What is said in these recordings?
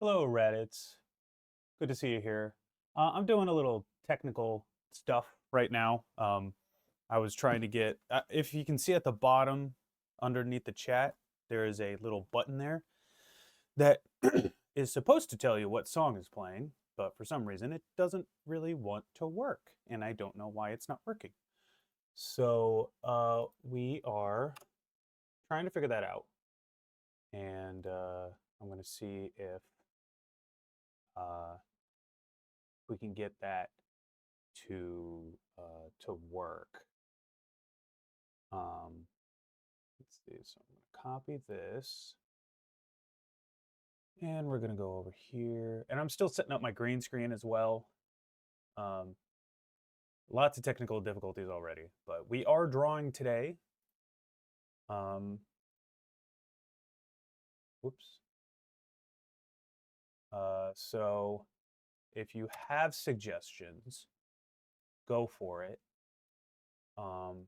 Hello, Reddits. Good to see you here. I'm doing a little technical stuff right now. I was trying to get, if you can see at the bottom underneath the chat, there is a little button there that is supposed to tell you what song is playing, but for some reason it doesn't really want to work, and I don't know why it's not working. So we are trying to figure that out, and I'm going to see if uh, we can get that to work. Um, let's see. So I'm going to copy this, and we're going to go over here. And I'm still setting up my green screen as well. Um, Lots of technical difficulties already, but we are drawing today. Um, Whoops. So if you have suggestions, go for it. Um,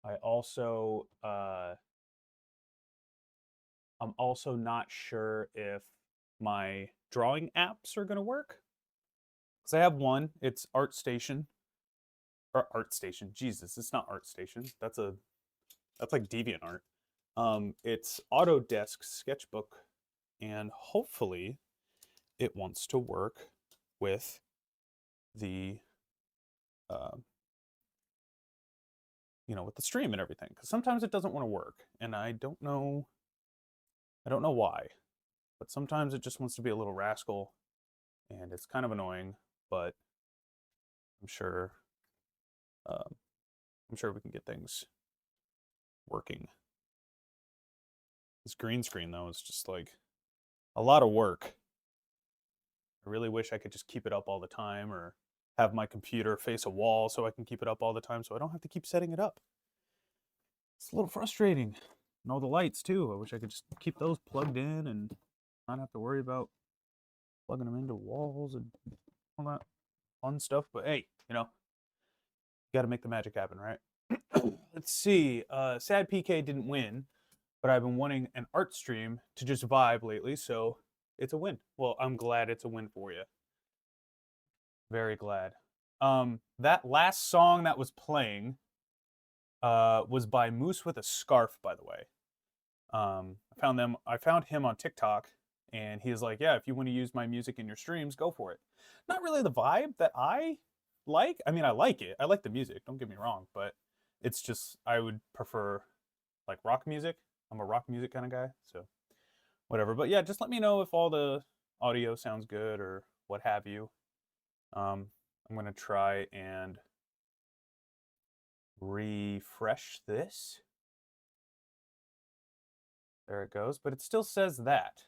I also I'm also not sure if my drawing apps are going to work. Because I have one. It's ArtStation. Or ArtStation. Jesus, it's not ArtStation. That's like DeviantArt. It's Autodesk Sketchbook, and hopefully it wants to work with the uh, with the stream and everything. Because sometimes it doesn't want to work, and I don't know why. But sometimes it just wants to be a little rascal, and it's kind of annoying. But I'm sure um, I'm sure we can get things working. This green screen though is just like a lot of work. I really wish I could just keep it up all the time, or have my computer face a wall so I can keep it up all the time so I don't have to keep setting it up. It's a little frustrating. And all the lights too. I wish I could just keep those plugged in and not have to worry about plugging them into walls and all that fun stuff. But hey, got to make the magic happen, right? Let's see. Sad PK didn't win, but I've been wanting an art stream to just vibe lately, so it's a win. Well, I'm glad it's a win for you. Very glad. That last song that was playing was by Moose with a Scarf, by the way. I found him on TikTok, and he was like, "Yeah, if you want to use my music in your streams, go for it." Not really the vibe that I like. I mean, I like it. I like the music. Don't get me wrong, but it's just I would prefer like rock music. I'm a rock music kind of guy, so whatever. But yeah, just let me know if all the audio sounds good or what have you. I'm gonna try and refresh this. There it goes, but it still says that.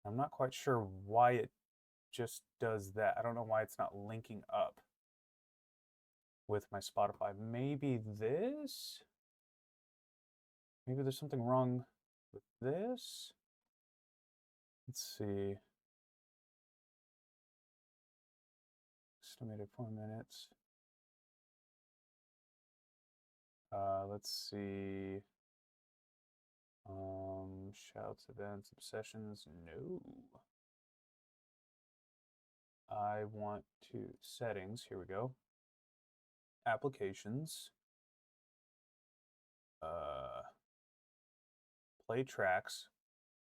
I'm not quite sure why it just does that. I don't know why it's not linking up with my Spotify. Maybe this? Maybe there's something wrong with this? Let's see. Estimated 4 minutes. Let's see. Shouts, events, obsessions. No. I want to settings. Here we go. Applications. Play tracks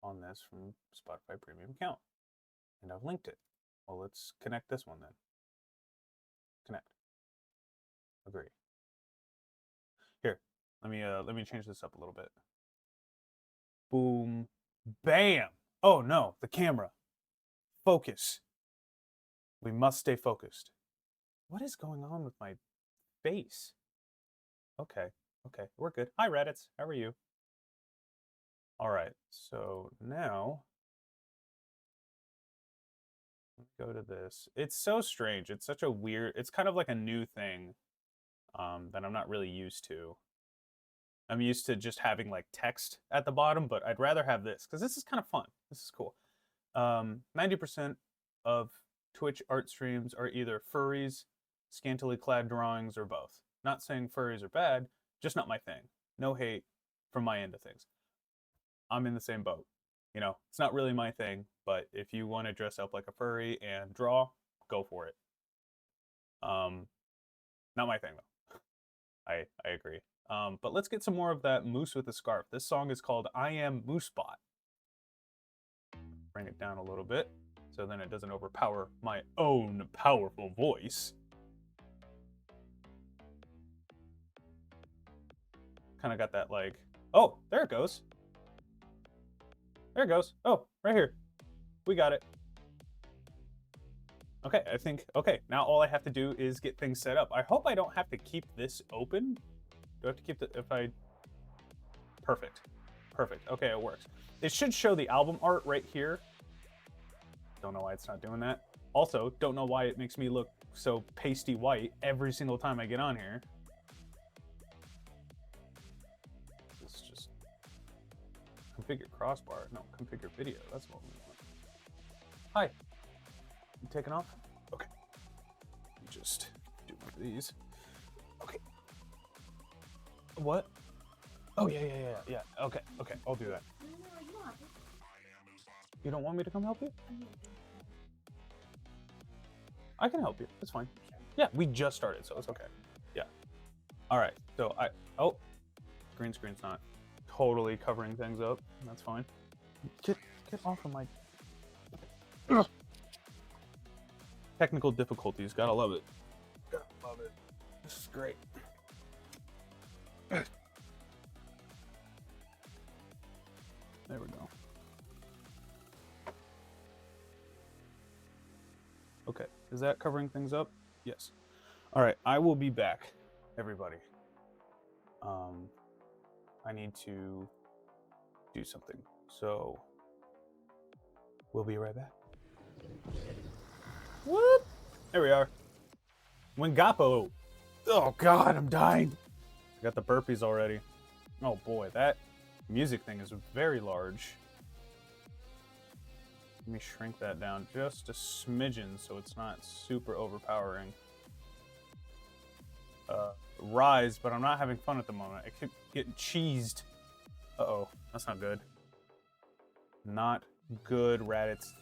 on this from Spotify Premium account. And I've linked it. Well, let's connect this one then. Connect. Agree. Here, let me change this up a little bit. Boom. Bam. Oh no, the camera. Focus. We must stay focused. What is going on with my face? Okay, okay, we're good. Hi, Reddits. How are you? All right, so now let's go to this. It's so strange. It's such a weird, it's kind of like a new thing that I'm not really used to. I'm used to just having like text at the bottom, but I'd rather have this because this is kind of fun. This is cool. 90% of Twitch art streams are either furries, scantily clad drawings, or both. Not saying furries are bad, just not my thing. No hate from my end of things. I'm in the same boat. You know, it's not really my thing, but if you want to dress up like a furry and draw, go for it. Not my thing though. I agree. But let's get some more of that Moose with a Scarf. This song is called I Am Moosebot. Bring it down a little bit so then it doesn't overpower my own powerful voice. Kind of got that like, oh, there it goes. There it goes. Oh, right here. We got it. Okay, I think, okay, now all I have to do is get things set up. I hope I don't have to keep this open. Do I have to keep the, if I, perfect. Perfect, okay, it works. It should show the album art right here. Don't know why it's not doing that. Also, don't know why it makes me look so pasty white every single time I get on here. It's just, configure crossbar, no, configure video, that's what we want. Hi. You taking off? Okay. Just do one of these. Okay. What? Oh, yeah. Okay, I'll do that. You don't want me to come help you? I can help you. It's fine. Yeah, we just started, so it's okay. Yeah. All right. So oh, green screen's not totally covering things up. That's fine. Get off of my. Ugh. Technical difficulties. Gotta love it. Gotta love it. This is great. There we go. Okay, is that covering things up? Yes. All right, I will be back, everybody. I need to do something, so we'll be right back. Whoop! There we are. Wingapo. Oh God, I'm dying. I got the burpees already. Oh boy, that music thing is very large. Let me shrink that down just a smidgen so it's not super overpowering. Rise, but I'm not having fun at the moment. I keep getting cheesed. Uh-oh, that's not good. Not good, Raditz.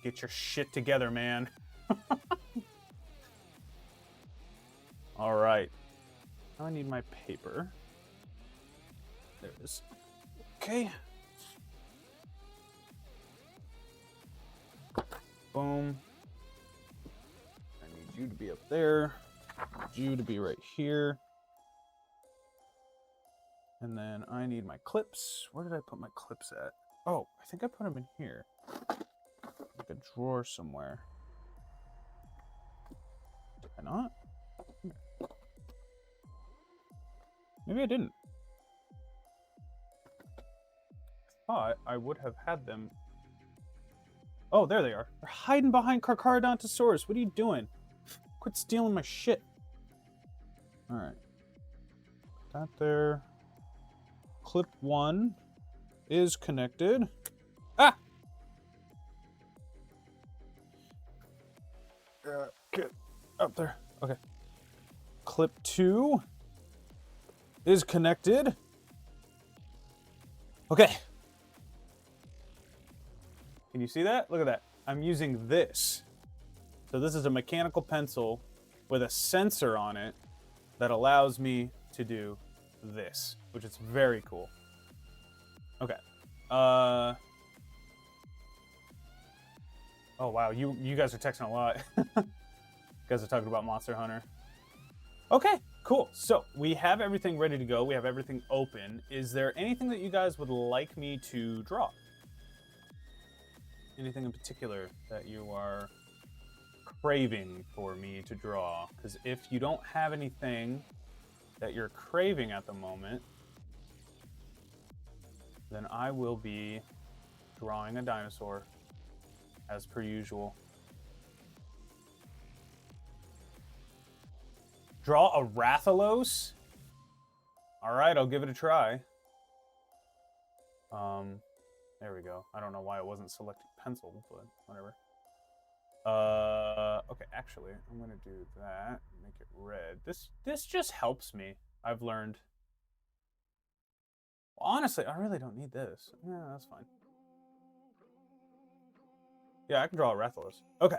Get your shit together, man. All right. Now I need my paper. There it is. Okay. Boom. I need you to be up there. I need you to be right here. And then I need my clips. Where did I put my clips at? Oh, I think I put them in here. Like a drawer somewhere. Did I not? Maybe I didn't. I thought I would have had them. Oh, there they are. They're hiding behind Carcharodontosaurus. What are you doing? Quit stealing my shit. All right. Put that there. Clip 1 is connected. Ah! Get up there. Okay. Clip 2 is connected. Okay. Can you see that? Look at that. I'm using this. So this is a mechanical pencil with a sensor on it that allows me to do this, which is very cool. Okay. Oh wow, you guys are texting a lot. You guys are talking about Monster Hunter. Okay, cool. So we have everything ready to go. We have everything open. Is there anything that you guys would like me to draw? Anything in particular that you are craving for me to draw? Because if you don't have anything that you're craving at the moment, then I will be drawing a dinosaur as per usual. Draw a Rathalos? All right, I'll give it a try. There we go. I don't know why it wasn't selecting pencil, but whatever. Okay, actually, I'm gonna do that. Make it red. This just helps me. I've learned. Well, honestly, I really don't need this. Yeah, that's fine. Yeah, I can draw a Rathalos. Okay.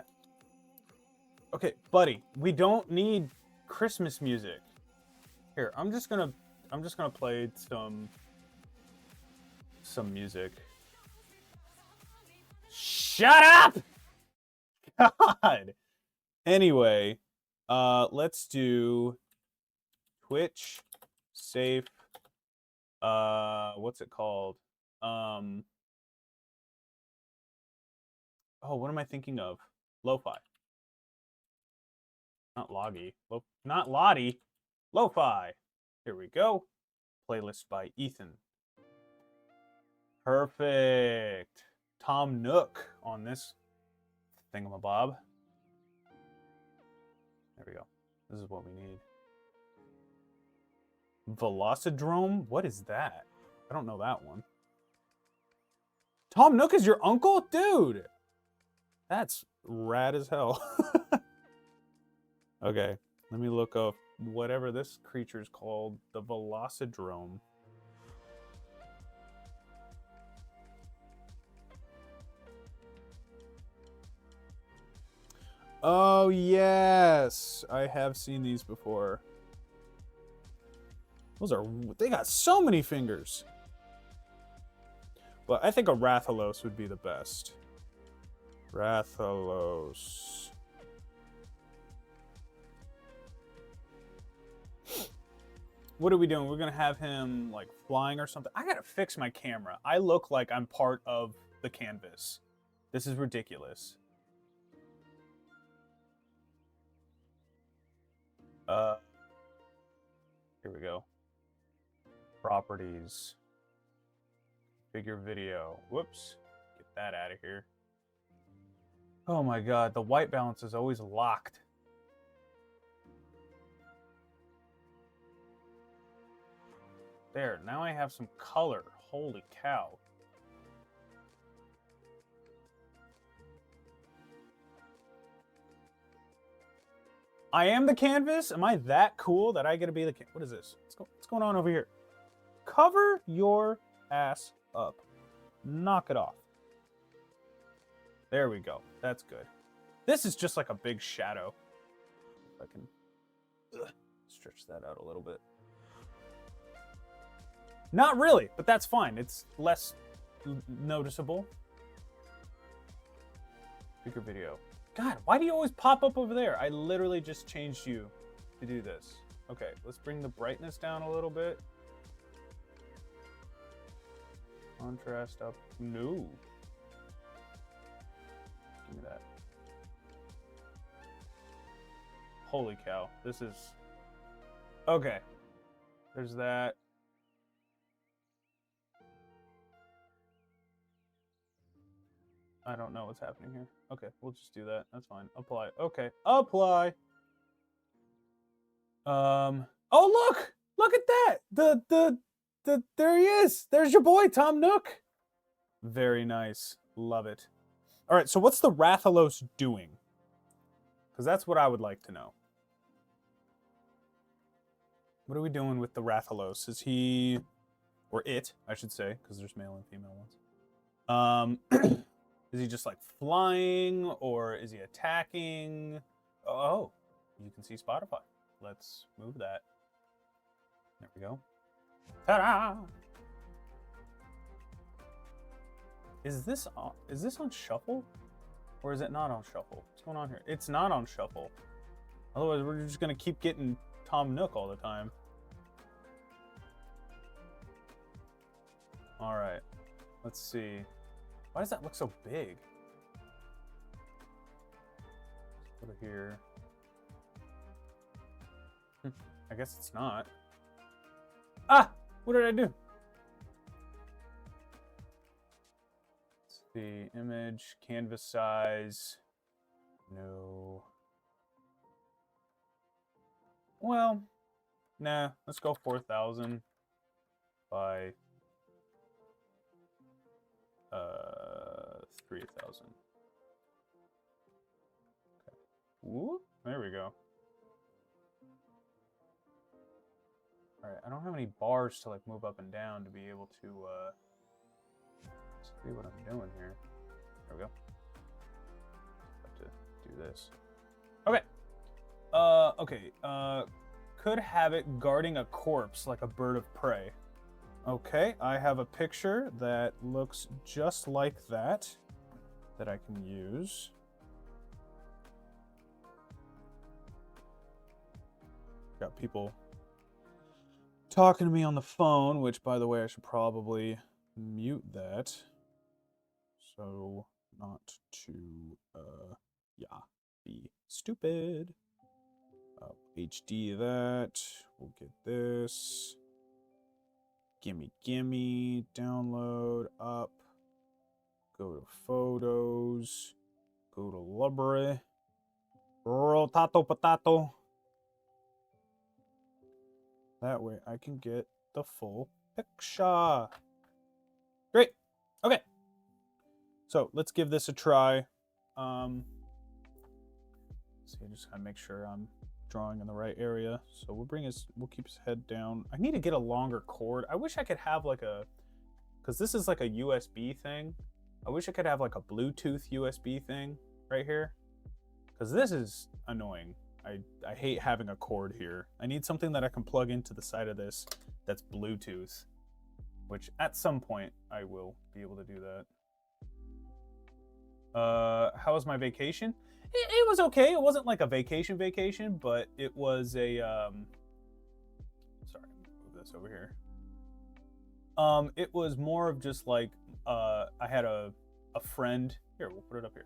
Okay, buddy, we don't need Christmas music. Here, I'm just gonna play some music. Shut up! God. Anyway, let's do Twitch safe. What's it called? Oh, what am I thinking of? Lo-fi. Not Loggy. Not Lottie. Lo-fi. Here we go. Playlist by Ethan. Perfect. Tom Nook on this thingamabob. There we go. This is what we need. Velocidrome? What is that? I don't know that one. Tom Nook is your uncle? Dude! That's rad as hell. Okay, let me look up whatever this creature is called. The Velocidrome. Oh, yes! I have seen these before. They got so many fingers. But I think a Rathalos would be the best. Rathalos. What are we doing? We're gonna have him like flying or something. I gotta fix my camera. I look like I'm part of the canvas. This is ridiculous. Here we go. Properties. Figure video. Whoops. Get that out of here. Oh my god, the white balance is always locked. There, now I have some color. Holy cow. I am the canvas? Am I that cool that I get to be the canvas? What is this? What's going on over here? Cover your ass up. Knock it off. There we go. That's good. This is just like a big shadow. If I can stretch that out a little bit. Not really, but that's fine. It's less noticeable. Bigger video. God, why do you always pop up over there? I literally just changed you to do this. Okay, let's bring the brightness down a little bit. Contrast up. No. Give me that. Holy cow. This is... Okay. There's that. I don't know what's happening here. Okay, we'll just do that. That's fine. Apply. Okay, apply. Oh look! Look at that! There he is! There's your boy, Tom Nook! Very nice. Love it. Alright, so what's the Rathalos doing? Because that's what I would like to know. What are we doing with the Rathalos? Is he... Or it, I should say, because there's male and female ones. Is he just like flying, or is he attacking? Oh, you can see Spotify. Let's move that. There we go. Ta-da! Is this on shuffle? Or is it not on shuffle? What's going on here? It's not on shuffle. Otherwise, we're just gonna keep getting Tom Nook all the time. All right, let's see. Why does that look so big? Let's put it here. I guess it's not. Ah! What did I do? Let's see. Image, canvas size. No. Well, nah. Let's go 4,000 by 3,000. Okay. Whoop, there we go. All right, I don't have any bars to like move up and down to be able to see what I'm doing here. There we go. do this. Okay. Okay. Could have it guarding a corpse like a bird of prey. Okay, I have a picture that looks just like that I can use. Got people talking to me on the phone, which, by the way, I should probably mute that. So not to, yeah, be stupid. HD that. We'll get this. Gimme, download, up. Go to photos. Go to library. Rotato potato. That way I can get the full picture. Great. Okay. So let's give this a try. See, just gotta make sure I'm drawing in the right area. So we'll keep his head down. I need to get a longer cord. I wish I could have like a, because this is like a USB thing. I wish I could have like a Bluetooth USB thing right here, because this is annoying. I hate having a cord here. I need something that I can plug into the side of this that's Bluetooth, which at some point I will be able to do that. How was my vacation? It was okay. It wasn't like a vacation, but it was a, sorry, move this over here. It was more of just like, I had a friend, here, we'll put it up here.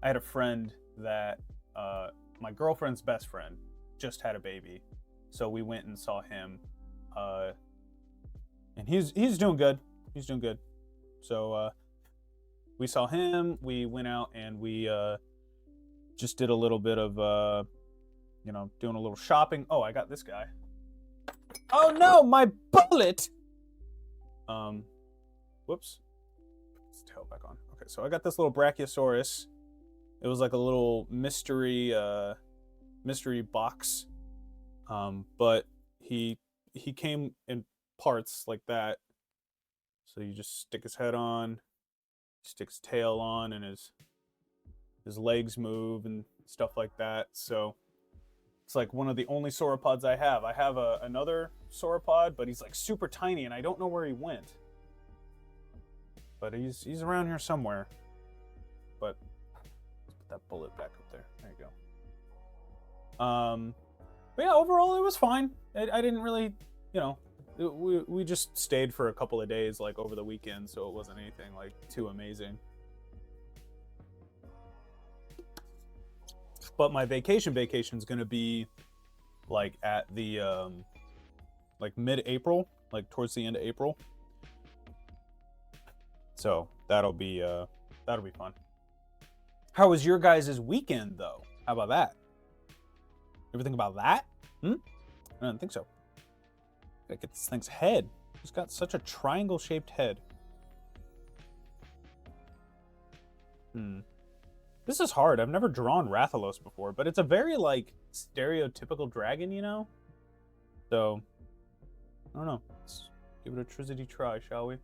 I had a friend that, my girlfriend's best friend just had a baby. So we went and saw him, and he's doing good. He's doing good. So, we saw him, we went out and we, just did a little bit of, you know, doing a little shopping. Oh, I got this guy. Oh no, my bullet! Whoops. Put his tail back on. Okay, so I got this little Brachiosaurus. It was like a little mystery box. But he came in parts like that. So you just stick his head on, stick his tail on, and his legs move and stuff like that. So it's like one of the only sauropods I have. I have another sauropod, but he's like super tiny and I don't know where he went. But he's around here somewhere. But let's put that bullet back up there. There you go. But yeah, overall it was fine. I didn't really, you know, we just stayed for a couple of days like over the weekend, so it wasn't anything like too amazing. But my vacation's gonna be like at the like mid-April, like towards the end of April. So that'll be fun. How was your guys' weekend though? How about that? Everything about that? I don't think so. Gotta get this thing's head. It's got such a triangle-shaped head. This is hard. I've never drawn Rathalos before, but it's a very, like, stereotypical dragon, you know? So, I don't know. Let's give it a trizity try, shall we?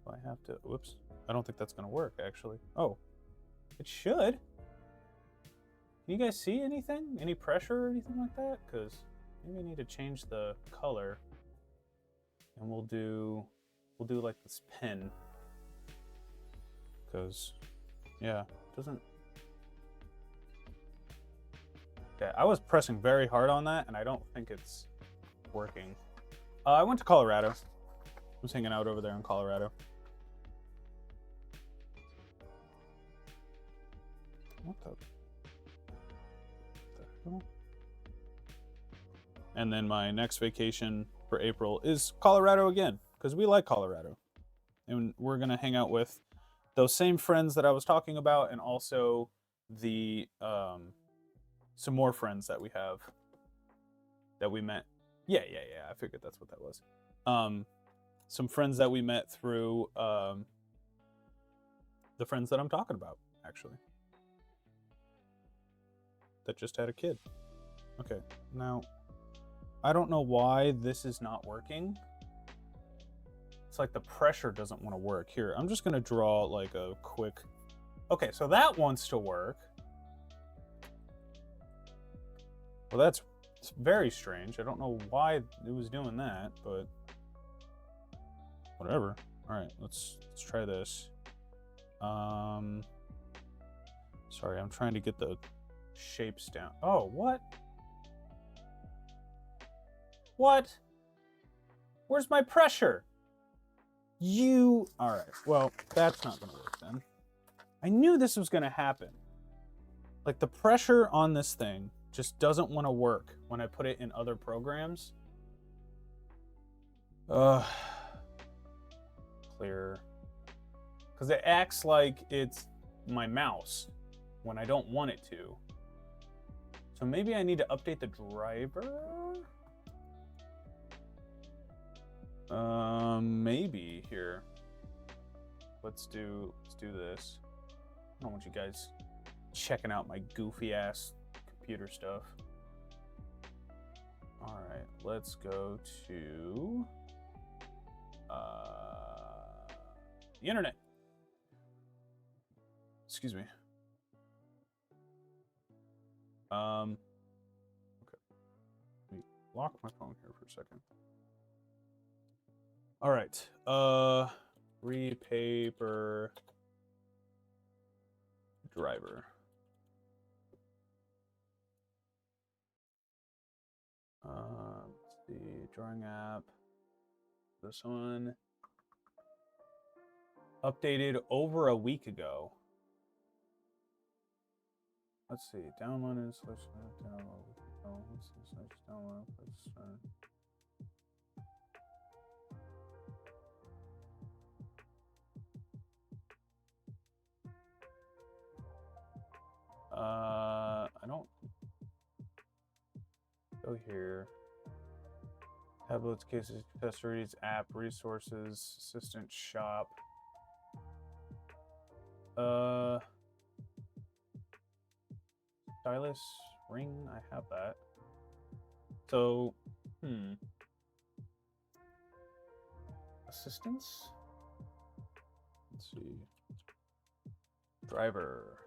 Do I have to... Whoops. I don't think that's going to work, actually. Oh. It should. Can you guys see anything? Any pressure or anything like that? Because maybe I need to change the color. And we'll do like this pen. Because, yeah, it doesn't... Yeah, I was pressing very hard on that, and I don't think it's working. I went to Colorado. I was hanging out over there in Colorado. What the hell? And then my next vacation for April is Colorado again, because we like Colorado. And we're going to hang out with those same friends that I was talking about, and also the some more friends that we have that we met. Yeah. I figured that's what that was. Some friends that we met through the friends that I'm talking about, actually, that just had a kid. Okay, now I don't know why this is not working. It's like the pressure doesn't want to work. Here, I'm just gonna draw like a quick Okay, so that wants to work. Well, that's very strange. I don't know why it was doing that, but whatever. All right, let's try this. Sorry, I'm trying to get the shapes down. Oh, what? What? Where's my pressure? All right, well, that's not gonna work then. I knew this was gonna happen. Like, the pressure on this thing just doesn't want to work when I put it in other programs. Clear. Because it acts like it's my mouse when I don't want it to. So maybe I need to update the driver? Maybe here. Let's do this. I don't want you guys checking out my goofy ass computer stuff. All right, let's go to the internet. Excuse me. Okay. Let me lock my phone here for a second. All right. Repaper driver. Let's see, drawing app. This one updated over a week ago. Let's see, download installation. Download. Let's see, download. I don't go here. Tablets, cases, accessories, app, resources, assistant, shop. Stylus, ring, I have that. So, assistance? Let's see. Driver.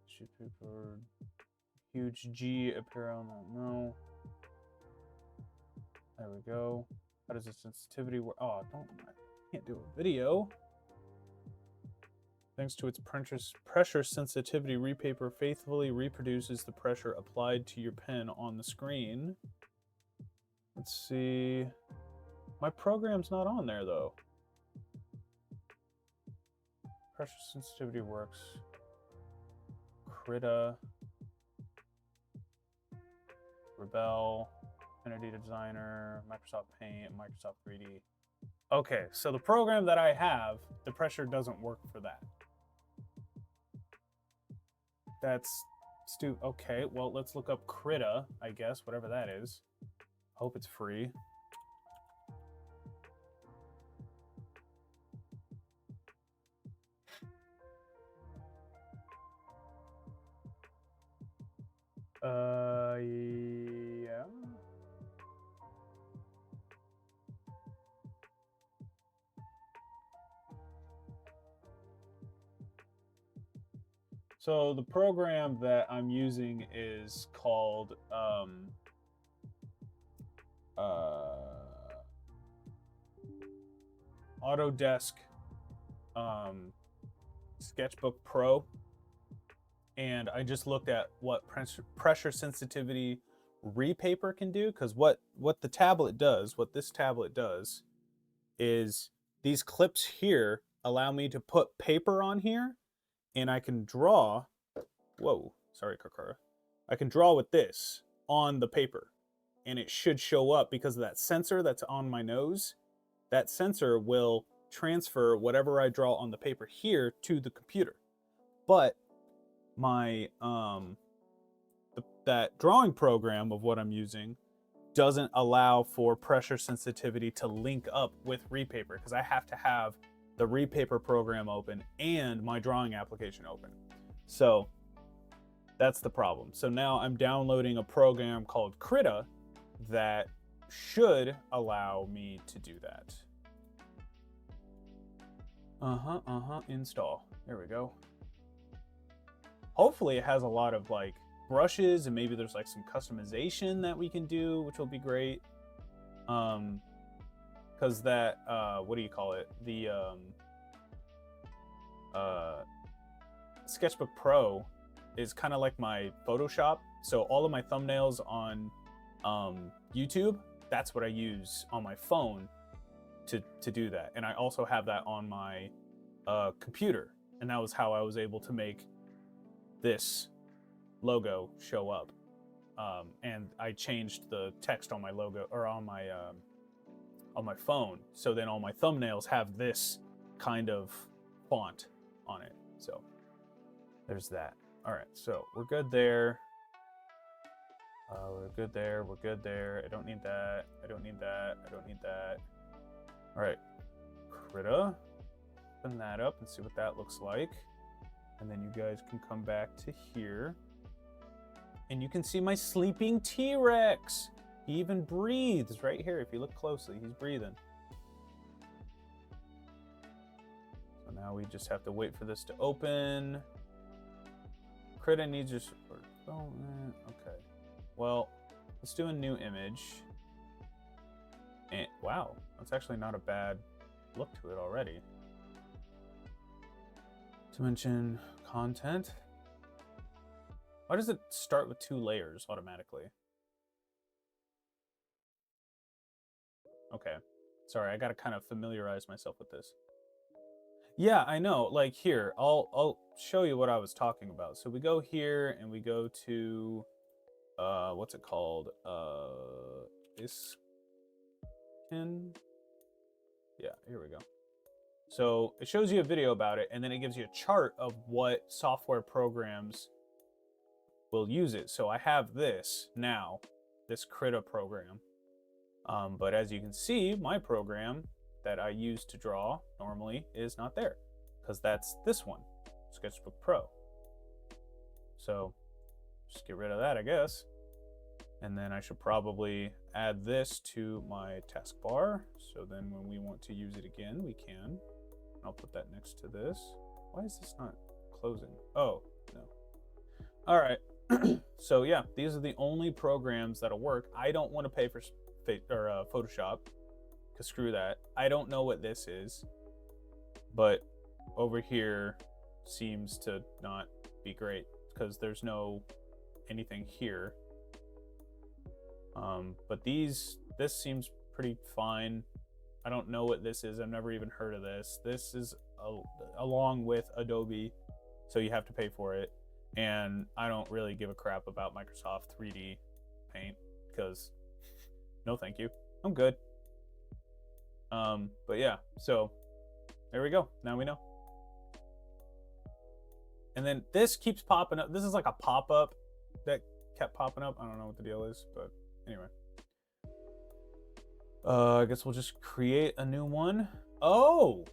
Sheet paper. Huge G apparel. No. There we go. How does the sensitivity work? Oh, I can't do a video. Thanks to its pressure sensitivity, repaper faithfully reproduces the pressure applied to your pen on the screen. Let's see. My program's not on there though. Pressure sensitivity works. Krita. Rebel. Affinity Designer. Microsoft Paint. Microsoft 3D. Okay, so the program that I have, the pressure doesn't work for that. That's stupid. Okay, well, let's look up Krita, I guess, whatever that is. Hope it's free. Yeah. So the program that I'm using is called Autodesk Sketchbook Pro, and I just looked at what pressure sensitivity repaper can do, because what the tablet does, what this tablet does, is these clips here allow me to put paper on here, and I can draw. Whoa, sorry, Kakara. I can draw with this on the paper, and it should show up because of that sensor that's on my nose. That sensor will transfer whatever I draw on the paper here to the computer. But my that drawing program of what I'm using doesn't allow for pressure sensitivity to link up with repaper, because I have to have the repaper program open and my drawing application open. So that's the problem. So now I'm downloading a program called Krita that should allow me to do that. Install. There we go. Hopefully it has a lot of like brushes, and maybe there's like some customization that we can do, which will be great. Because that what do you call it? The Sketchbook Pro is kind of like my Photoshop. So all of my thumbnails on YouTube, that's what I use on my phone to do that. And I also have that on my computer, and that was how I was able to make this logo show up. And I changed the text on my logo, or on my phone, so then all my thumbnails have this kind of font on it. So there's that. All right, so we're good there. We're good there. We're good there. I don't need that. I don't need that. I don't need that. All right, Krita. Open that up and see what that looks like. And then you guys can come back to here. And you can see my sleeping T-Rex. He even breathes right here. If you look closely, he's breathing. So now we just have to wait for this to open. Krita needs your support. Oh, okay. Well, let's do a new image. And wow, that's actually not a bad look to it already. Dimension content. Why does it start with 2 layers automatically? Okay, sorry, I gotta kind of familiarize myself with this. Yeah, I know. Like here, I'll show you what I was talking about. So we go here and we go to what's it called? Yeah, here we go. So it shows you a video about it, and then it gives you a chart of what software programs will use it. So I have this now, this Krita program. But as you can see, my program that I use to draw normally is not there, because that's this one, Sketchbook Pro. So just get rid of that, I guess. And then I should probably add this to my taskbar. So then when we want to use it again, we can. I'll put that next to this. Why is this not closing? Oh, no. All right. So yeah, these are the only programs that'll work. I don't want to pay for Photoshop, because screw that. I don't know what this is, but over here seems to not be great because there's no anything here. But this seems pretty fine. I don't know what this is. I've never even heard of this. This is along with Adobe, so you have to pay for it. And I don't really give a crap about Microsoft 3D Paint, because no thank you. I'm good. But yeah, so there we go. Now we know. And then this keeps popping up. This is like a pop-up that kept popping up. I don't know what the deal is, but anyway. I guess we'll just create a new one. Oh!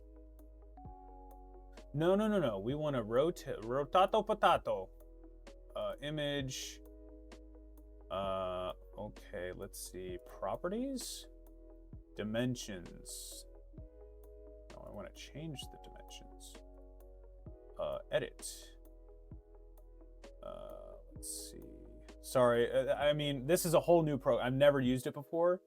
No. We want to rotato potato. Image. Okay, let's see. Properties? Dimensions. No, I want to change the dimensions. Edit. Let's see. Sorry, I mean, this is a whole new program. I've never used it before.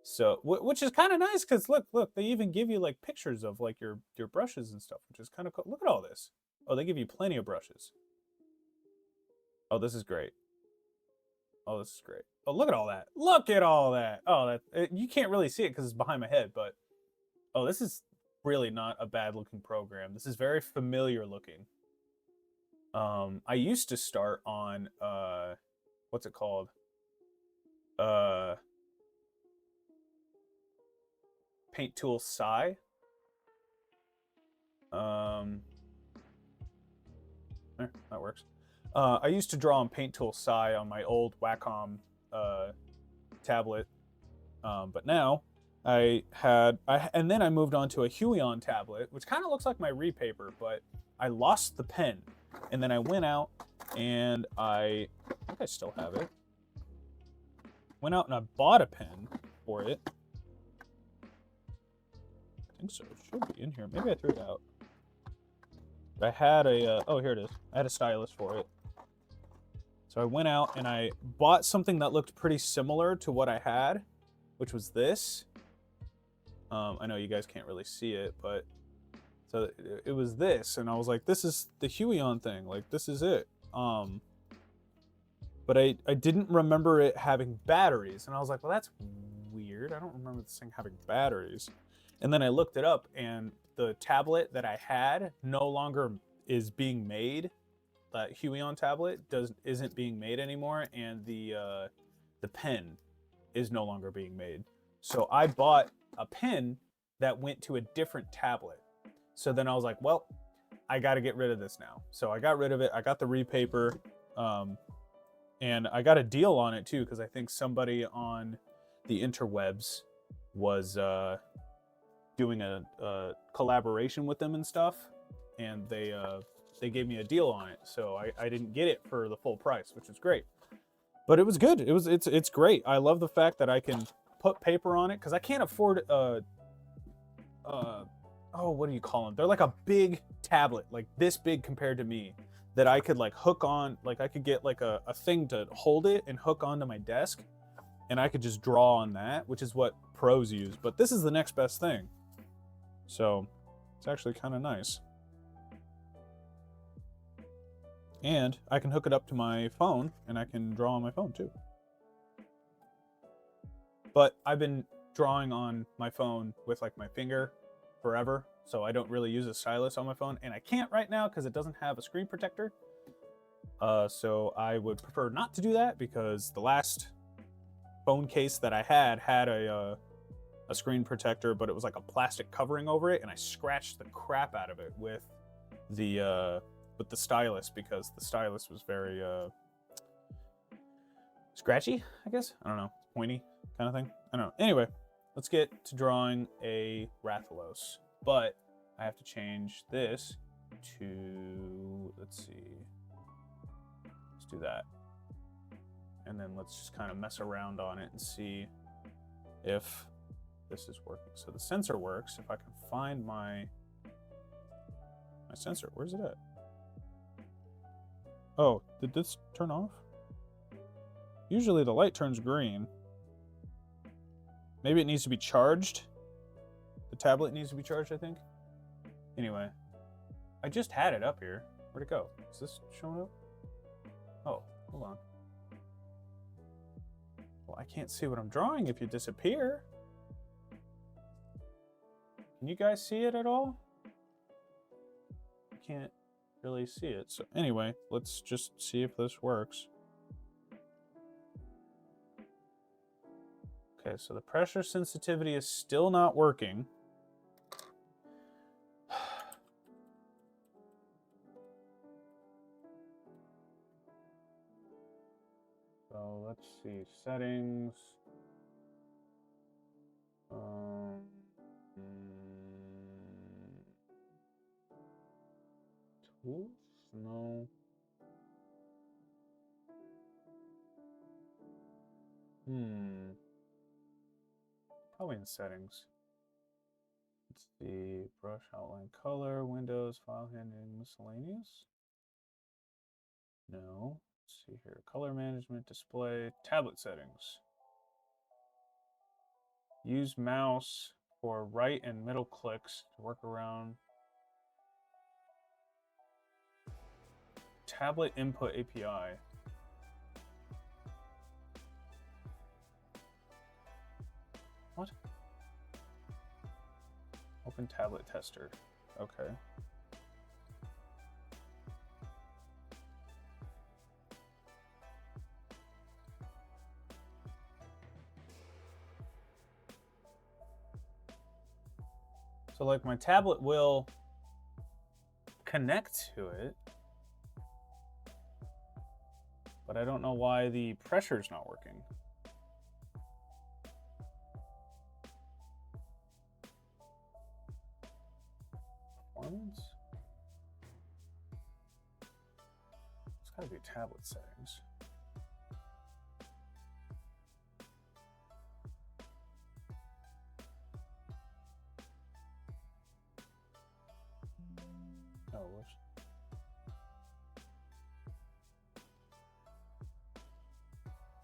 So, which is kind of nice, because look, they even give you like pictures of like your brushes and stuff, which is kind of cool. Look at all this. Oh, they give you plenty of brushes. Oh, this is great. Oh, this is great. Oh, look at all that. Look at all that. Oh, you can't really see it because it's behind my head, but oh, this is really not a bad looking program. This is very familiar looking. I used to start on what's it called? Paint Tool Psi. That works. I used to draw on Paint Tool Psi on my old Wacom tablet, but now and then I moved on to a Huion tablet, which kind of looks like my repaper, but I lost the pen, and then I went out and I think I still have it. Went out and I bought a pen, for it. I think so. It should be in here. Maybe I threw it out. I had a, oh, here it is. I had a stylus for it. So I went out and I bought something that looked pretty similar to what I had, which was this. I know you guys can't really see it, but so it was this, and I was like, this is the Huion thing. Like, this is it. But I didn't remember it having batteries, and I was like, well, that's weird. I don't remember this thing having batteries. And then I looked it up, and the tablet that I had no longer is being made. That Huion tablet isn't being made anymore, and the pen is no longer being made. So I bought a pen that went to a different tablet. So then I was like, well, I got to get rid of this now. So I got rid of it. I got the repaper, and I got a deal on it too, because I think somebody on the interwebs was doing a collaboration with them and stuff, and they gave me a deal on it. So I didn't get it for the full price, which was great. But it was good. It's great. I love the fact that I can put paper on it, because I can't afford oh, what do you call them? They're like a big tablet, like this big compared to me, that I could like hook on, like I could get like a thing to hold it and hook onto my desk, and I could just draw on that, which is what pros use. But this is the next best thing. So it's actually kind of nice. And I can hook it up to my phone, and I can draw on my phone too. But I've been drawing on my phone with like my finger forever, so I don't really use a stylus on my phone, and I can't right now because it doesn't have a screen protector. So I would prefer not to do that, because the last phone case that I had a screen protector, but it was like a plastic covering over it, and I scratched the crap out of it with the stylus, because the stylus was very scratchy, I guess. I don't know, pointy kind of thing. I don't know. Anyway, let's get to drawing a Rathalos, but I have to change this to, let's see, let's do that. And then let's just kind of mess around on it and see if this is working. So the sensor works. If I can find my sensor, where's it at? Oh, did this turn off? Usually the light turns green. Maybe it needs to be charged. The tablet needs to be charged, I think. Anyway, I just had it up here. Where'd it go? Is this showing up? Oh, hold on. Well, I can't see what I'm drawing if you disappear. Can you guys see it at all? I can't really see it. So anyway, let's just see if this works. Okay, so the pressure sensitivity is still not working. So let's see, settings. Tools? No. Probably in settings. Let's see, brush, outline, color, windows, file handling, miscellaneous. No. Let's see here, color management, display, tablet settings. Use mouse for right and middle clicks to work around. Tablet input API. What? Open tablet tester. Okay. So like my tablet will connect to it, but I don't know why the pressure's not working. Performance? It's gotta be tablet settings.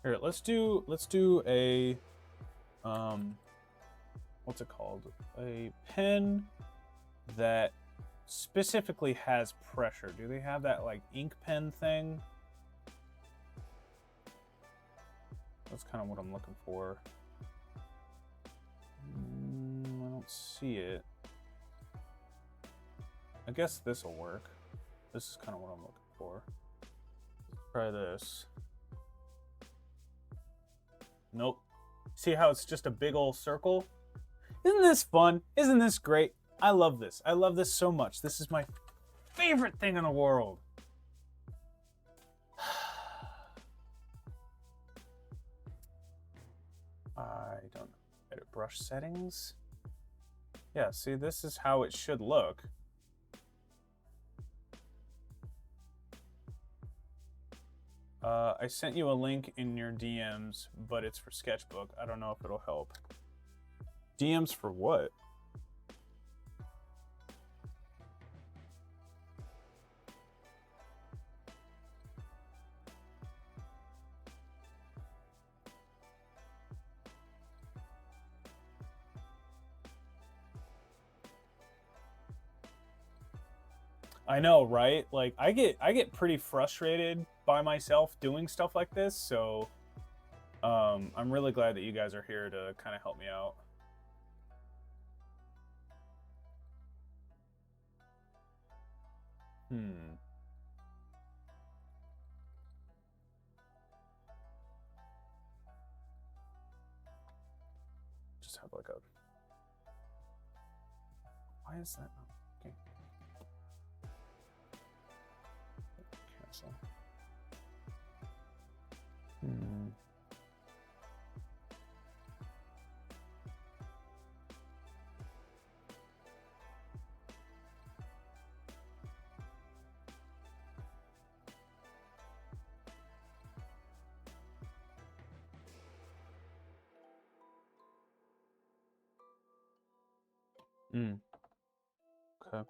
Here, let's do a what's it called? A pen that specifically has pressure. Do they have that like ink pen thing? That's kind of what I'm looking for. I don't see it. I guess this will work. This is kind of what I'm looking for. Let's try this. Nope. See how it's just a big old circle? Isn't this fun? Isn't this great? I love this. I love this so much. This is my favorite thing in the world. I don't know. Edit brush settings. Yeah, see, this is how it should look. I sent you a link in your DMs, but it's for Sketchbook. I don't know if it'll help. DMs for what? I know, right? Like I get pretty frustrated by myself doing stuff like this, so I'm really glad that you guys are here to kind of help me out. Just have like a... Why is that? Okay. Cancel. Okay.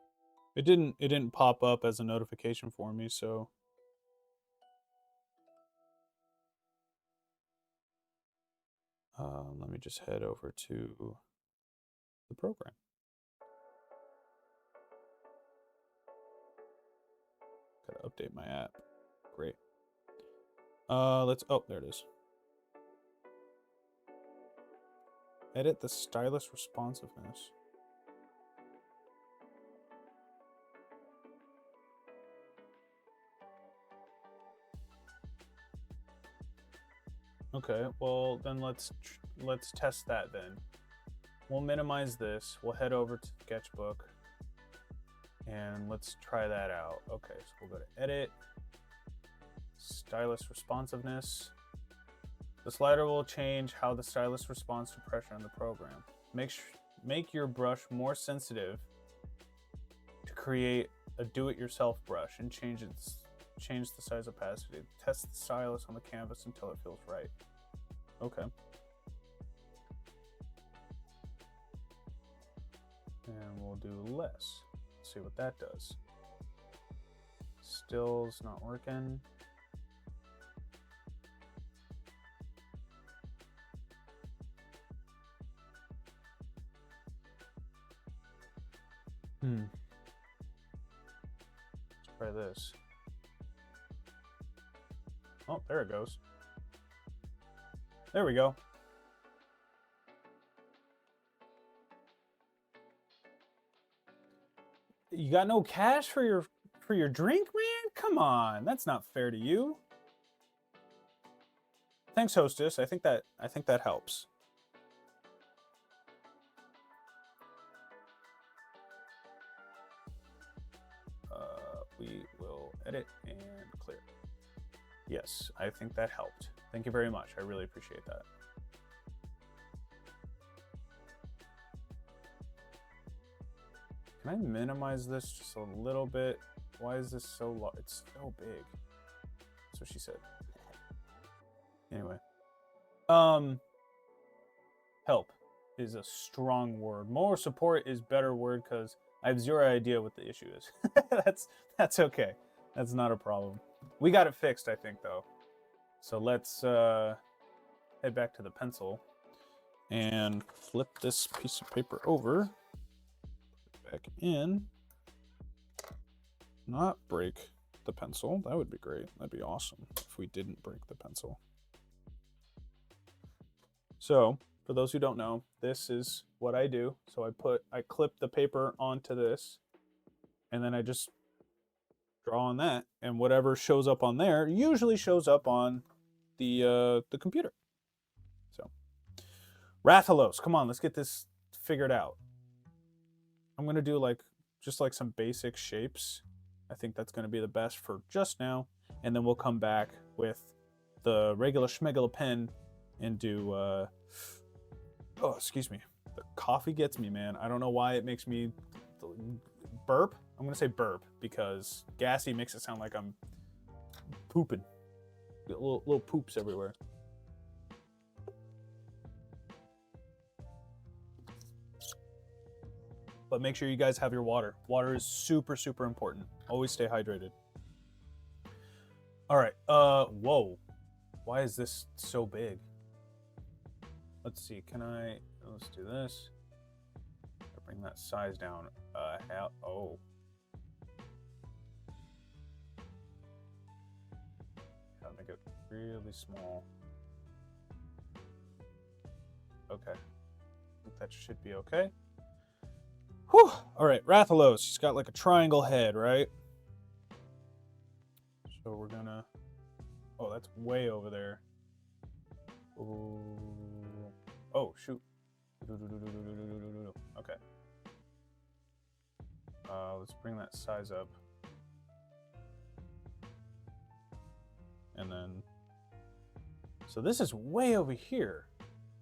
It didn't pop up as a notification for me, so let me just head over to the program. Gotta update my app. Great. Let's, oh, there it is. Edit the stylus responsiveness. Okay, well then let's test that then. We'll minimize this. We'll head over to Sketchbook and let's try that out. Okay, so we'll go to Edit, Stylus Responsiveness. The slider will change how the stylus responds to pressure in the program. Make your brush more sensitive to create a do-it-yourself brush and change the size opacity. Test the stylus on the canvas until it feels right. Okay. And we'll do less. See what that does. Still's not working. Let's try this. Oh, there it goes. There we go. You got no cash for your drink, man? Come on, that's not fair to you. Thanks, hostess. I think that helps. We will edit and clear. Yes, I think that helped. Thank you very much. I really appreciate that. Can I minimize this just a little bit? Why is this so large? It's so big. That's what she said. Anyway. Help is a strong word. More support is better word because I have zero idea what the issue is. That's okay. That's not a problem. We got it fixed, I think, though. So let's head back to the pencil and flip this piece of paper over, put it back in, not break the pencil. That would be great. That'd be awesome if we didn't break the pencil. So for those who don't know, this is what I do. So I clip the paper onto this, and then I just draw on that, and whatever shows up on there usually shows up on the computer. So Rathalos, come on, let's get this figured out. I'm gonna do just like some basic shapes. I think that's gonna be the best for just now, and then we'll come back with the regular schmegula pen and do oh, excuse me. The coffee gets me, man. I don't know why it makes me burp. I'm gonna say burp because gassy makes it sound like I'm pooping. Get little poops everywhere. But make sure you guys have your water. Water is super, super important. Always stay hydrated. All right. Whoa. Why is this so big? Let's see. Let's do this. Bring that size down. Oh. Gotta make it really small. Okay. I think that should be okay. Whew. All right, Rathalos. He's got like a triangle head, right? So we're gonna... Oh, that's way over there. Ooh. Oh, shoot. Okay. Let's bring that size up. And then... So this is way over here.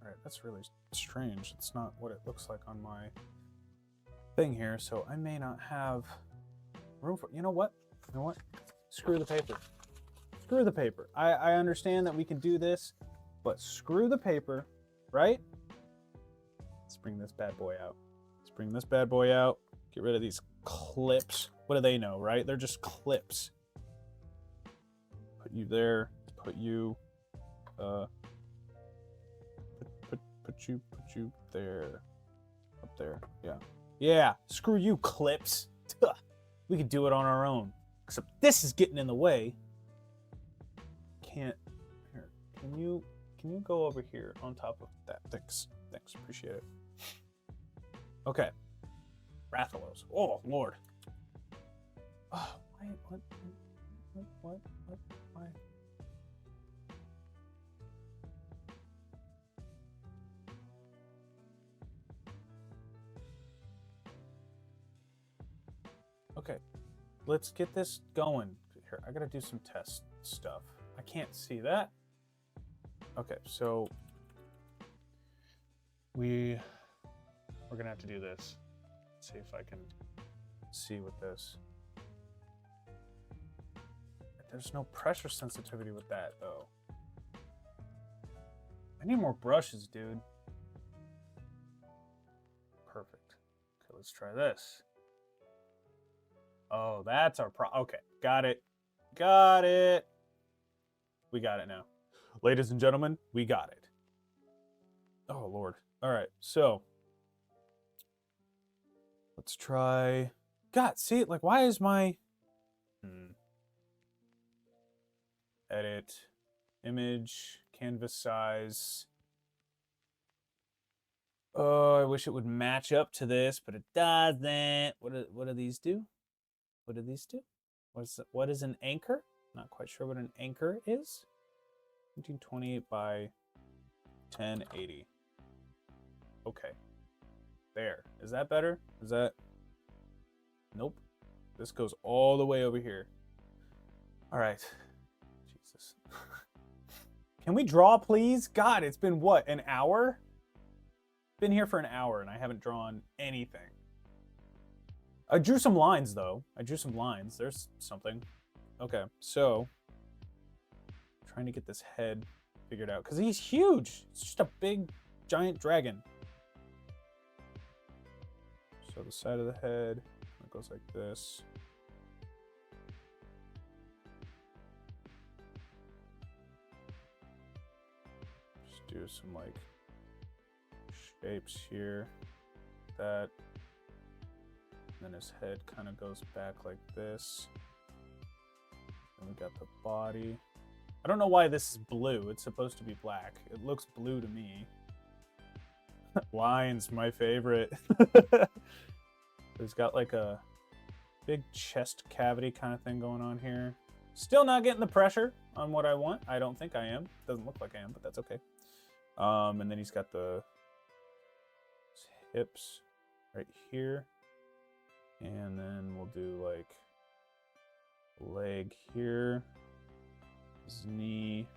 All right, that's really strange. It's not what it looks like on my thing here, so I may not have room for... You know what? Screw the paper. Screw the paper. I understand that we can do this, but screw the paper, right? Let's bring this bad boy out. Let's bring this bad boy out. Get rid of these clips. What do they know, right? They're just clips. Put you there. Put you... Put you there. Up there. Yeah. Yeah. Screw you, clips. We could do it on our own. Except this is getting in the way. Can't... Here. Can you go over here on top of that? Thanks. Appreciate it. Okay. Rathalos. Oh, Lord. Oh, what? Why? Okay. Let's get this going. Here, I gotta do some test stuff. I can't see that. Okay, so we're gonna have to do this. Let's see if I can see with this. There's no pressure sensitivity with that though. I need more brushes, dude. Perfect. Okay, let's try this. Oh, that's our okay, got it. We got it now. Ladies and gentlemen, we got it. Oh, Lord. All right, so let's try... God, see, like, why is my... Edit, image, canvas size. Oh, I wish it would match up to this, but it doesn't. What do these do? What do these do? What is an anchor? Not quite sure what an anchor is. 1928 by 1080. Okay. There. Is that better? Is that... Nope. This goes all the way over here. All right. Jesus. Can we draw, please? God, it's been what, an hour? Been here for an hour and I haven't drawn anything. I drew some lines though. There's something. Okay, so trying to get this head figured out because he's huge. It's just a big, giant dragon. So the side of the head goes like this. Just do some like shapes here. That. And then his head kind of goes back like this. And we got the body. I don't know why this is blue. It's supposed to be black. It looks blue to me. Lines, my favorite. There's got like a big chest cavity kind of thing going on here. Still not getting the pressure on what I want. I don't think I am. Doesn't look like I am, but that's okay. And then he's got the hips right here. And then we'll do like leg here, his knee,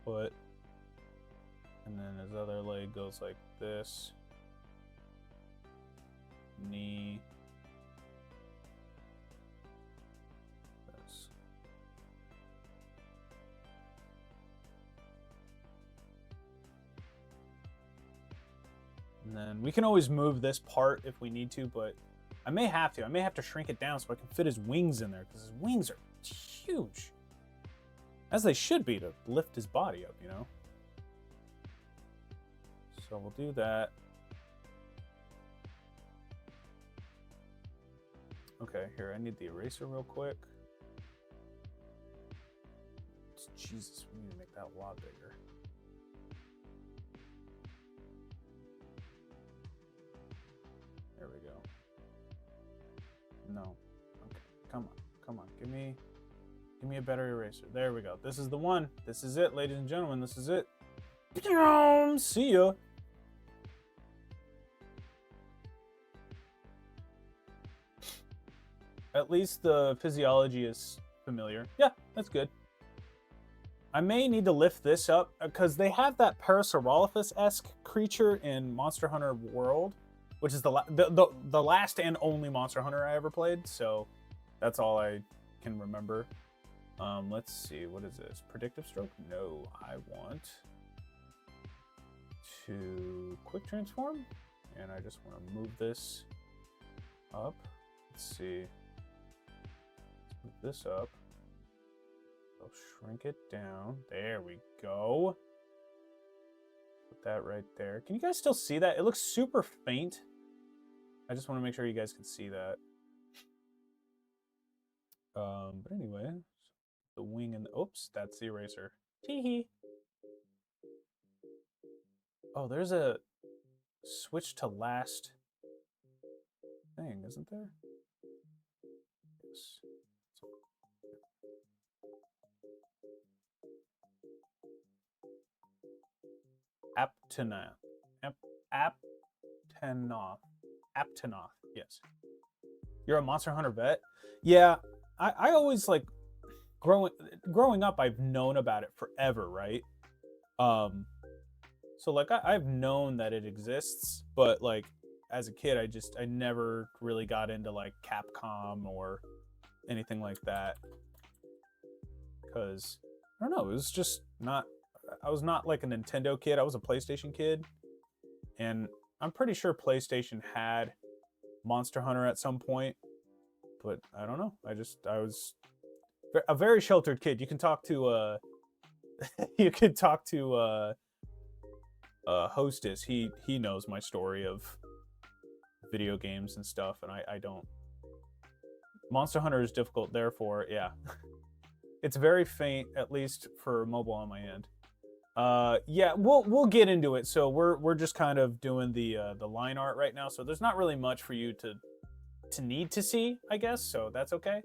foot, and then his other leg goes like this, knee, this. And then we can always move this part if we need to, but I may have to. I may have to shrink it down so I can fit his wings in there, because his wings are huge. As they should be to lift his body up, you know? So we'll do that. Okay, here, I need the eraser real quick. Jesus, we need to make that a lot bigger. There we go. No. Okay, come on. Give me a better eraser. There we go. This is the one. This is it, ladies and gentlemen. This is it. See ya. At least the physiology is familiar. Yeah, that's good. I may need to lift this up because they have that Parasaurolophus-esque creature in Monster Hunter World, which is the last and only Monster Hunter I ever played. So that's all I can remember. Let's see, what is this? Predictive stroke? No, I want to quick transform, and I just want to move this up. Let's see. Let's move this up. I'll shrink it down. There we go. Put that right there. Can you guys still see that? It looks super faint. I just want to make sure you guys can see that. But anyway, the wing and the, oops, that's the eraser. Tee-hee. Oh, there's a switch to last thing, isn't there? Yes. Aptonoth. Yes. You're a Monster Hunter vet? Yeah, I always like growing up, I've known about it forever, right? So like I've known that it exists, but like as a kid, I never really got into like Capcom or anything like that, because I don't know, it was just not. I was not like a Nintendo kid. I was a PlayStation kid, and I'm pretty sure PlayStation had Monster Hunter at some point, but I don't know. I was a very sheltered kid. You can talk to Hostess. He knows my story of video games and stuff, and I don't. Monster Hunter is difficult, therefore, yeah. It's very faint, at least for mobile on my end. Yeah, we'll get into it. So we're just kind of doing the line art right now. So there's not really much for you to need to see, I guess. So that's okay.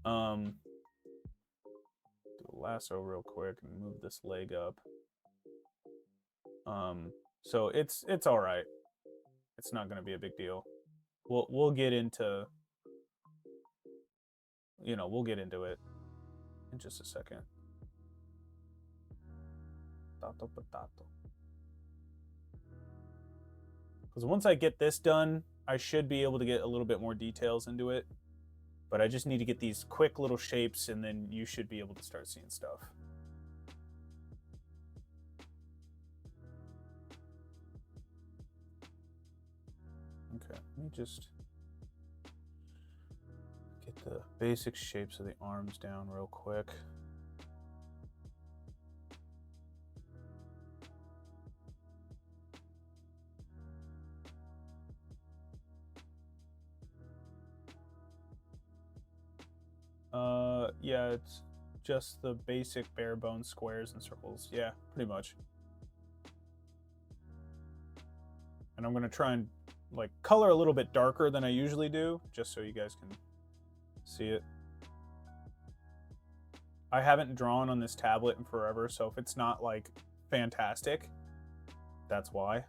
Do a lasso real quick and move this leg up. So it's all right. It's not gonna be a big deal. We'll get into, you know, we'll get into it in just a second. Potato. Because once I get this done, I should be able to get a little bit more details into it. But I just need to get these quick little shapes, and then you should be able to start seeing stuff. Okay, let me just get the basic shapes of the arms down real quick. Yeah, it's just the basic bare bones squares and circles. Yeah, pretty much. And I'm gonna try and like color a little bit darker than I usually do, just so you guys can see it. I haven't drawn on this tablet in forever, so if it's not like fantastic, that's why.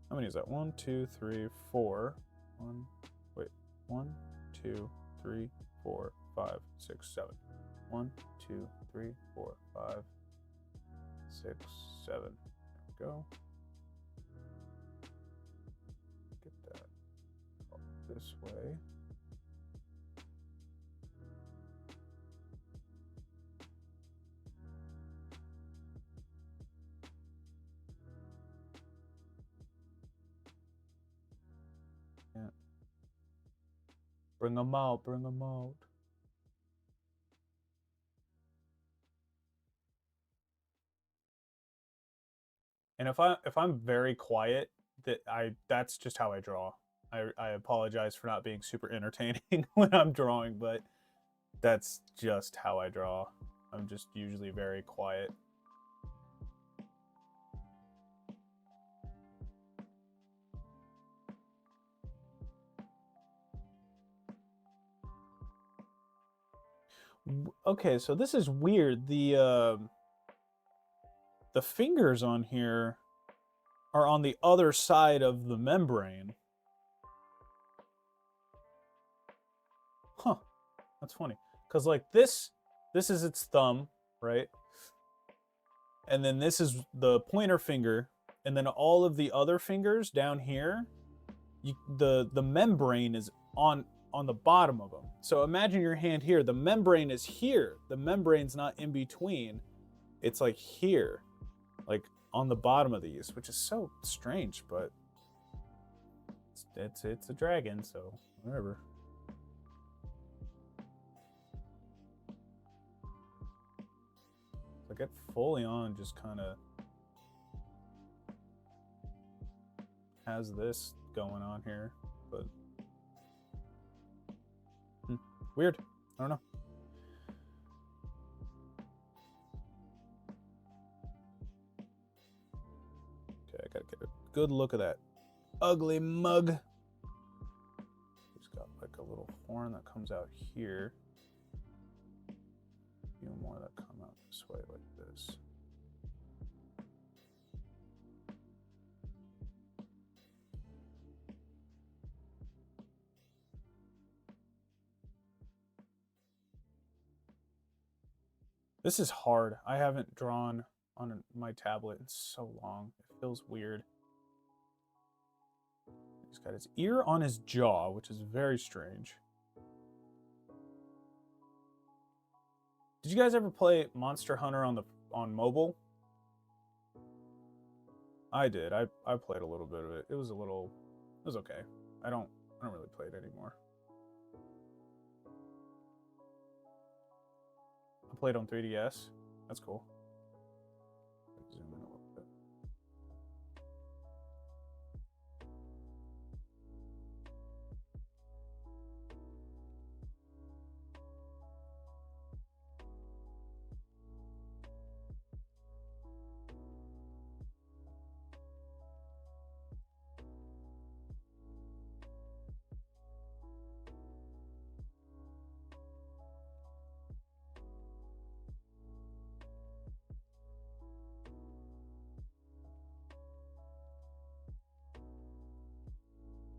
How many is that? 1, 2, 3, 4. 1, 2, 3, 4, 5, 6, 7. 1, 2, 3, 4, 5, 6, 7. There we go. Get that this way. Yeah. Bring them out, bring them out. And if I'm very quiet, that's just how I draw. I apologize for not being super entertaining when I'm drawing, but that's just how I draw. I'm just usually very quiet. Okay, so this is weird. The fingers on here are on the other side of the membrane. Huh, that's funny. Because like this is its thumb, right? And then this is the pointer finger. And then all of the other fingers down here, the membrane is on the bottom of them. So imagine your hand here. The membrane is here. The membrane's not in between. It's like here, like on the bottom of these, which is so strange, but it's a dragon, so whatever. Like it fully on just kind of has this going on here, but weird. I don't know. Okay, I gotta get a good look at that ugly mug. He's got like a little horn that comes out here. A few more that come out this way like this. This is hard. I haven't drawn on my tablet in so long. It feels weird. He's got his ear on his jaw, which is very strange. Did you guys ever play Monster Hunter on mobile? I did. I played a little bit of it. It was okay. I don't really play it anymore. I played on 3DS. That's cool. Zoom in a little bit.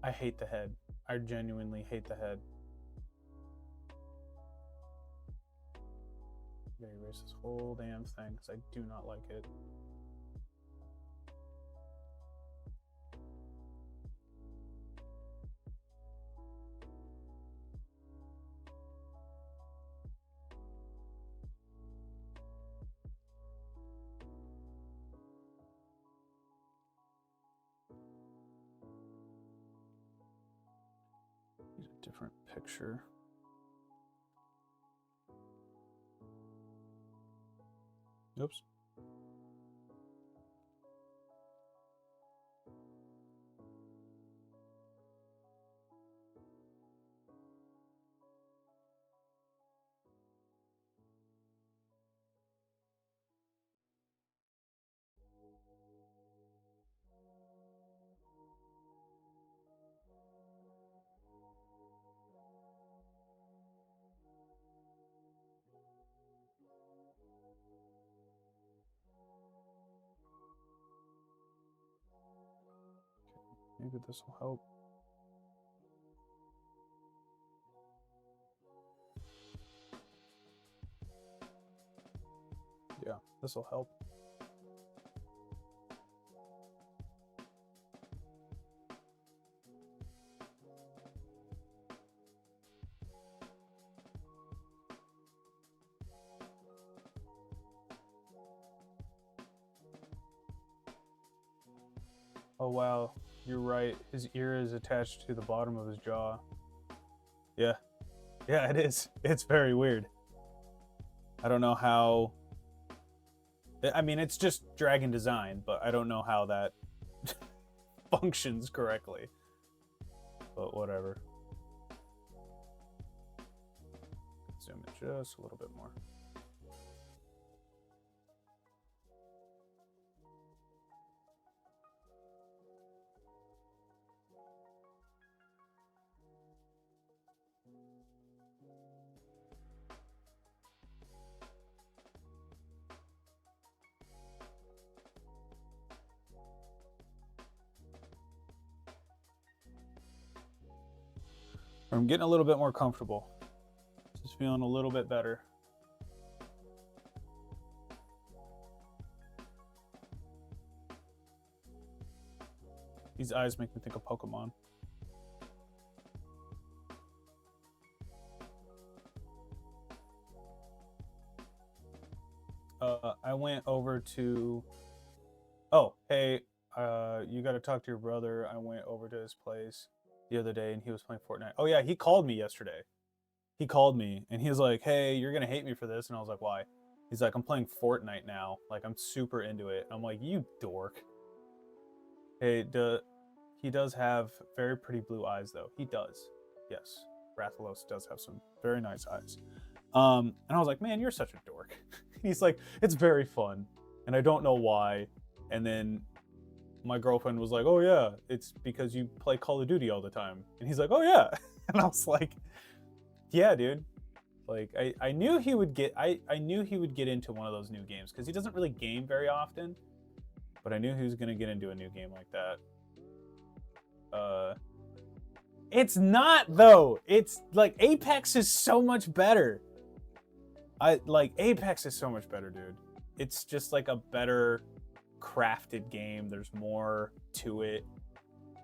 I hate the head. I genuinely hate the head. I'm gonna erase this whole damn thing because I do not like it. Use a different picture. Oops. Maybe this will help. Yeah, this will help. Oh wow, you're right. His ear is attached to the bottom of his jaw. Yeah. Yeah, it is. It's very weird. I don't know how... I mean, it's just dragon design, but I don't know how that functions correctly. But whatever. Zoom it just a little bit more. I'm getting a little bit more comfortable. Just feeling a little bit better. These eyes make me think of Pokemon. I went over to... Oh, hey, you got to talk to your brother. I went over to his place the other day and he was playing Fortnite. Oh yeah, he called me yesterday. He called me and he was like, hey, you're gonna hate me for this. And I was like, why? He's like, I'm playing Fortnite now. Like, I'm super into it. I'm like, you dork. Hey, he does have very pretty blue eyes though. He does. Yes. Rathalos does have some very nice eyes. And I was like, man, you're such a dork. He's like, it's very fun. And I don't know why. And then my girlfriend was like, oh yeah, it's because you play Call of Duty all the time. And he's like, oh yeah. And I was like, yeah, dude. Like I knew he would get I knew he would get into one of those new games because he doesn't really game very often. But I knew he was gonna get into a new game like that. It's not though. It's like Apex is so much better. Apex is so much better, dude. It's just like a better crafted game. There's more to it.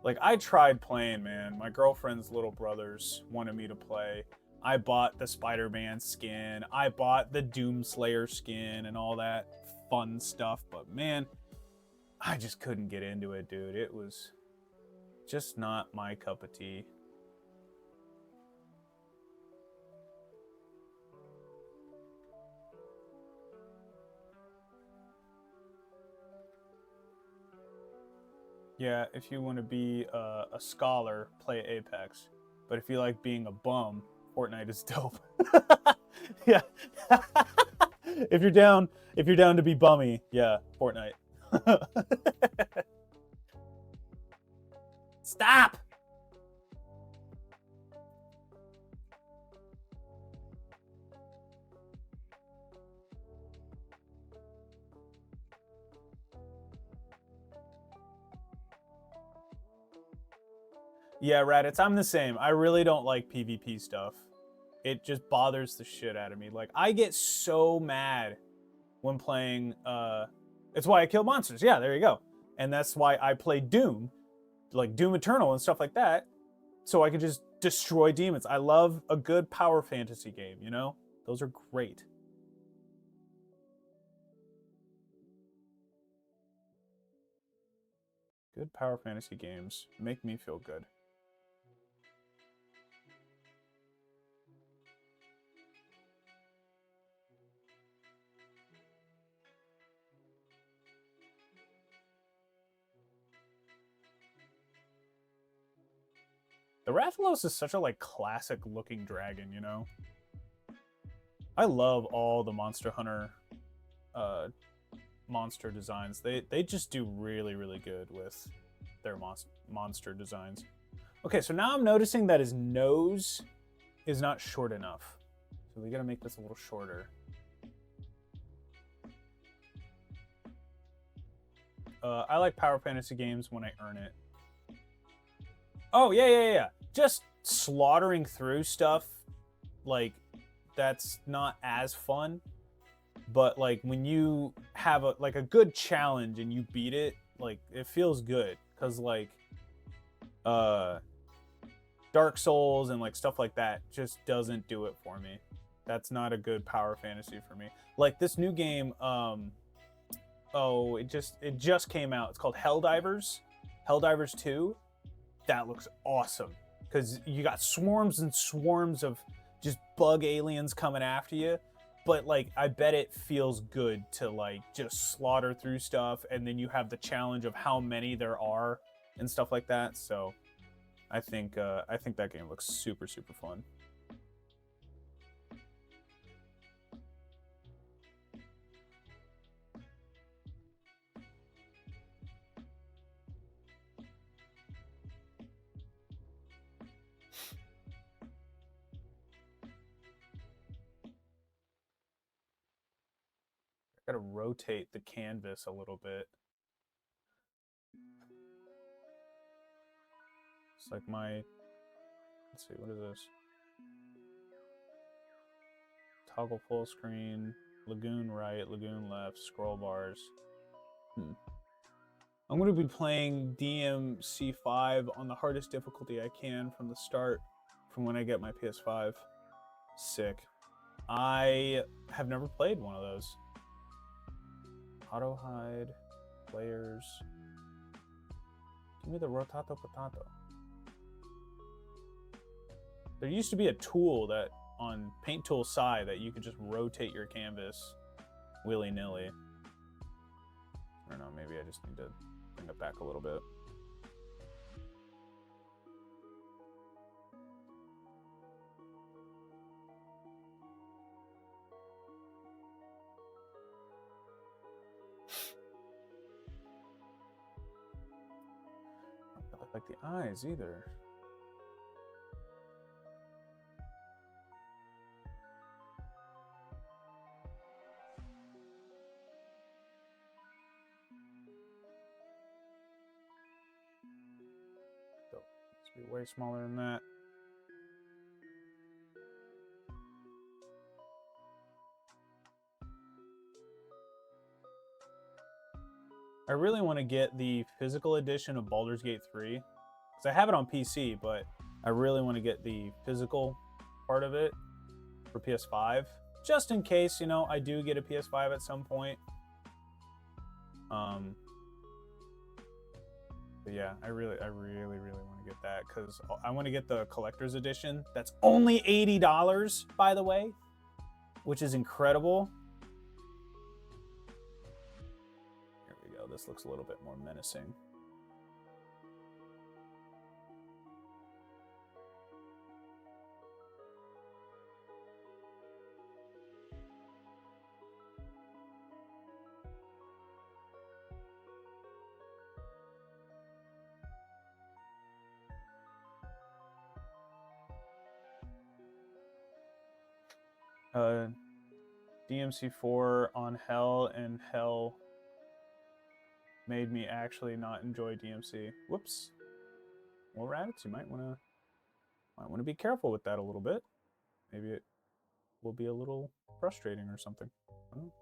Like, I tried playing, man. My girlfriend's little brothers wanted me to play. I bought the Spider-Man skin. I bought the Doomslayer skin and all that fun stuff. But man, I just couldn't get into it, dude. It was just not my cup of tea. Yeah, if you want to be a scholar, play Apex. But if you like being a bum, Fortnite is dope. Yeah. If you're down to be bummy, yeah, Fortnite. Stop! Yeah, Raditz, I'm the same. I really don't like PvP stuff. It just bothers the shit out of me. Like, I get so mad when playing, it's why I kill monsters. Yeah, there you go. And that's why I play Doom, like Doom Eternal and stuff like that, so I can just destroy demons. I love a good power fantasy game, you know? Those are great. Good power fantasy games make me feel good. The Rathalos is such a like classic looking dragon, you know? I love all the Monster Hunter monster designs. They just do really, really good with their monster designs. Okay, so now I'm noticing that his nose is not short enough. So we gotta make this a little shorter. I like power fantasy games when I earn it. Oh, yeah. Just slaughtering through stuff, like, that's not as fun. But, like, when you have a good challenge and you beat it, like, it feels good. Because, like, uh, Dark Souls and, like, stuff like that just doesn't do it for me. That's not a good power fantasy for me. Like, this new game, it just came out. It's called Helldivers. Helldivers 2. That looks awesome because you got swarms and swarms of just bug aliens coming after you. But like, I bet it feels good to like just slaughter through stuff, and then you have the challenge of how many there are and stuff like that. So I think that game looks super fun. I gotta rotate the canvas a little bit. It's like my, let's see, what is this? Toggle full screen, lagoon right, lagoon left, scroll bars. I'm going to be playing DMC5 on the hardest difficulty I can from the start, from when I get my PS5. Sick. I have never played one of those. Auto hide, players. Give me the rotato potato. There used to be a tool that on Paint Tool Sci that you could just rotate your canvas willy-nilly. I don't know, maybe I just need to bring it back a little bit. I don't like the eyes either. Be way smaller than that. I really want to get the physical edition of Baldur's Gate 3 because I have it on PC, but I really want to get the physical part of it for PS5 just in case, you know, I do get a PS5 at some point. But yeah, I really want to get that because I want to get the collector's edition. That's only $80, by the way, which is incredible. Here we go. This looks a little bit more menacing. DMC4 on Hell, and Hell made me actually not enjoy DMC. Whoops. Well, rabbits, you might want to be careful with that a little bit. Maybe it will be a little frustrating or something. Oh.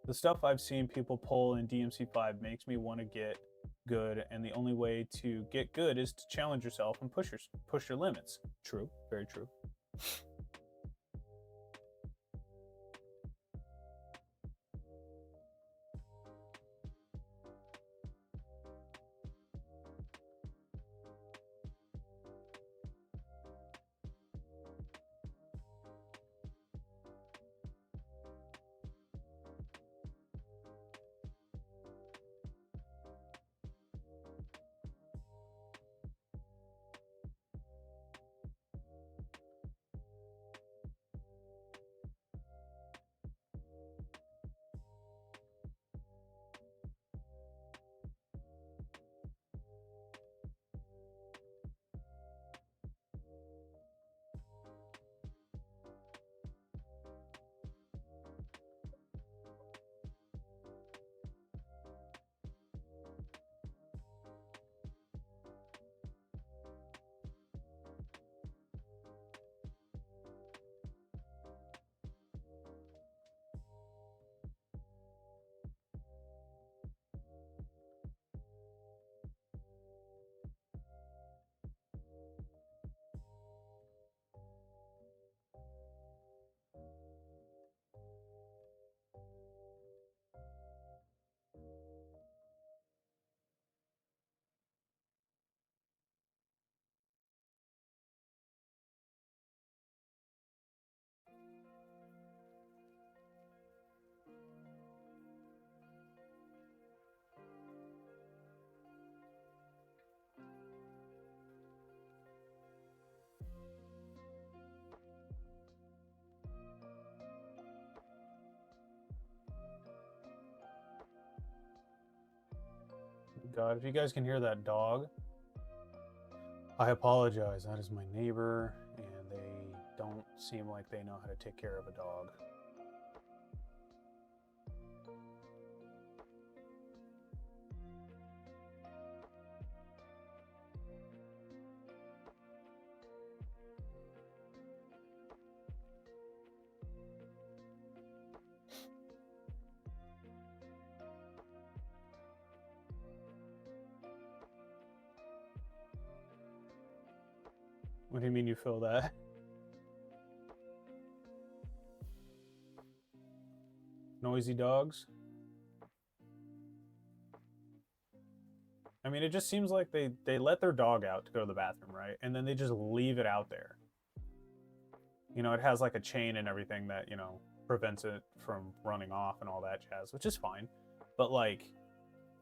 The stuff I've seen people pull in DMC5 makes me want to get good, and the only way to get good is to challenge yourself and push your limits. True, very true. God, if you guys can hear that dog, I apologize. That is my neighbor, and they don't seem like they know how to take care of a dog. What do you mean you feel that? Noisy dogs? I mean, it just seems like they let their dog out to go to the bathroom, right? And then they just leave it out there. You know, it has like a chain and everything that, you know, prevents it from running off and all that jazz, which is fine. But like,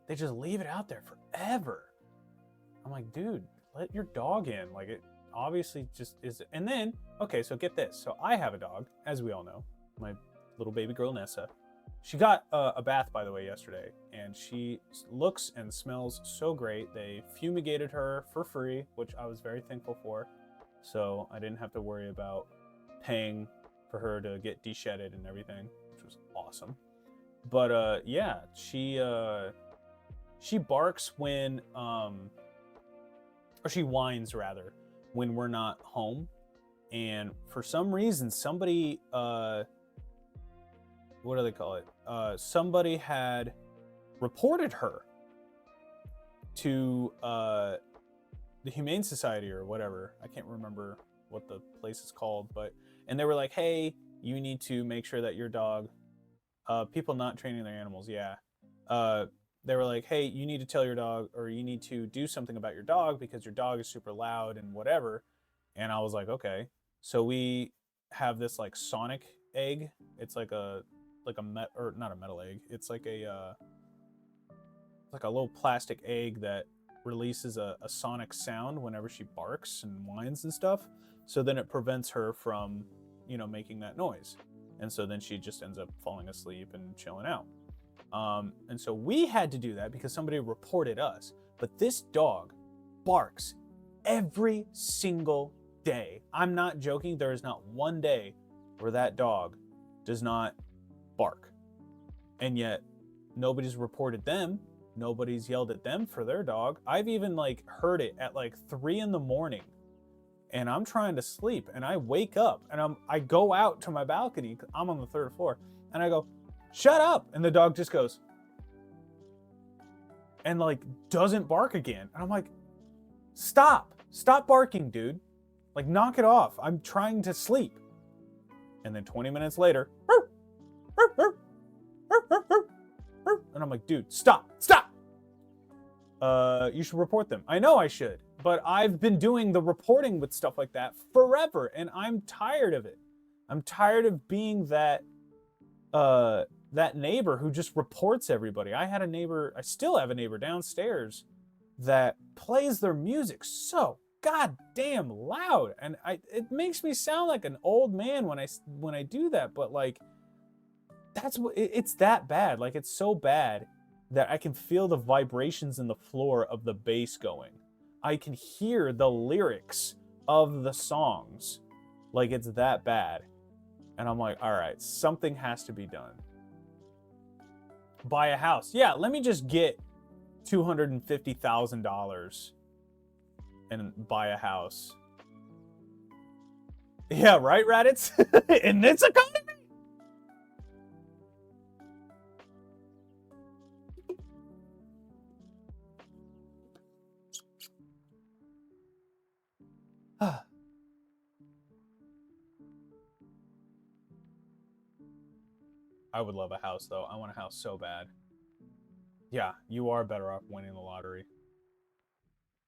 they just leave it out there forever. I'm like, dude, let your dog in. Like, it obviously just is. And then, okay, so get this. So I have a dog, as we all know, my little baby girl Nessa. She got a bath, by the way, yesterday, and she looks and smells so great. They fumigated her for free, which I was very thankful for. So I didn't have to worry about paying for her to get de-shedded and everything, which was awesome. But yeah, she barks when or she whines rather when we're not home. And for some reason, somebody what do they call it? Somebody had reported her to the Humane Society or whatever. I can't remember what the place is called, and they were like, hey, you need to make sure that your dog, people not training their animals, yeah. They were like, hey, you need to tell your dog, or you need to do something about your dog because your dog is super loud and whatever. And I was like, okay. So we have this like sonic egg. It's like or not a metal egg. It's like a little plastic egg that releases a sonic sound whenever she barks and whines and stuff. So then it prevents her from, you know, making that noise. And so then she just ends up falling asleep and chilling out. And so we had to do that because somebody reported us. But this dog barks every single day. I'm not joking. There is not one day where that dog does not bark. And yet nobody's reported them. Nobody's yelled at them for their dog. I've even like heard it at like 3 a.m. and I'm trying to sleep and I wake up and I go out to my balcony. I'm on the 3rd floor and I go, shut up. And the dog just goes and like doesn't bark again. And I'm like, stop barking, dude. Like, knock it off. I'm trying to sleep. And then 20 minutes later, and I'm like, dude, stop. You should report them. I know I should, but I've been doing the reporting with stuff like that forever, and I'm tired of it. I'm tired of being that neighbor who just reports everybody. I still have a neighbor downstairs that plays their music so goddamn loud, and it makes me sound like an old man when I do that, but like it's that bad. Like, it's so bad that I can feel the vibrations in the floor of the bass going. I can hear the lyrics of the songs. Like, it's that bad. And I'm like, all right, something has to be done. Buy a house. Yeah, let me just get $250,000 and buy a house. Yeah, right, Raditz? In this economy? I would love a house, though. I want a house so bad. Yeah, you are better off winning the lottery.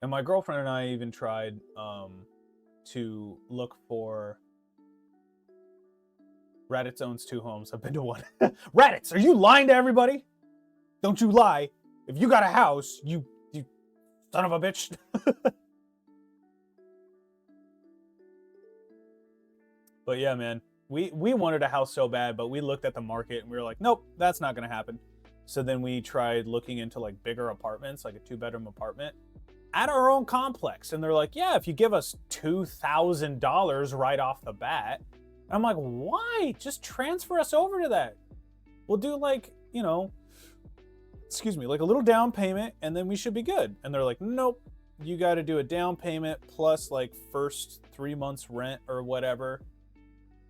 And my girlfriend and I even tried to look for... Raditz owns 2 homes. I've been to 1. Raditz, are you lying to everybody? Don't you lie. If you got a house, you son of a bitch. But yeah, man. We wanted a house so bad, but we looked at the market and we were like, nope, that's not going to happen. So then we tried looking into like bigger apartments, like a 2-bedroom apartment at our own complex. And they're like, yeah, if you give us $2,000 right off the bat. I'm like, why? Just transfer us over to that. We'll do like, you know, excuse me, like a little down payment and then we should be good. And they're like, nope, you got to do a down payment plus like first 3 months rent or whatever.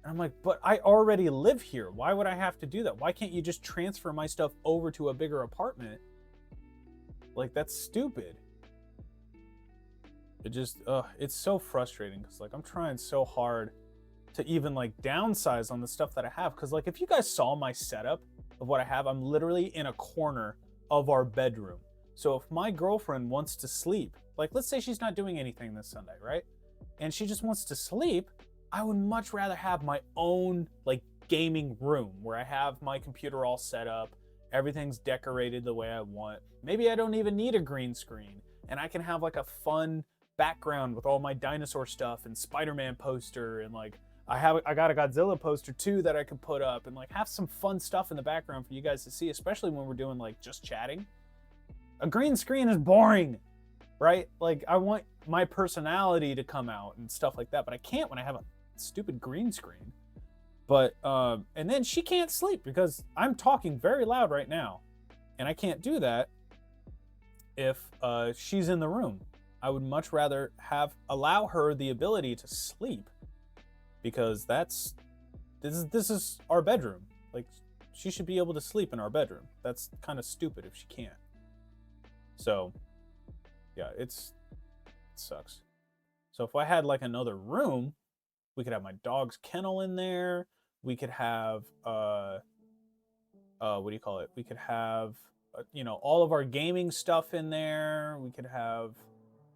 And I'm like, but I already live here. Why would I have to do that? Why can't you just transfer my stuff over to a bigger apartment? Like, that's stupid. It just, it's so frustrating because like I'm trying so hard to even like downsize on the stuff that I have. Because like if you guys saw my setup of what I have, I'm literally in a corner of our bedroom. So if my girlfriend wants to sleep, like let's say she's not doing anything this Sunday, right? And she just wants to sleep, I would much rather have my own like gaming room where I have my computer all set up, everything's decorated the way I want. Maybe I don't even need a green screen and I can have like a fun background with all my dinosaur stuff and Spider-Man poster and like I got a Godzilla poster too that I could put up and like have some fun stuff in the background for you guys to see, especially when we're doing like just chatting. A green screen is boring, right? Like I want my personality to come out and stuff like that, but I can't when I have a stupid green screen. But and then she can't sleep because I'm talking very loud right now and I can't do that if she's in the room. I would much rather allow her the ability to sleep because this is our bedroom. Like she should be able to sleep in our bedroom. That's kind of stupid if she can't. So yeah, it sucks. So if I had like another room, we could have my dog's kennel in there. We could have what do you call it? We could have you know, all of our gaming stuff in there. We could have,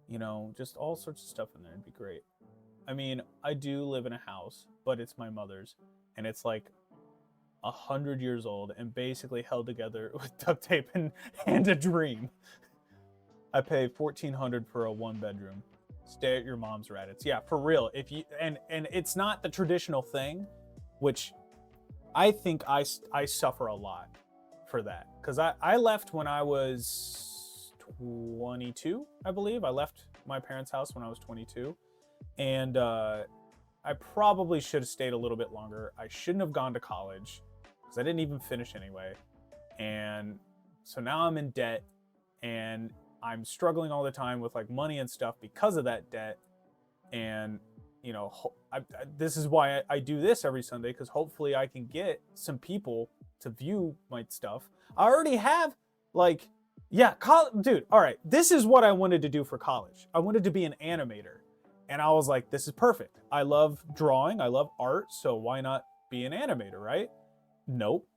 you know, just all sorts of stuff in there. It'd be great. I mean, I do live in a house, but it's my mother's, and it's like 100 years old and basically held together with duct tape and a dream. I pay $1,400 for a 1-bedroom. Stay at your mom's, Raditz. Yeah, for real. If you and it's not the traditional thing, which I think I suffer a lot for that because I left when I was 22, I believe. I left my parents' house when I was 22, and I probably should have stayed a little bit longer. I shouldn't have gone to college because I didn't even finish anyway, and so now I'm in debt and I'm struggling all the time with like money and stuff because of that debt. And you know, this is why I do this every Sunday, because hopefully I can get some people to view my stuff. I already have like, yeah, dude, all right, this is what I wanted to do for college. I wanted to be an animator. And I was like, this is perfect. I love drawing, I love art, so why not be an animator, right? Nope.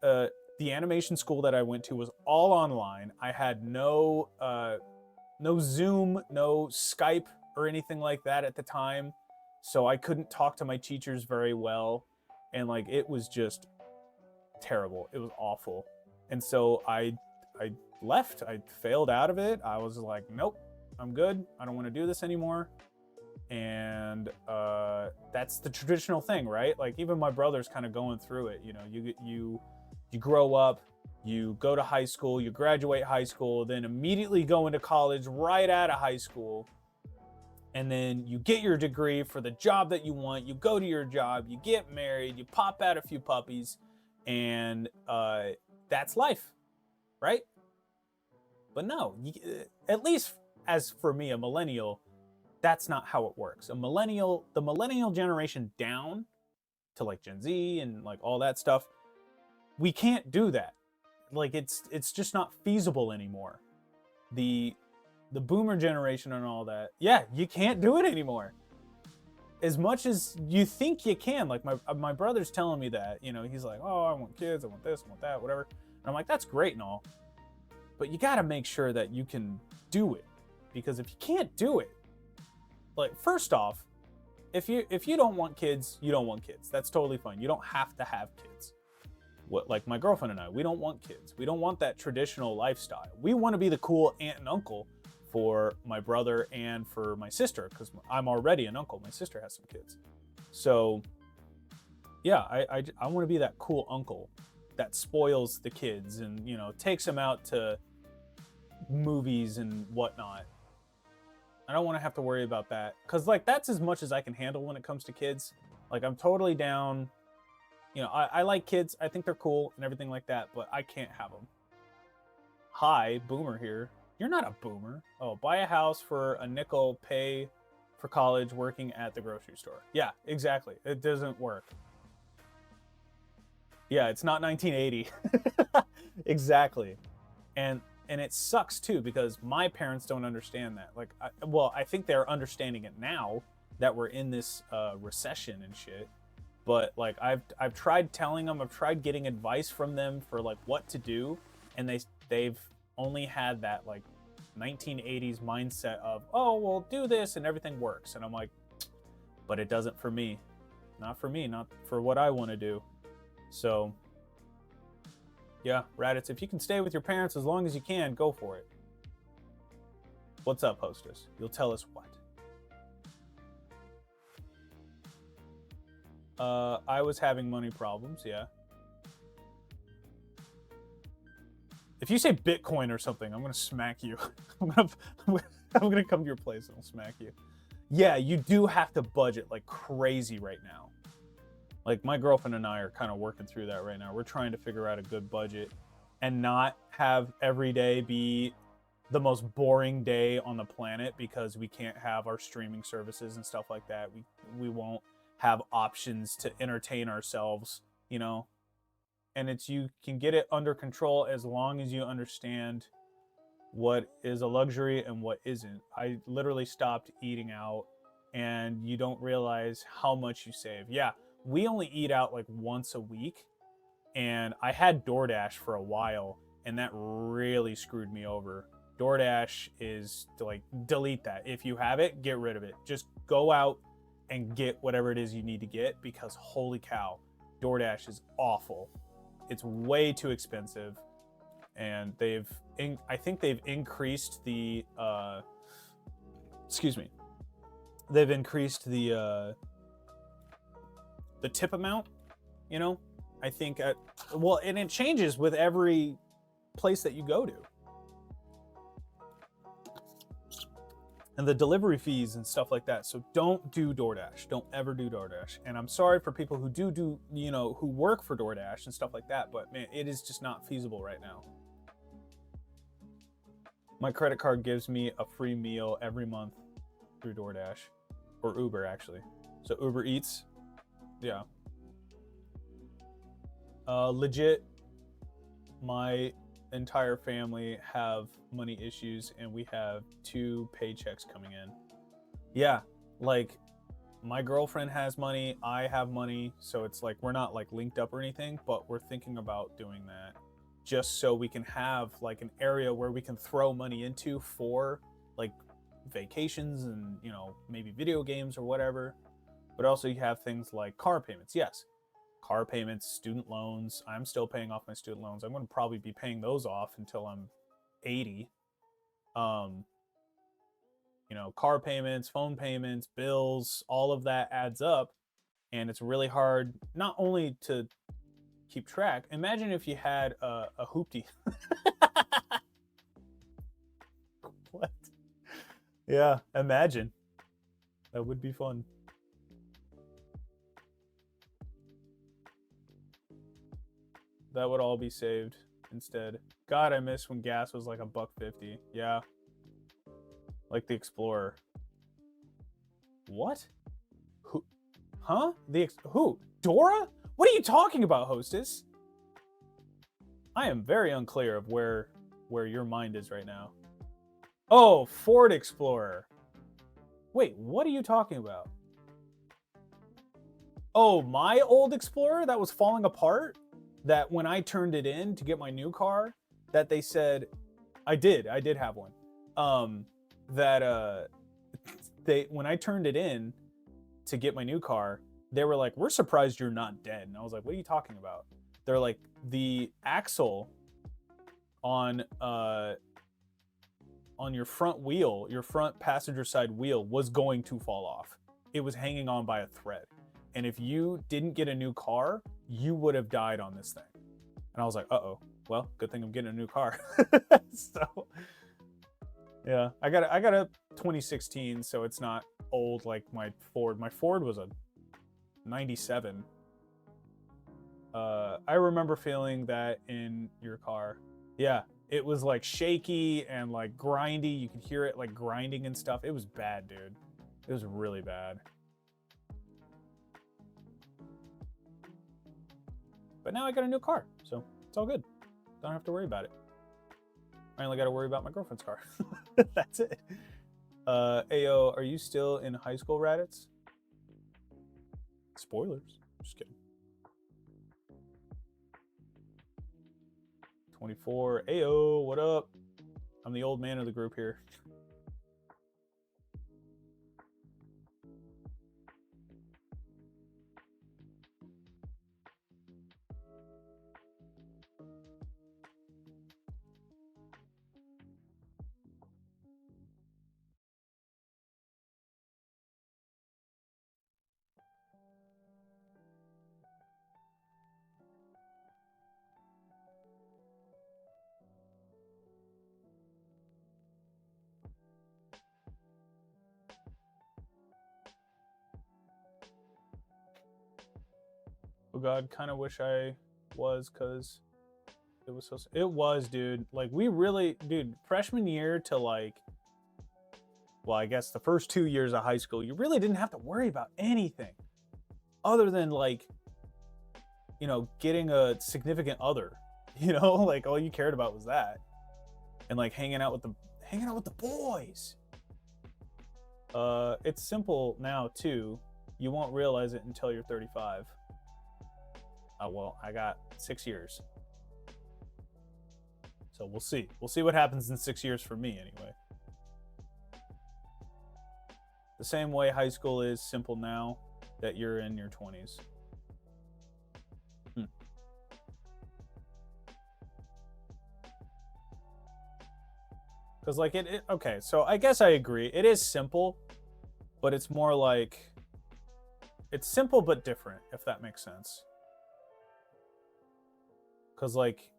The animation school that I went to was all online. I had no Zoom, no Skype or anything like that at the time. So I couldn't talk to my teachers very well. And like, it was just terrible. It was awful. And so I left. I failed out of it. I was like, nope, I'm good. I don't want to do this anymore. And that's the traditional thing, right? Like even my brother's kind of going through it. You know, you grow up, you go to high school, you graduate high school, then immediately go into college right out of high school. And then you get your degree for the job that you want. You go to your job, you get married, you pop out a few puppies, and that's life, right? But no, at least as for me, a millennial, that's not how it works. The millennial generation down to like Gen Z and like all that stuff, we can't do that. Like it's just not feasible anymore. The boomer generation and all that, yeah, you can't do it anymore. As much as you think you can, like my brother's telling me that, you know, he's like, oh, I want kids, I want this, I want that, whatever. And I'm like, that's great and all, but you got to make sure that you can do it, because if you can't do it, like first off, if you don't want kids, you don't want kids. That's totally fine. You don't have to have kids. What, like my girlfriend and I, we don't want kids. We don't want that traditional lifestyle. We want to be the cool aunt and uncle for my brother and for my sister, because I'm already an uncle. My sister has some kids. So yeah, I want to be that cool uncle. that spoils the kids and, you know, takes them out to movies and whatnot. I don't want to have to worry about that, because like that's as much as I can handle when it comes to kids. Like I'm totally down, you know, I like kids, I think they're cool and everything like that, but I can't have them. Hi, boomer here. You're not a boomer. Oh, buy a house for a nickel, pay for college working at the grocery store. Yeah, exactly. It doesn't work. Yeah, it's not 1980. Exactly. And it sucks too, because my parents don't understand that. Like, I think they're understanding it now that we're in this recession and shit. But like, I've tried telling them, I've tried getting advice from them for like what to do, and they've only had that like 1980s mindset of, oh, well, do this and everything works. And I'm like, but it doesn't for me. Not for me, not for what I want to do. So yeah, Raditz, if you can stay with your parents as long as you can, go for it. What's up, hostess? You'll tell us what? I was having money problems, yeah. If you say Bitcoin or something, I'm gonna smack you. I'm gonna come to your place and I'll smack you. Yeah, you do have to budget like crazy right now. Like my girlfriend and I are kind of working through that right now. We're trying to figure out a good budget and not have every day be the most boring day on the planet because we can't have our streaming services and stuff like that. We won't have options to entertain ourselves, you know. And it's, you can get it under control as long as you understand what is a luxury and what isn't. I literally stopped eating out, and you don't realize how much you save. Yeah, we only eat out like once a week, and I had DoorDash for a while, and that really screwed me over. DoorDash is like, delete that. If you have it, get rid of it. Just go out and get whatever it is you need to get, because holy cow, DoorDash is awful. It's way too expensive, and I think they've increased the they've increased the tip amount, you know. I think well, and it changes with every place that you go to, and the delivery fees and stuff like that. So don't do DoorDash. Don't ever do DoorDash. And I'm sorry for people who do, you know, who work for DoorDash and stuff like that, but man, it is just not feasible right now. My credit card gives me a free meal every month through DoorDash, or Uber actually. So Uber Eats, yeah. Legit, my entire family have money issues, and we have 2 paychecks coming in. Yeah, like my girlfriend has money, I have money, so it's like we're not like linked up or anything, but we're thinking about doing that just so we can have like an area where we can throw money into for like vacations and, you know, maybe video games or whatever. But also you have things like car payments. Yes, car payments, student loans. I'm still paying off my student loans. I'm going to probably be paying those off until I'm 80. You know, car payments, phone payments, bills, all of that adds up, and it's really hard not only to keep track. Imagine if you had a hoopty. What? Yeah, imagine. That would be fun. That would all be saved instead. God, I miss when gas was like $1.50. Yeah. Like the Explorer. What? Who? Huh? Who? Dora? What are you talking about, hostess? I am very unclear of where your mind is right now. Oh, Ford Explorer. Wait, what are you talking about? Oh, my old Explorer that was falling apart? That when I turned it in to get my new car, that they said, I did have one. When I turned it in to get my new car, they were like, we're surprised you're not dead. And I was like, what are you talking about? They're like, the axle on your front wheel, your front passenger side wheel, was going to fall off. It was hanging on by a thread. And if you didn't get a new car, you would have died on this thing. And I was like, uh-oh, well, good thing I'm getting a new car. So yeah, I got a 2016, so it's not old like my Ford. My Ford was a 97. I remember feeling that in your car. Yeah, it was like shaky and like grindy. You could hear it like grinding and stuff. It was bad, dude. It was really bad. But now I got a new car, so it's all good. Don't have to worry about it. I only got to worry about my girlfriend's car. That's it. Ayo, are you still in high school, Raditz? Spoilers. Just kidding. 24. Ayo, what up? I'm the old man of the group here. Oh God, kind of wish I was, because it was so. It was, dude. Like we really, dude. Freshman year to like, well, I guess the first 2 years of high school, you really didn't have to worry about anything, other than like, you know, getting a significant other. You know, like all you cared about was that, and like hanging out with the boys. It's simple now too. You won't realize it until you're 35. Oh, well, I got 6 years. So we'll see. We'll see what happens in 6 years for me anyway. The same way high school is simple now that you're in your 20s. Because like okay, so I guess I agree. It is simple, but it's more like, it's simple but different, if that makes sense. Because like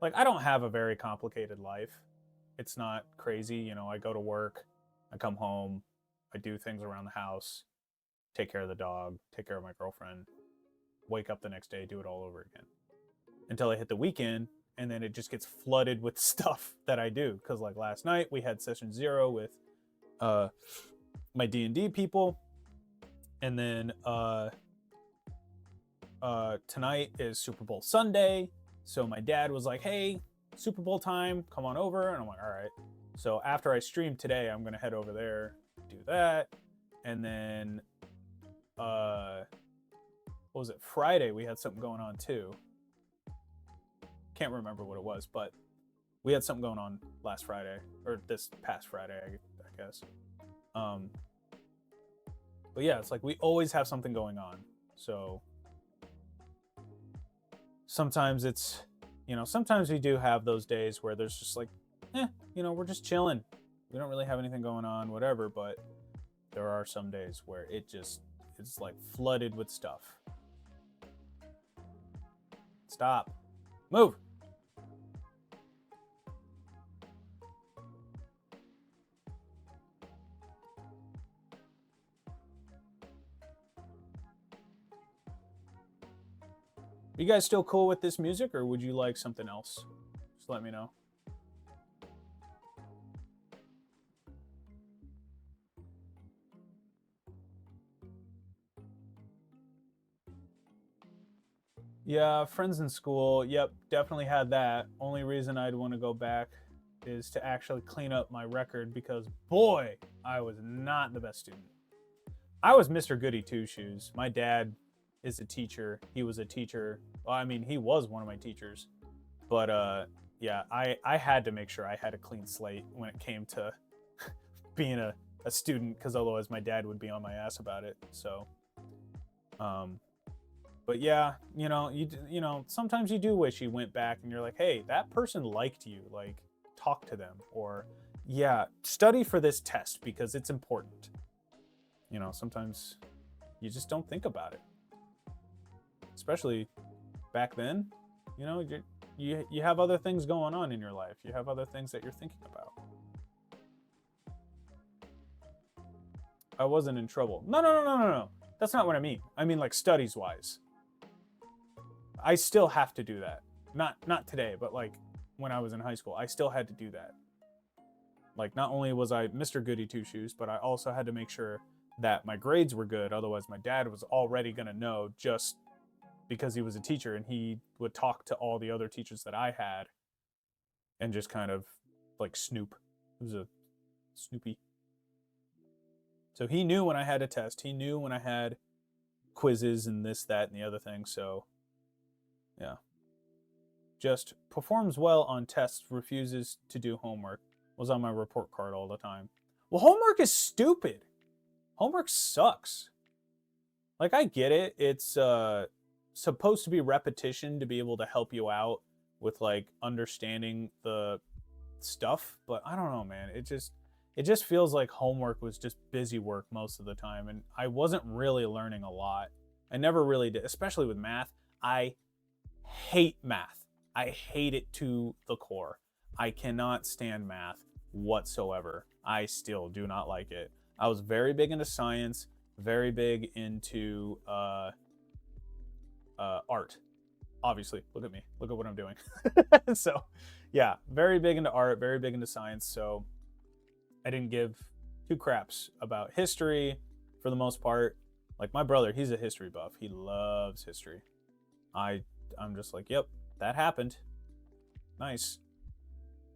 I don't have a very complicated life. It's not crazy. You know, I go to work, I come home, I do things around the house, take care of the dog, take care of my girlfriend, wake up the next day, do it all over again. Until I hit the weekend, and then it just gets flooded with stuff that I do. Because like last night, we had session 0 with my D&D people. And then tonight is Super Bowl Sunday. So my dad was like, hey, Super Bowl time, come on over. And I'm like, all right. So after I stream today, I'm going to head over there, do that. And then, what was it? Friday, we had something going on too. Can't remember what it was, but we had something going on last Friday, or this past Friday, I guess. But yeah, it's like we always have something going on. So sometimes it's, you know, sometimes we do have those days where there's just like, you know, we're just chilling. We don't really have anything going on, whatever. But there are some days where it's like flooded with stuff. Stop. Move. You guys still cool with this music, or would you like something else? Just let me know. Yeah, friends in school. Yep, definitely had that. Only reason I'd want to go back is to actually clean up my record, because boy, I was not the best student. I was Mr. Goody Two Shoes. My dad is a teacher. He was a teacher. Well, I mean, he was one of my teachers. But yeah, I had to make sure I had a clean slate when it came to being a student, because otherwise my dad would be on my ass about it. So, but yeah, you know, sometimes you do wish you went back and you're like, hey, that person liked you. Like, talk to them, or yeah, study for this test because it's important. You know, sometimes you just don't think about it, especially back then, you know, you have other things going on in your life. You have other things that you're thinking about. I wasn't in trouble. No. That's not what I mean. I mean like studies wise. I still have to do that. Not today, but like when I was in high school, I still had to do that. Like not only was I Mr. Goody Two Shoes, but I also had to make sure that my grades were good. Otherwise my dad was already going to know, just because he was a teacher, and he would talk to all the other teachers that I had and just kind of like snoop. It was a Snoopy. So he knew when I had a test. He knew when I had quizzes and this, that, and the other thing. So, yeah. Just performs well on tests, refuses to do homework. Was on my report card all the time. Well, homework is stupid. Homework sucks. Like, I get it. It's supposed to be repetition to be able to help you out with, like, understanding the stuff. But I don't know, man. It just feels like homework was just busy work most of the time, and I wasn't really learning a lot. I never really did, especially with math. I hate math. I hate it to the core. I cannot stand math whatsoever. I still do not like it. I was very big into science, very big into art. Obviously, look at me. Look at what I'm doing. So, yeah, very big into art, very big into science, so I didn't give two craps about history for the most part. Like my brother, he's a history buff. He loves history. I'm just like, yep, that happened. Nice.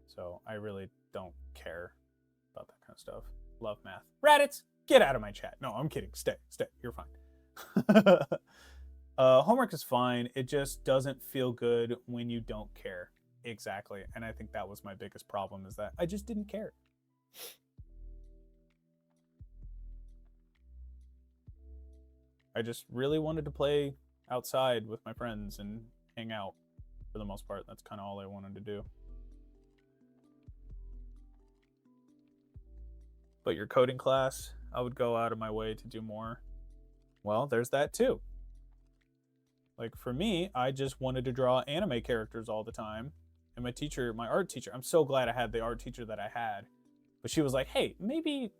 So I really don't care about that kind of stuff. Love math. Raditz, get out of my chat. No, I'm kidding. Stay. You're fine. Homework is fine. It just doesn't feel good when you don't care. Exactly. And I think that was my biggest problem, is that I just didn't care. I just really wanted to play outside with my friends and hang out for the most part. That's kind of all I wanted to do. But your coding class, I would go out of my way to do more. Well, there's that too. Like for me, I just wanted to draw anime characters all the time. And my teacher, my art teacher, I'm so glad I had the art teacher that I had. But she was like, hey, maybe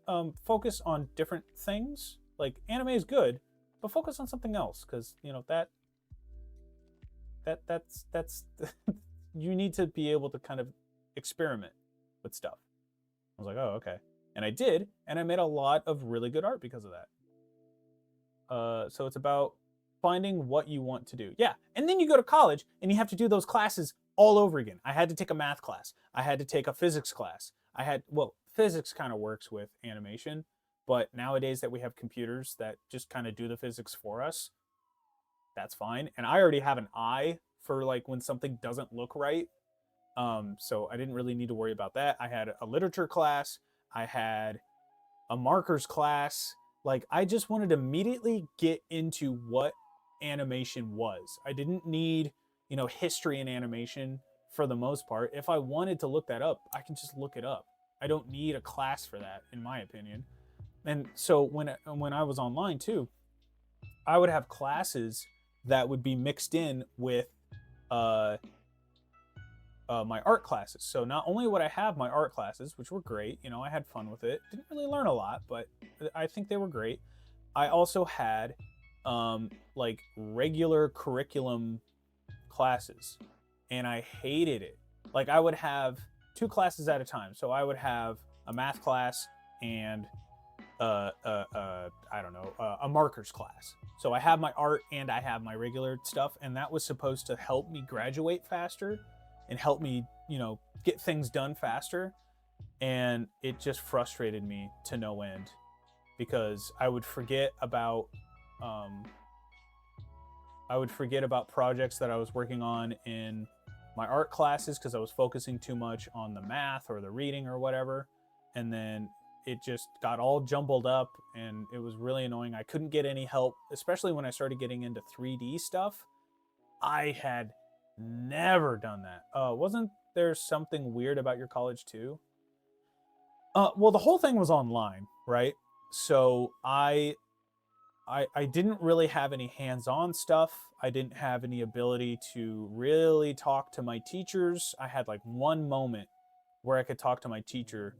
focus on different things. Like anime is good, but focus on something else, because you know that's you need to be able to kind of experiment with stuff. I was like, oh, okay. And I did, and I made a lot of really good art because of that. So it's about finding what you want to do. Yeah, and then you go to college, and you have to do those classes all over again. I had to take a math class. I had to take a physics class. Physics kind of works with animation, but nowadays that we have computers that just kind of do the physics for us, that's fine. And I already have an eye for like when something doesn't look right. So I didn't really need to worry about that. I had a literature class. I had a markers class. Like I just wanted to immediately get into what animation was. I didn't need, history in animation for the most part. If I wanted to look that up, I can just look it up. I don't need a class for that, in my opinion. And so when I was online too, I would have classes that would be mixed in with my art classes. So not only would I have my art classes, which were great, I had fun with it. Didn't really learn a lot, but I think they were great. I also had like regular curriculum classes, and I hated it. Like I would have 2 classes at a time. So I would have a math class and a markers class. So I have my art and I have my regular stuff, and that was supposed to help me graduate faster and help me, get things done faster. And it just frustrated me to no end, because I would forget about projects that I was working on in my art classes because I was focusing too much on the math or the reading or whatever. And then it just got all jumbled up, and it was really annoying. I couldn't get any help, especially when I started getting into 3D stuff. I had never done that. Wasn't there something weird about your college too? Well, the whole thing was online, right? So I I didn't really have any hands-on stuff. I didn't have any ability to really talk to my teachers. I had like one moment where I could talk to my teacher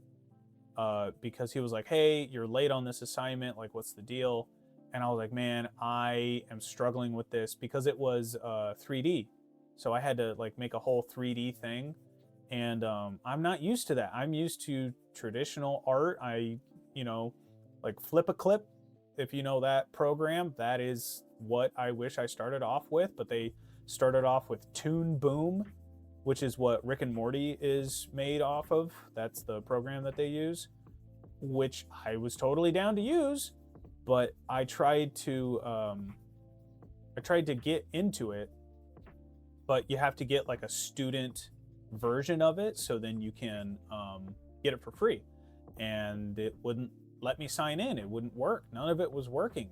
because he was like, "Hey, you're late on this assignment. Like, what's the deal?" And I was like, "Man, I am struggling with this because it was 3D, so I had to like make a whole 3D thing, and I'm not used to that. I'm used to traditional art. You know, like flip a clip. If you know that program, that is what I wish I started off with. But they started off with Toon Boom, which is what Rick and Morty is made off of. That's the program that they use, which I was totally down to use, but I tried to get into it, but you have to get like a student version of it, so then you can get it for free, and it wouldn't let me sign in. It wouldn't work. None of it was working,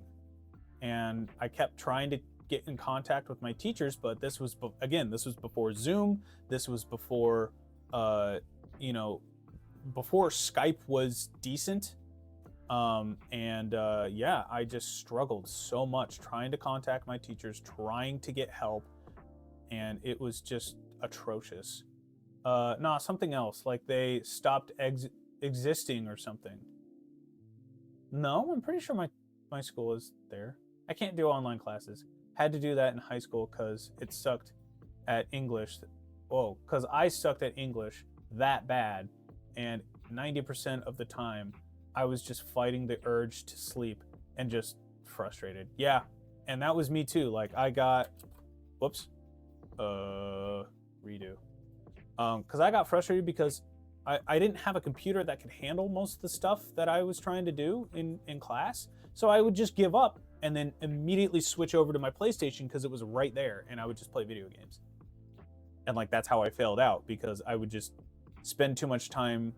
and I kept trying to get in contact with my teachers, but this was before Zoom. This was before before Skype was decent. Yeah, I just struggled so much trying to contact my teachers, trying to get help, and it was just atrocious. Nah, something else, like they stopped existing or something. No, I'm pretty sure my school is there. I can't do online classes. Had to do that in high school because it sucked at English. Oh, because I sucked at English that bad, and 90% of the time I was just fighting the urge to sleep and just frustrated. Yeah, and that was me too. Like I got, whoops, redo. Because I got frustrated because I didn't have a computer that could handle most of the stuff that I was trying to do in class. So I would just give up and then immediately switch over to my PlayStation because it was right there, and I would just play video games. And like that's how I failed out, because I would just spend too much time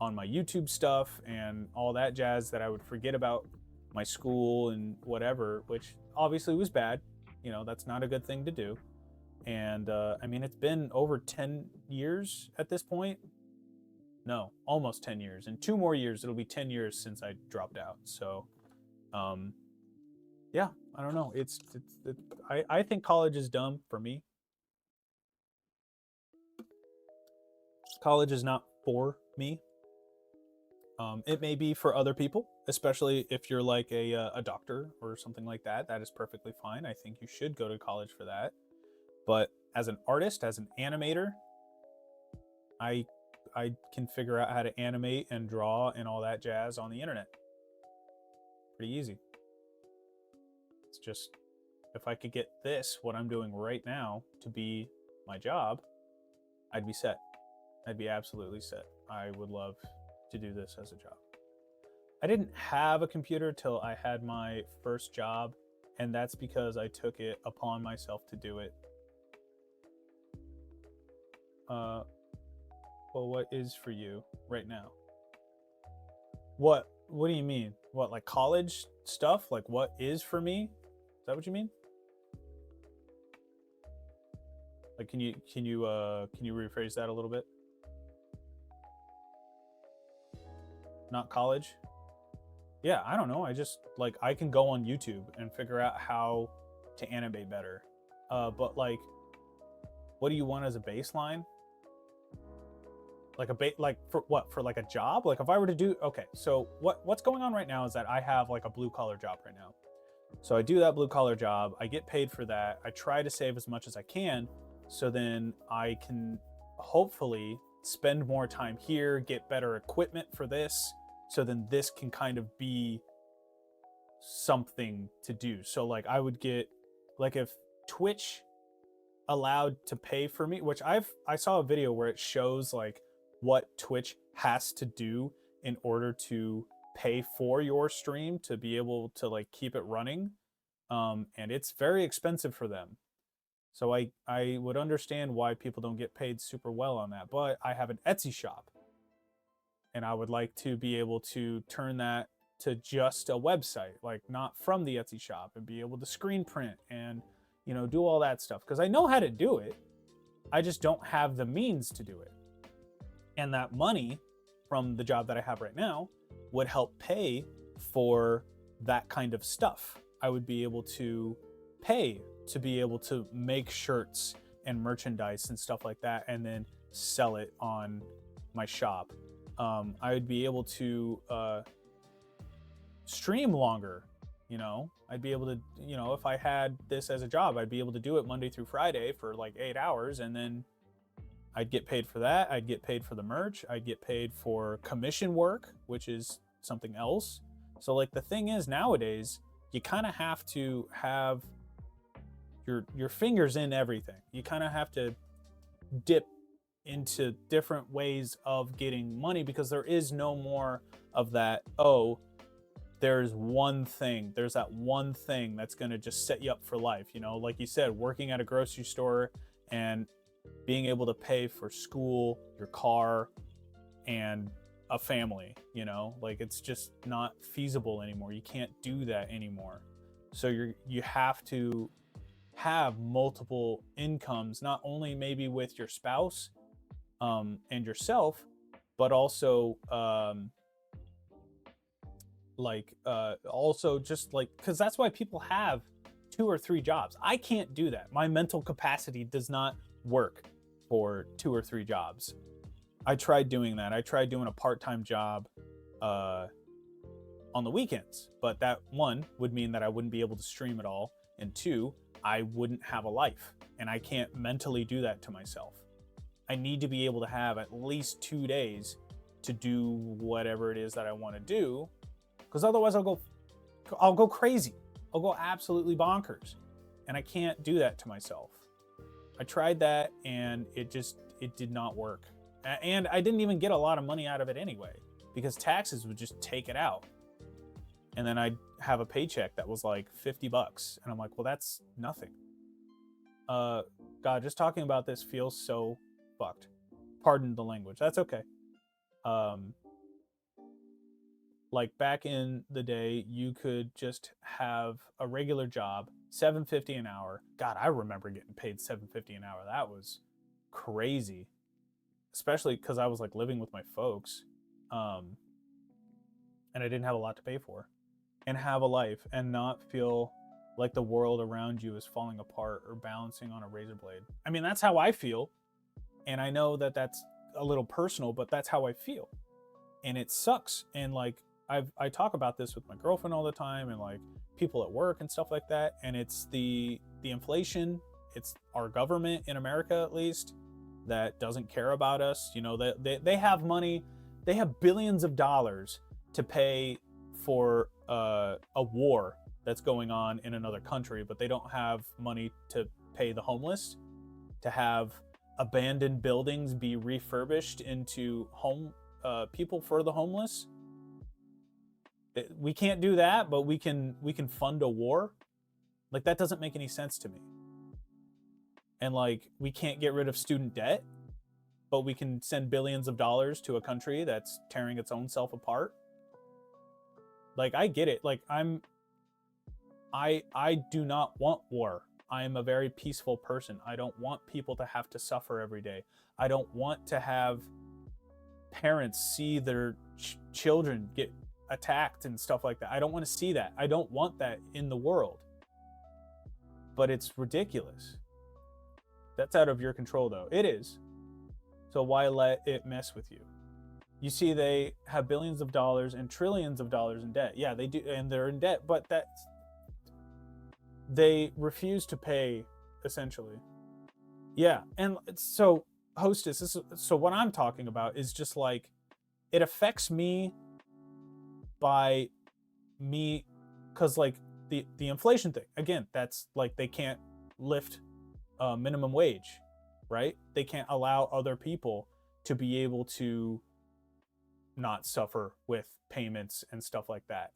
on my YouTube stuff and all that jazz that I would forget about my school and whatever, which obviously was bad. You know, that's not a good thing to do. And I mean, it's been over 10 years at this point. No, almost 10 years. In 2 more years, it'll be 10 years since I dropped out. So, yeah, I don't know. I think college is dumb for me. College is not for me. It may be for other people, especially if you're like a doctor or something like that. That is perfectly fine. I think you should go to college for that. But as an artist, as an animator, I can figure out how to animate and draw and all that jazz on the internet. Pretty easy. It's just, if I could get this, what I'm doing right now, to be my job, I'd be set. I'd be absolutely set. I would love to do this as a job. I didn't have a computer till I had my first job, and that's because I took it upon myself to do it. Well, what is for you right now? What do you mean? What, like college stuff? Like what is for me? Is that what you mean? Like can you rephrase that a little bit? Not college? Yeah, I don't know. I just like, I can go on YouTube and figure out how to animate better. But like, what do you want as a baseline? Like like for what? For like a job? Like if I were to do, okay, so what's going on right now is that I have like a blue collar job right now. So I do that blue collar job. I get paid for that. I try to save as much as I can, so then I can hopefully spend more time here, get better equipment for this, so then this can kind of be something to do. So like I would get, like if Twitch allowed to pay for me, which I saw a video where it shows like what Twitch has to do in order to pay for your stream to be able to like keep it running, and it's very expensive for them. So I would understand why people don't get paid super well on that. But I have an Etsy shop, and I would like to be able to turn that to just a website, like not from the Etsy shop, and be able to screen print and, you know, do all that stuff, because I know how to do it. I just don't have the means to do it. And that money from the job that I have right now would help pay for that kind of stuff. I would be able to pay to be able to make shirts and merchandise and stuff like that, and then sell it on my shop. I would be able to stream longer. I'd be able to, if I had this as a job, I'd be able to do it Monday through Friday for like 8 hours, and then I'd get paid for that. I'd get paid for the merch. I'd get paid for commission work, which is something else. So like the thing is, nowadays, you kind of have to have your fingers in everything. You kind of have to dip into different ways of getting money, because there is no more of that, oh, there's that one thing that's going to just set you up for life. Like you said, working at a grocery store and being able to pay for school, your car, and a family, like it's just not feasible anymore. You can't do that anymore. So you have to have multiple incomes, not only maybe with your spouse and yourself, but also also just like, because that's why people have 2 or 3 jobs. I can't do that. My mental capacity does not work for 2 or 3 jobs. I tried doing that. I tried doing a part-time job on the weekends, but that, 1, would mean that I wouldn't be able to stream at all, and 2, I wouldn't have a life, and I can't mentally do that to myself. I need to be able to have at least 2 days to do whatever it is that I want to do, because otherwise I'll go crazy. I'll go absolutely bonkers, and I can't do that to myself. I tried that, and it did not work. And I didn't even get a lot of money out of it anyway, because taxes would just take it out. And then I'd have a paycheck that was like $50. And I'm like, well, that's nothing. God, just talking about this feels so fucked. Pardon the language. That's okay. Like back in the day, you could just have a regular job, $7.50 an hour. God, I remember getting paid $7.50 an hour. That was crazy, especially because I was like living with my folks, and I didn't have a lot to pay for, and have a life and not feel like the world around you is falling apart or balancing on a razor blade. I mean, that's how I feel, and I know that that's a little personal, but that's how I feel, and it sucks. And like I talk about this with my girlfriend all the time, and like people at work and stuff like that. And it's the inflation. It's our government in America, at least, that doesn't care about us. They have money. They have billions of dollars to pay for a war that's going on in another country, but they don't have money to pay the homeless, to have abandoned buildings be refurbished into people for the homeless. We can't do that, but we can fund a war. Like, that doesn't make any sense to me. And like, we can't get rid of student debt, but we can send billions of dollars to a country that's tearing its own self apart. Like, I get it. Like, I do not want war. I am a very peaceful person. I don't want people to have to suffer every day. I don't want to have parents see their children get attacked and stuff like that. I don't want to see that. I don't want that in the world. But it's ridiculous. That's out of your control, though. It is. So why let it mess with you? You see, they have billions of dollars and trillions of dollars in debt. Yeah, they do, and they're in debt, but they refuse to pay, essentially. Yeah, and so, Hostess, so what I'm talking about is just like, it affects me by me, because like the inflation thing, again, that's like, they can't lift minimum wage, right? They can't allow other people to be able to not suffer with payments and stuff like that.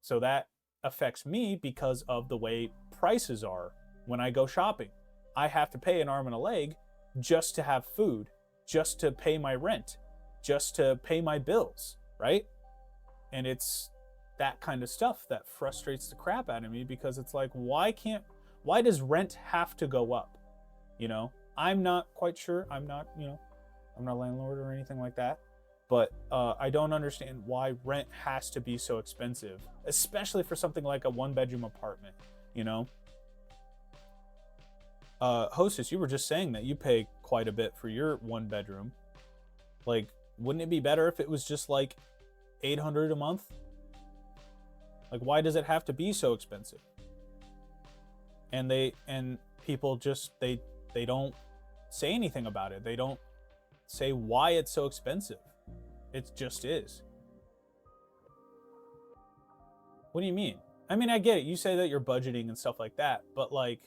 So that affects me because of the way prices are. When I go shopping, I have to pay an arm and a leg just to have food, just to pay my rent, just to pay my bills, right? And it's that kind of stuff that frustrates the crap out of me, because it's like, why does rent have to go up? I'm not quite sure. I'm not a landlord or anything like that. But I don't understand why rent has to be so expensive, especially for something like a 1-bedroom apartment, you know? Hostess, you were just saying that you pay quite a bit for your 1-bedroom. Like, wouldn't it be better if it was just like $800 a month? Like, why does it have to be so expensive? And people just they don't say anything about it. They don't say why it's so expensive. It just is. What do you mean? I mean, I get it. You say that you're budgeting and stuff like that, but like,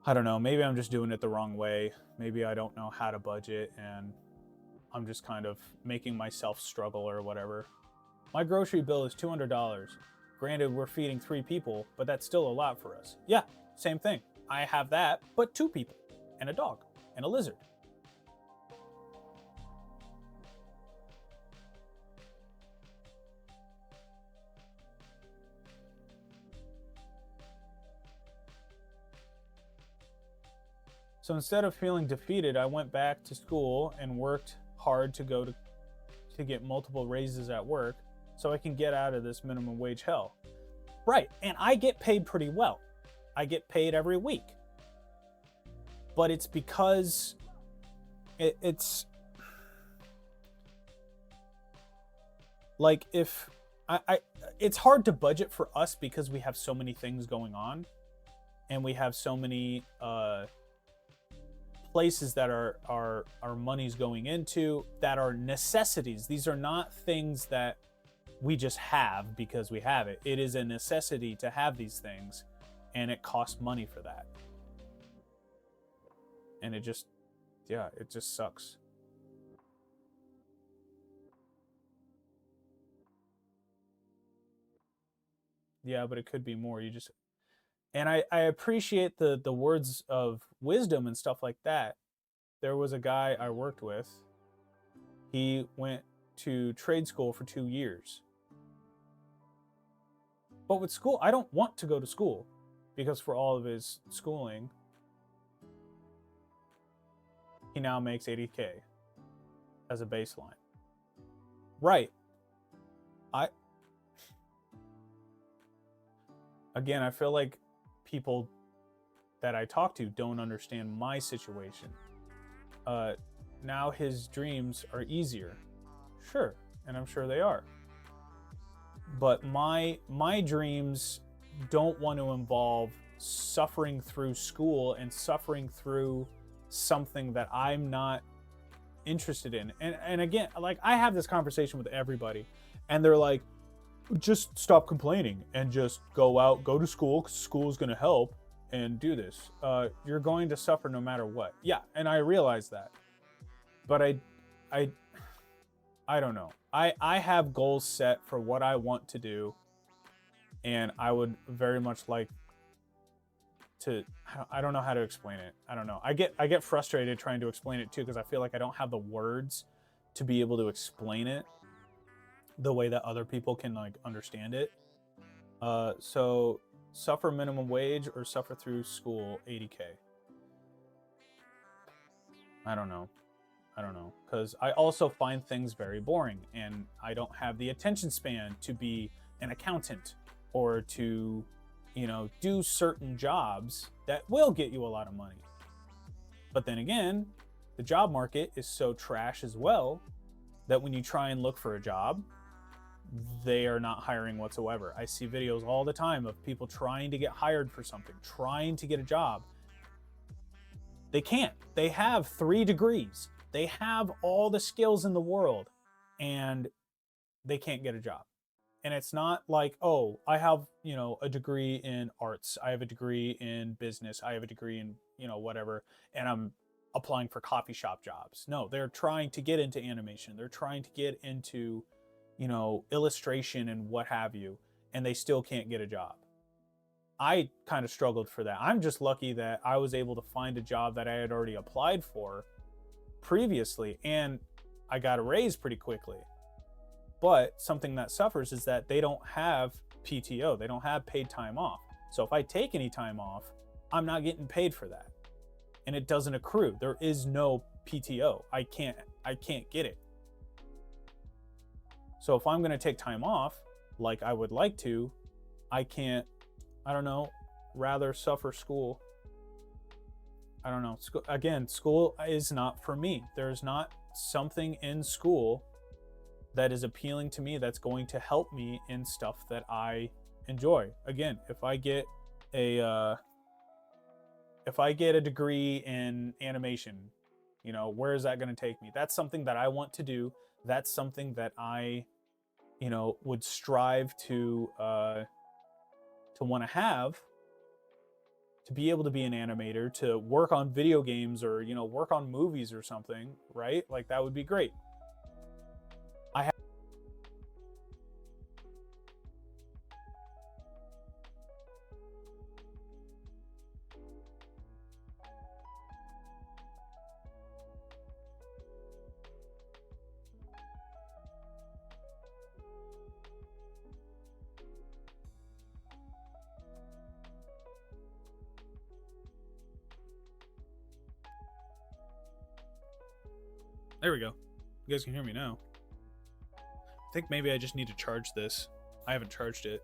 I don't know. Maybe I'm just doing it the wrong way. Maybe I don't know how to budget and I'm just kind of making myself struggle or whatever. My grocery bill is $200. Granted, we're feeding 3 people, but that's still a lot for us. Yeah, same thing. I have that, but 2 people and a dog and a lizard. So instead of feeling defeated, I went back to school and worked hard to get multiple raises at work so I can get out of this minimum wage hell. Right, and I get paid pretty well. I get paid every week. But it's because it's like if it's hard to budget for us because we have so many things going on and we have so many places that our money's going into that are necessities. These are not things that we just have because we have it. It is a necessity to have these things, and it costs money for that. And it just sucks. Yeah, but it could be more. And I appreciate the words of wisdom and stuff like that. There was a guy I worked with. He went to trade school for 2 years. But with school, I don't want to go to school because for all of his schooling, he now makes $80K as a baseline. Right. I feel like people that I talk to don't understand my situation. Now his dreams are easier. Sure, and I'm sure they are. But my dreams don't want to involve suffering through school and suffering through something that I'm not interested in. And again, like I have this conversation with everybody and they're like, just stop complaining and just go to school because school is going to help and do this. You're going to suffer no matter what. Yeah, and I realize that. But I don't know. I have goals set for what I want to do, and I would very much like to. I don't know how to explain it. I don't know. I get frustrated trying to explain it too because I feel like I don't have the words to be able to explain it the way that other people can like understand it. So suffer minimum wage or suffer through school 80K. I don't know, because I also find things very boring and I don't have the attention span to be an accountant or to, do certain jobs that will get you a lot of money. But then again, the job market is so trash as well that when you try and look for a job, they are not hiring whatsoever. I see videos all the time of people trying to get hired for something, trying to get a job. They can't. They have 3 degrees. They have all the skills in the world and they can't get a job. And it's not like, oh, I have, a degree in arts. I have a degree in business. I have a degree in, whatever. And I'm applying for coffee shop jobs. No, they're trying to get into animation. They're trying to get into, illustration and what have you. And they still can't get a job. I kind of struggled for that. I'm just lucky that I was able to find a job that I had already applied for previously and I got a raise pretty quickly. But something that suffers is that they don't have PTO. They don't have paid time off. So if I take any time off, I'm not getting paid for that. And it doesn't accrue. There is no PTO. I can't get it. So if I'm going to take time off, like I would like to, I can't, I don't know, rather suffer school. I don't know. Again, school is not for me. There's not something in school that is appealing to me that's going to help me in stuff that I enjoy. Again, if I get a degree in animation, you know, where is that going to take me? That's something that I want to do. That's something that I, you know, would strive to want to have, to be able to be an animator, to work on video games, or, you know, work on movies or something, right? Like, that would be great. There we go. You guys can hear me now. I think maybe I just need to charge this. I haven't charged it.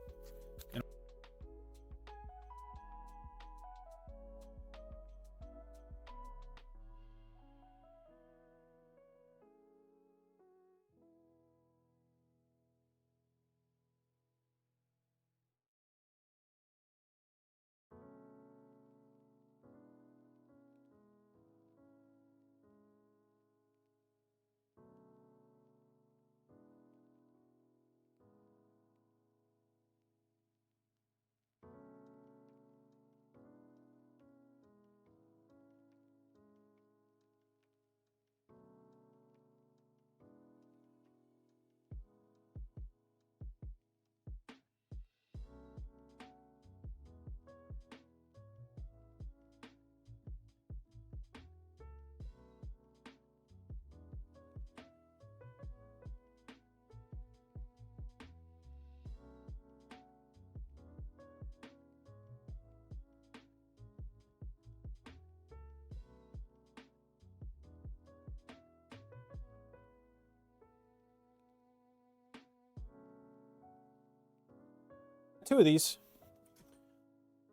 Two of these.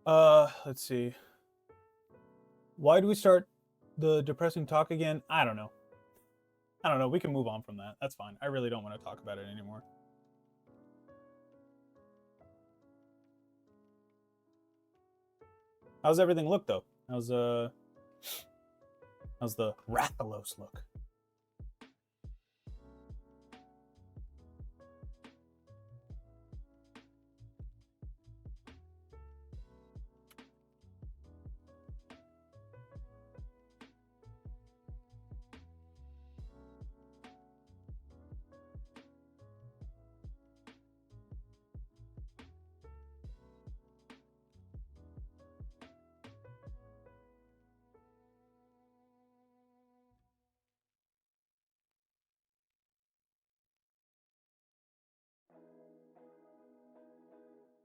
Let's see. Why do we start the depressing talk again? I don't know. We can move on from that. That's fine. I really don't want to talk about it anymore. How's everything look, though? How's the Rathalos look?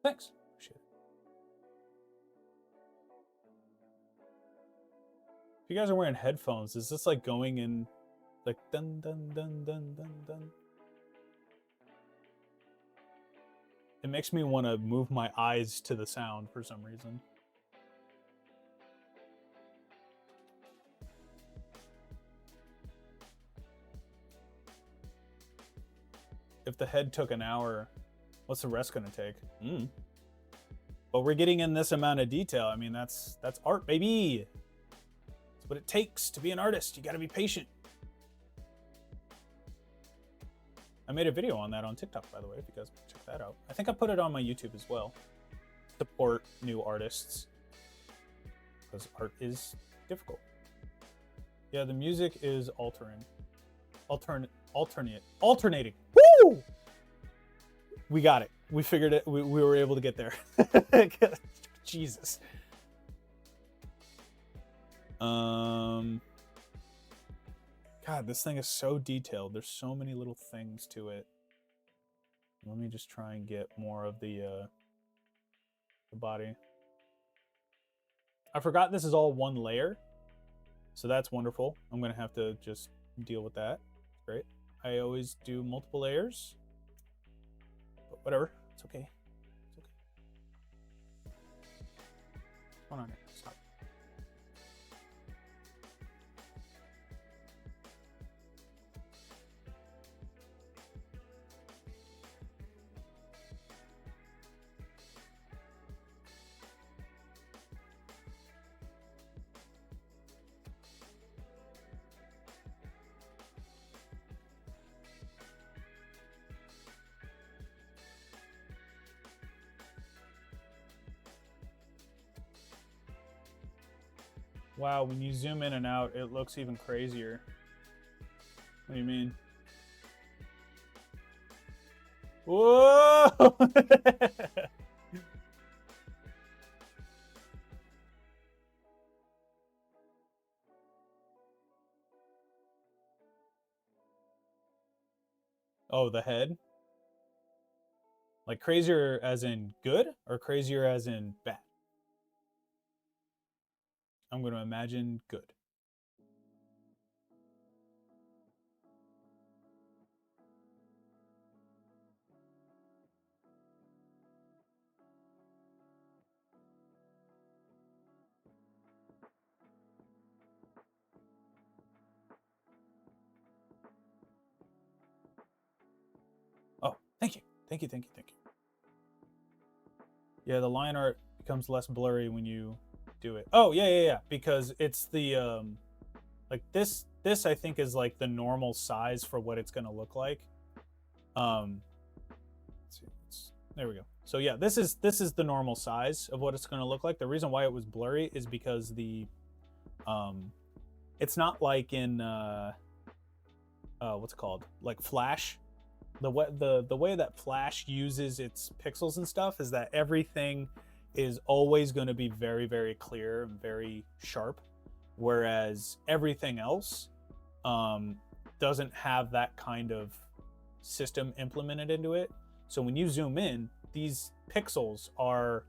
Thanks. Appreciate it. If you guys are wearing headphones, is this like going in like dun dun dun dun dun dun? It makes me want to move my eyes to the sound for some reason. If the head took an hour, what's the rest gonna take? But we're getting in this amount of detail. I mean, that's art, baby. That's what it takes to be an artist. You gotta be patient. I made a video on that on TikTok, by the way, if you guys want to check that out. I think I put it on my YouTube as well. Support new artists, because art is difficult. Yeah, the music is alternating. Woo! We got it. We figured it. We were able to get there. Jesus. God, this thing is so detailed. There's so many little things to it. Let me just try and get more of the body. I forgot this is all one layer, so that's wonderful. I'm gonna have to just deal with that. Great. I always do multiple layers. whatever. It's okay. It's okay. What's going on here? Stop. Wow, when you zoom in and out, it looks even crazier. What do you mean? Whoa! Oh, the head? Like crazier as in good or crazier as in bad? I'm going to imagine good. Oh, thank you. Thank you, thank you, thank you. Yeah, the line art becomes less blurry when you do it. Oh, yeah. Because it's the like this I think is like the normal size for what it's going to look like. Let's see. There we go. So yeah, this is the normal size of what it's going to look like. The reason why it was blurry is because the it's not like in what's it called? Like Flash. The way that Flash uses its pixels and stuff is that everything is always going to be very, very clear and very sharp, whereas everything else doesn't have that kind of system implemented into it. So when you zoom in, these pixels are,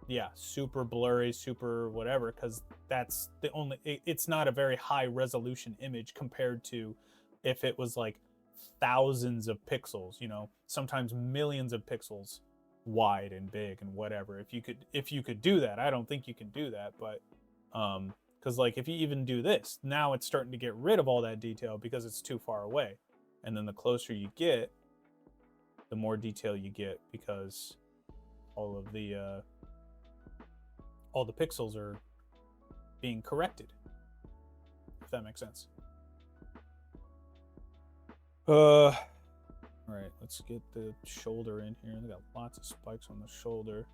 yeah, super blurry, super whatever, because that's the only, it's not a very high resolution image compared to if it was like thousands of pixels, you know, sometimes millions of pixels wide and big and whatever. If you could do that, I don't think you can do that, but because like if you even do this, now it's starting to get rid of all that detail because it's too far away. And then the closer you get, the more detail you get because all the pixels are being corrected, if that makes sense. All right, let's get the shoulder in here. They got lots of spikes on the shoulder.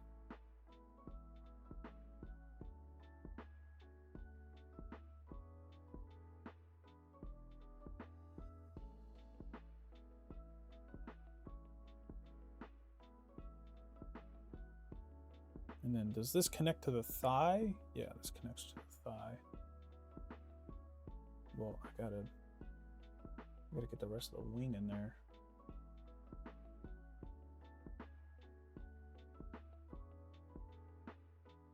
And then does this connect to the thigh? Yeah, this connects to the thigh. Well, I gotta get the rest of the wing in there.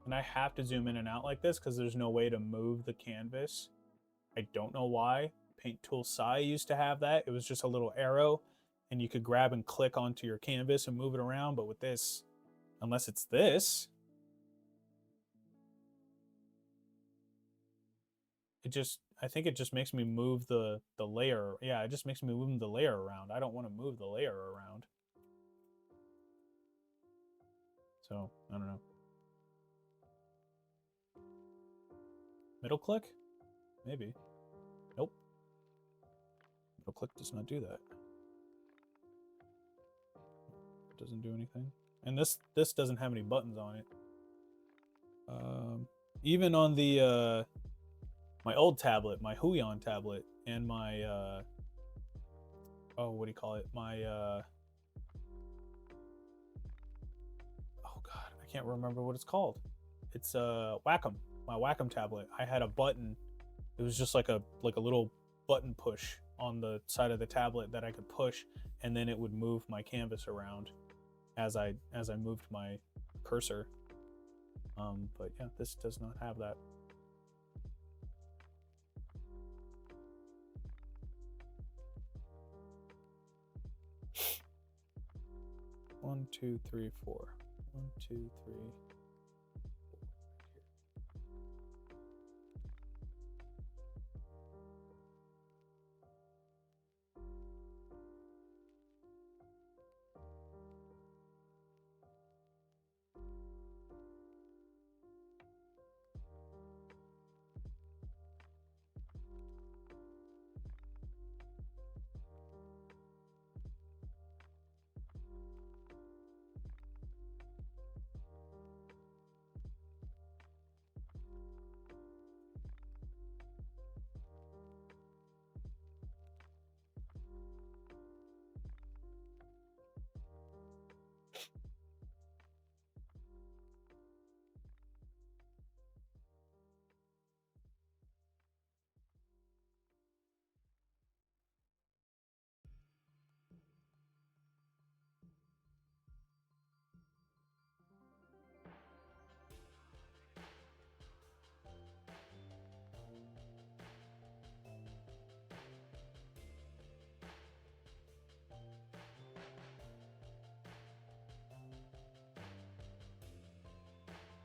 And I have to zoom in and out like this because there's no way to move the canvas. I don't know why. Paint Tool Sai used to have that. It was just a little arrow and you could grab and click onto your canvas and move it around. But with this, unless it's this, I think it just makes me move the layer. Yeah, it just makes me move the layer around. I don't want to move the layer around. So, I don't know. Middle click? Maybe. Nope. Middle click does not do that. It doesn't do anything. And this doesn't have any buttons on it. Even on the my old tablet, my Huion tablet, and my oh, what do you call it? My oh god, I can't remember what it's called. It's Wacom. My Wacom tablet. I had a button. It was just like a little button push on the side of the tablet that I could push, and then it would move my canvas around as I moved my cursor. But yeah, this does not have that. 1, 2, 3, 4. 1, 2, 3.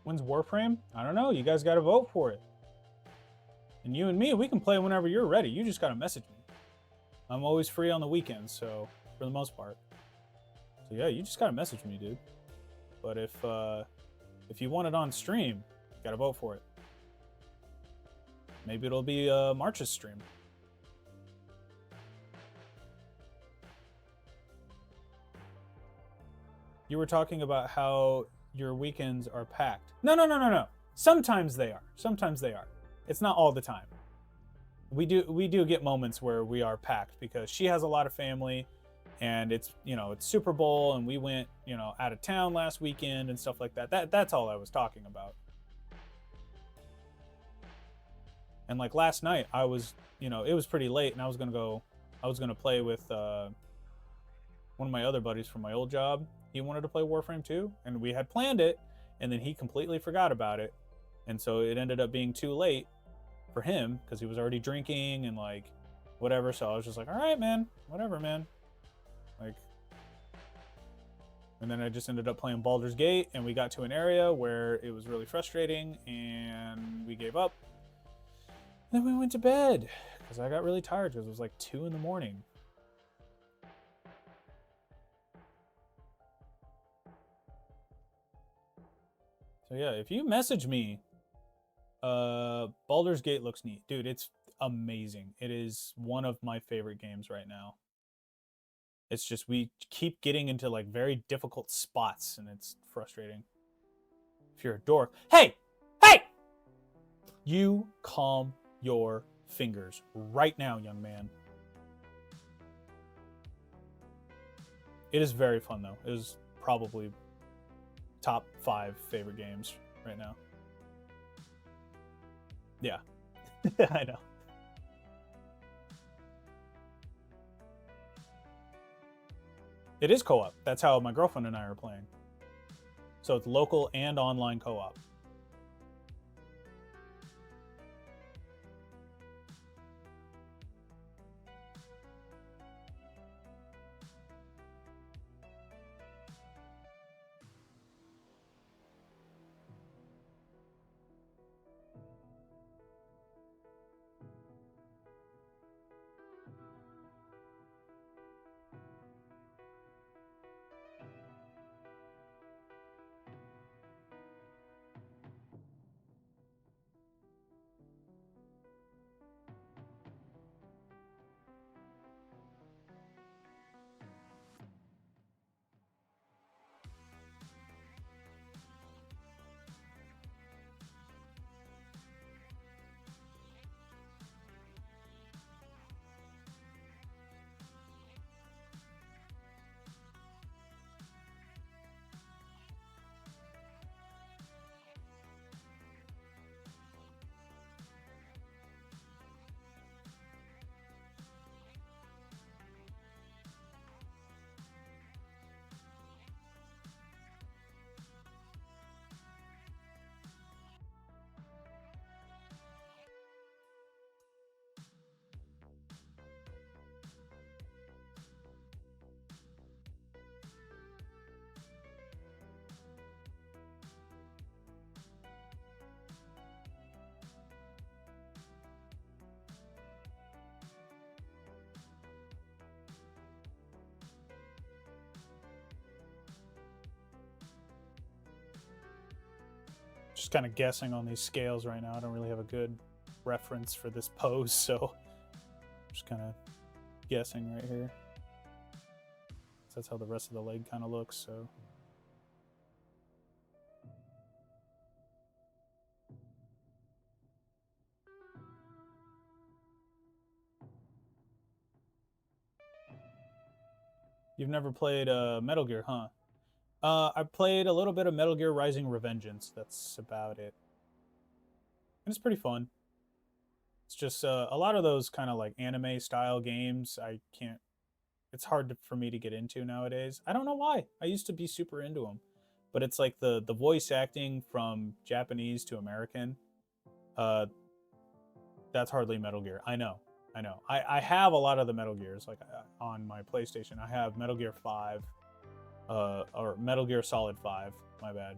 When's Warframe? I don't know. You guys got to vote for it. And you and me, we can play whenever you're ready. You just got to message me. I'm always free on the weekends, so for the most part. So yeah, you just got to message me, dude. But if you want it on stream, you got to vote for it. Maybe it'll be March's stream. You were talking about how your weekends are packed. No. Sometimes they are. Sometimes they are. It's not all the time. We do get moments where we are packed because she has a lot of family, and it's it's Super Bowl, and we went out of town last weekend and stuff like that. That's all I was talking about. And like last night, I was it was pretty late, and I was gonna play with one of my other buddies from my old job. He wanted to play Warframe 2, and we had planned it, and then he completely forgot about it, and so it ended up being too late for him because he was already drinking and like whatever. So I was just like, all right, man, whatever, man. Like, and then I just ended up playing Baldur's Gate, and we got to an area where it was really frustrating, and we gave up. And then we went to bed because I got really tired because it was like 2 in the morning. So yeah, if you message me, Baldur's Gate looks neat. Dude, it's amazing. It is one of my favorite games right now. It's just we keep getting into like very difficult spots, and it's frustrating. If you're a dork, hey! You calm your fingers right now, young man. It is very fun though. It is probably top 5 favorite games right now. Yeah. I know. It is co-op. That's how my girlfriend and I are playing. So it's local and online co-op. just kind of guessing on these scales right now. I don't really have a good reference for this pose, so I'm just kind of guessing right here. So that's how the rest of the leg kind of looks, so. You've never played Metal Gear, huh? I played a little bit of Metal Gear Rising Revengeance. That's about it. And it's pretty fun. It's just a lot of those kind of like anime style games. I can't. It's hard for me to get into nowadays. I don't know why. I used to be super into them, but it's like the voice acting from Japanese to American. That's hardly Metal Gear. I know. I have a lot of the Metal Gears like on my PlayStation. I have Metal Gear 5. Or Metal Gear Solid 5, my bad.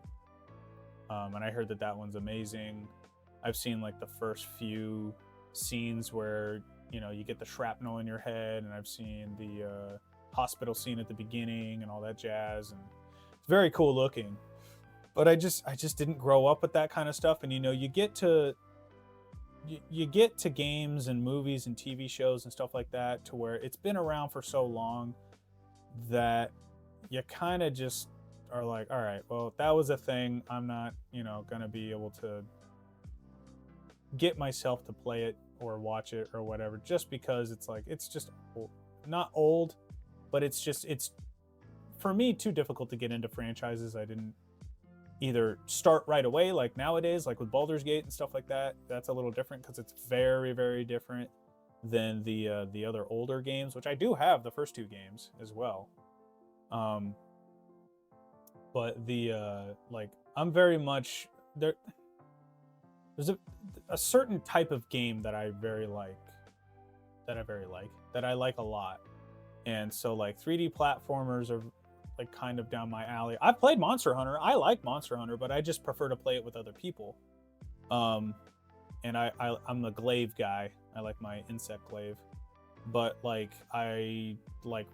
And I heard that one's amazing. I've seen like the first few scenes where, you know, you get the shrapnel in your head, and I've seen the hospital scene at the beginning and all that jazz, and it's very cool looking. But I just didn't grow up with that kind of stuff, and you know, you get to games and movies and TV shows and stuff like that to where it's been around for so long that you kind of just are like, all right, well, that was a thing. I'm not, you know, going to be able to get myself to play it or watch it or whatever, just because it's like, it's just not old, but it's for me too difficult to get into franchises I didn't either start right away, like nowadays, like with Baldur's Gate and stuff like that. That's a little different because it's very, very different than the other older games, which I do have the first two games as well. But the like, I'm very much there. There's a certain type of game that I like a lot, and so like 3D platformers are like kind of down my alley. I've played Monster Hunter. I like Monster Hunter, but I just prefer to play it with other people. And I'm the glaive guy. I like my insect glaive, but like I like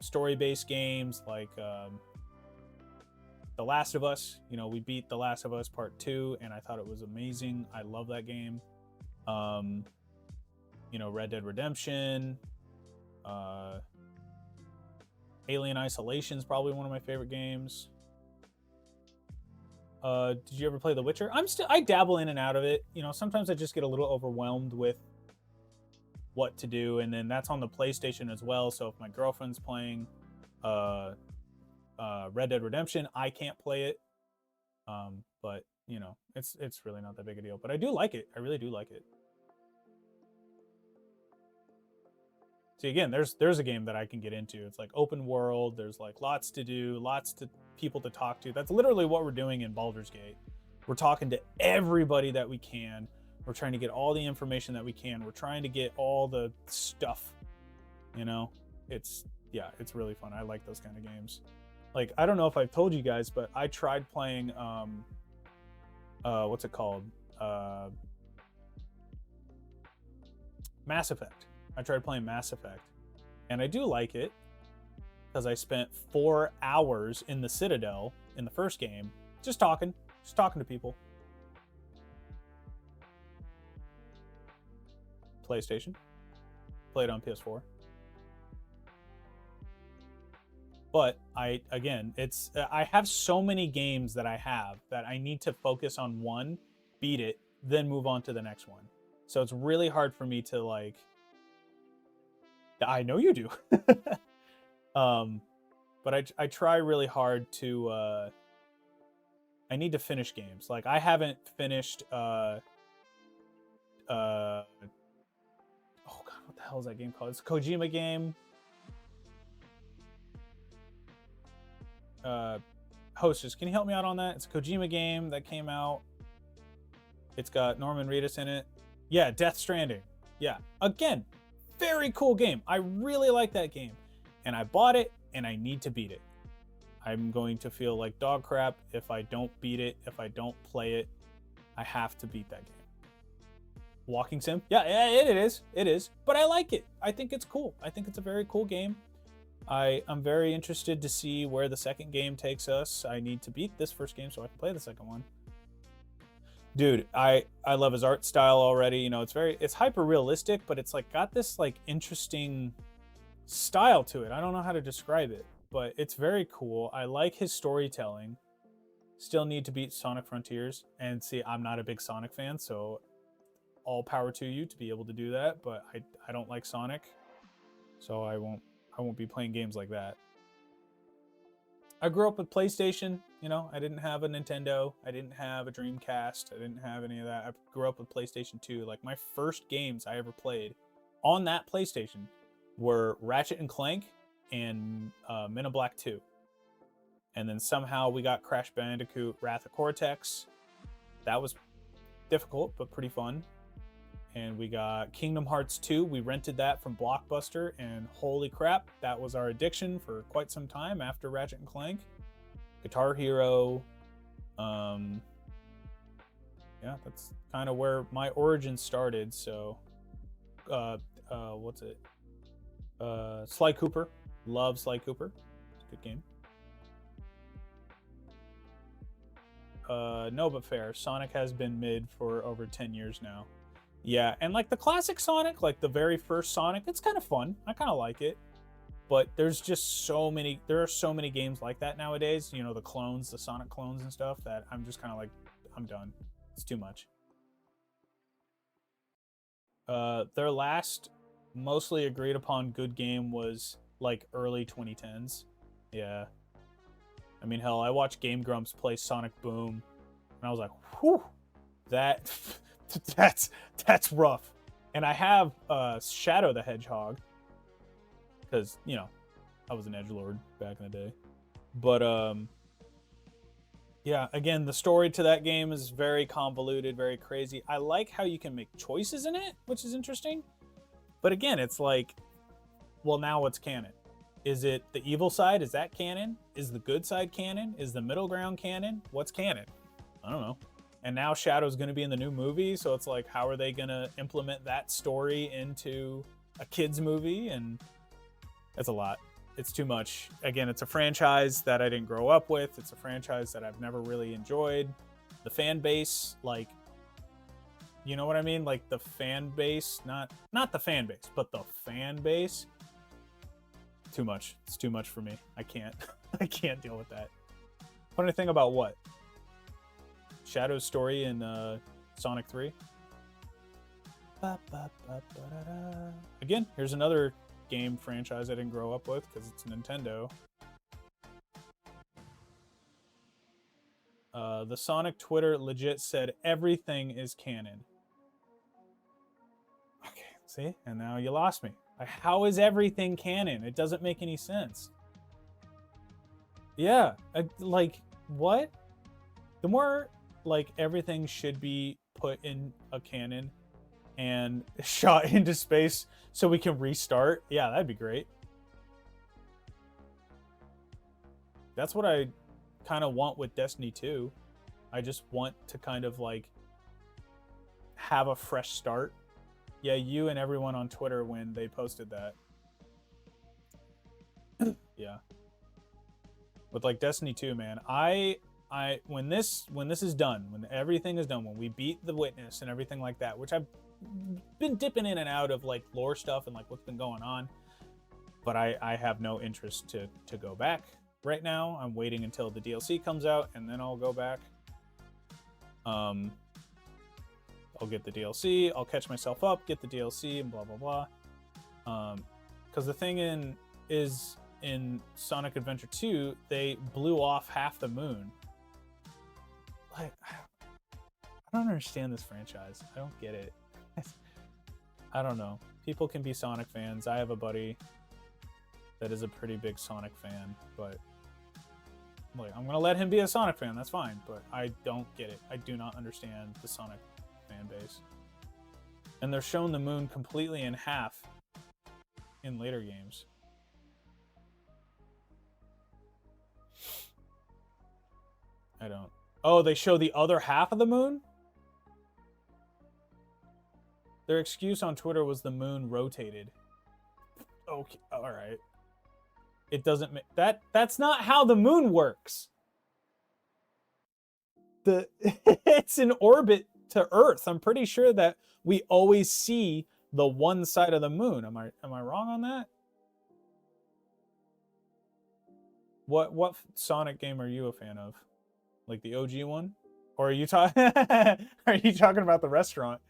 story-based games like The Last of Us. You know, we beat The Last of Us Part 2, and I thought it was amazing. I love that game. You know, Red Dead Redemption, Alien Isolation is probably one of my favorite games. Did you ever play The Witcher? I dabble in and out of it. You know, sometimes I just get a little overwhelmed with what to do, and then that's on the PlayStation as well. So if my girlfriend's playing Red Dead Redemption, I can't play it. But you know, it's really not that big a deal. But I do like it. I really do like it. See, again, there's a game that I can get into. It's like open world. There's like lots to do, lots to people to talk to. That's literally what we're doing in Baldur's Gate. We're talking to everybody that we can. We're trying to get all the information that we can. We're trying to get all the stuff. You know, it's really fun. I like those kind of games. Like, I don't know if I've told you guys, but I tried playing what's it called? Mass Effect. I tried playing Mass Effect, and I do like it because I spent 4 hours in the Citadel in the first game, just talking to people. PlayStation. Played on PS4. But I have so many games that I have that I need to focus on one, beat it, then move on to the next one. So it's really hard for me to like. I know you do. But I try really hard to. I need to finish games. Like I haven't finished. Oh God, what the hell is that game called? It's a Kojima game. Hostess, can you help me out on that? It's a Kojima game that came out. It's got Norman Reedus in it. Yeah, Death Stranding. Yeah, again, very cool game. I really like that game, and I bought it, and I need to beat it. I'm going to feel like dog crap if I don't beat it, if I don't play it. I have to beat that game. Walking sim? Yeah, it is. But I like it. I think it's cool. I think it's a very cool game. I'm very interested to see where the second game takes us. I need to beat this first game so I can play the second one. Dude, I love his art style already. You know, it's hyper realistic, but it's like got this like interesting style to it. I don't know how to describe it, but it's very cool. I like his storytelling. Still need to beat Sonic Frontiers, and see, I'm not a big Sonic fan, so all power to you to be able to do that, but I don't like Sonic, so I won't be playing games like that. I grew up with PlayStation, you know, I didn't have a Nintendo, I didn't have a Dreamcast, I didn't have any of that. I grew up with PlayStation 2. Like my first games I ever played on that PlayStation were Ratchet and Clank and Men in Black 2. And then somehow we got Crash Bandicoot Wrath of Cortex. That was difficult, but pretty fun. And we got Kingdom Hearts 2. We rented that from Blockbuster, and holy crap, that was our addiction for quite some time after Ratchet and Clank. Guitar Hero. Yeah, that's kind of where my origin started. So, what's it? Sly Cooper. Love Sly Cooper. It's a good game. No, but fair. Sonic has been mid for over 10 years now. Yeah, and like the classic Sonic, like the very first Sonic, it's kind of fun. I kind of like it. But there's just so many, there are so many games like that nowadays, you know, the clones, the Sonic clones and stuff, that I'm just kind of like, I'm done. It's too much. Their last mostly agreed upon good game was like early 2010s. Yeah. I mean, hell, I watched Game Grumps play Sonic Boom, and I was like, whew, that's rough. And I have Shadow the Hedgehog, because, you know, I was an edgelord back in the day. But yeah, again, the story to that game is very convoluted, very crazy. I like how you can make choices in it, which is interesting. But again, it's like, well, now what's canon? Is it the evil side? Is that canon? Is the good side canon? Is the middle ground canon? What's canon? I don't know. And now Shadow's going to be in the new movie, so it's like, how are they going to implement that story into a kid's movie? And that's a lot. It's too much. Again, it's a franchise that I didn't grow up with. It's a franchise that I've never really enjoyed. The fan base, like, you know what I mean? Like the fan base, not the fan base, but the fan base. Too much. It's too much for me. I can't. I can't deal with that. Funny thing about what? Shadow's story in Sonic 3. Again, here's another game franchise I didn't grow up with because it's Nintendo. The Sonic Twitter legit said everything is canon. Okay, see? And now you lost me. How is everything canon? It doesn't make any sense. Yeah, like, what? The more, like, everything should be put in a canon and shot into space so we can restart. Yeah, that'd be great. That's what I kind of want with Destiny 2. I just want to kind of, like, have a fresh start. Yeah, you and everyone on Twitter when they posted that. Yeah. With like Destiny 2, man, when this is done, when everything is done, when we beat the Witness and everything like that, which I've been dipping in and out of like lore stuff and like what's been going on, but I have no interest to go back right now. I'm waiting until the DLC comes out and then I'll go back. I'll get the DLC, I'll catch myself up, get the DLC, and blah, blah, blah. Because the thing is in Sonic Adventure 2, they blew off half the moon. Like, I don't understand this franchise. I don't get it. I don't know. People can be Sonic fans. I have a buddy that is a pretty big Sonic fan, but like, I'm going to let him be a Sonic fan. That's fine, but I don't get it. I do not understand the Sonic fan base. And they're showing the moon completely in half in later games. I don't. Oh, they show the other half of the moon? Their excuse on Twitter was the moon rotated. Okay, all right. It doesn't make that's not how the moon works. it's in orbit to Earth. I'm pretty sure that we always see the one side of the moon. Am I wrong on that? What Sonic game are you a fan of? Like the OG one? Or are you talking about the restaurant?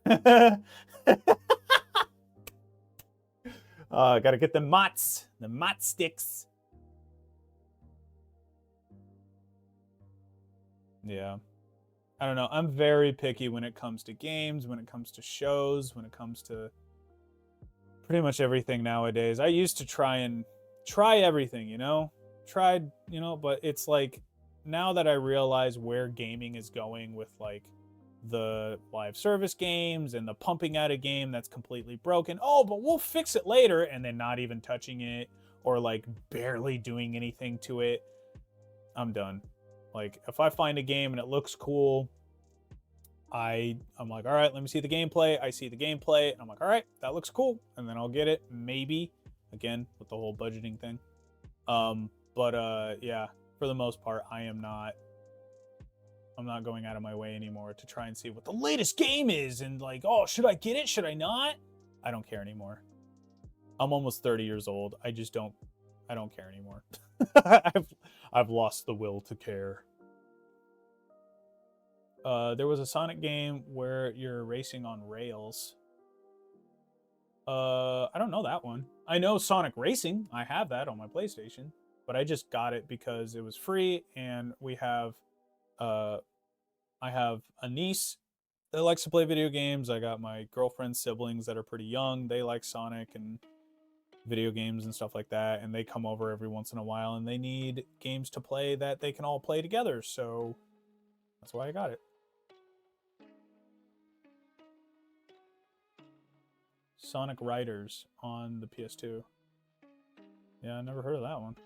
Gotta get the mott sticks. Yeah. I don't know. I'm very picky when it comes to games, when it comes to shows, when it comes to pretty much everything nowadays. I used to try everything, you know? Tried, you know, but it's like now that I realize where gaming is going with like the live service games and the pumping out a game that's completely broken. Oh, but we'll fix it later, and then not even touching it or like barely doing anything to it. I'm done. Like if I find a game and it looks cool, I'm like, all right, let me see the gameplay. I see the gameplay, and I'm like, all right, that looks cool, and then I'll get it. Maybe again with the whole budgeting thing. Yeah, for the most part, I'm not going out of my way anymore to try and see what the latest game is and like, oh, should I get it? Should I not? I don't care anymore. I'm almost 30 years old. I don't care anymore. I've lost the will to care. There was a Sonic game where you're racing on rails. I don't know that one. I know Sonic Racing. I have that on my PlayStation, but I just got it because it was free, and I have a niece that likes to play video games. I got my girlfriend's siblings that are pretty young. They like Sonic and video games and stuff like that, and they come over every once in a while, and they need games to play that they can all play together, so that's why I got it. Sonic Riders on the PS2. Yeah, I never heard of that one.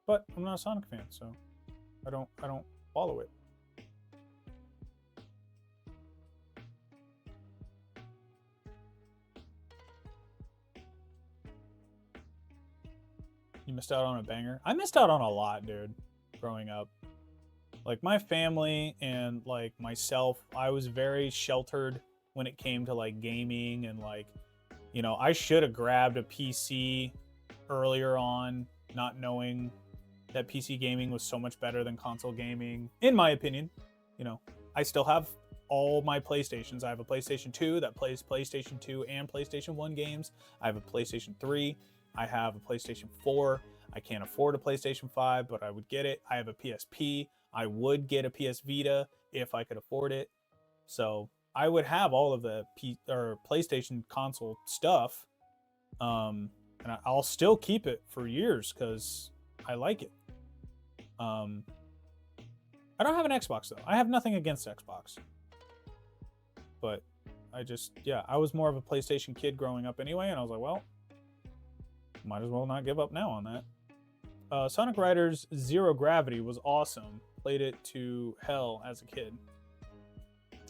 But I'm not a Sonic fan, so I don't follow it. You missed out on a banger. I missed out on a lot, dude, growing up. Like my family and like myself, I was very sheltered when it came to like gaming, and like, you know, I should have grabbed a PC earlier on, not knowing that PC gaming was so much better than console gaming, in my opinion. You know, I still have all my PlayStations. I have a PlayStation 2 that plays PlayStation 2 and PlayStation 1 games. I have a PlayStation 3. I have a PlayStation 4. I can't afford a PlayStation 5, but I would get it. I have a PSP. I would get a PS Vita if I could afford it. So I would have all of the PlayStation console stuff. And I'll still keep it for years because I like it. I don't have an Xbox though. I have nothing against Xbox. But I was more of a PlayStation kid growing up anyway, and I was like, well, might as well not give up now on that. Sonic Riders Zero Gravity was awesome. Played it to hell as a kid.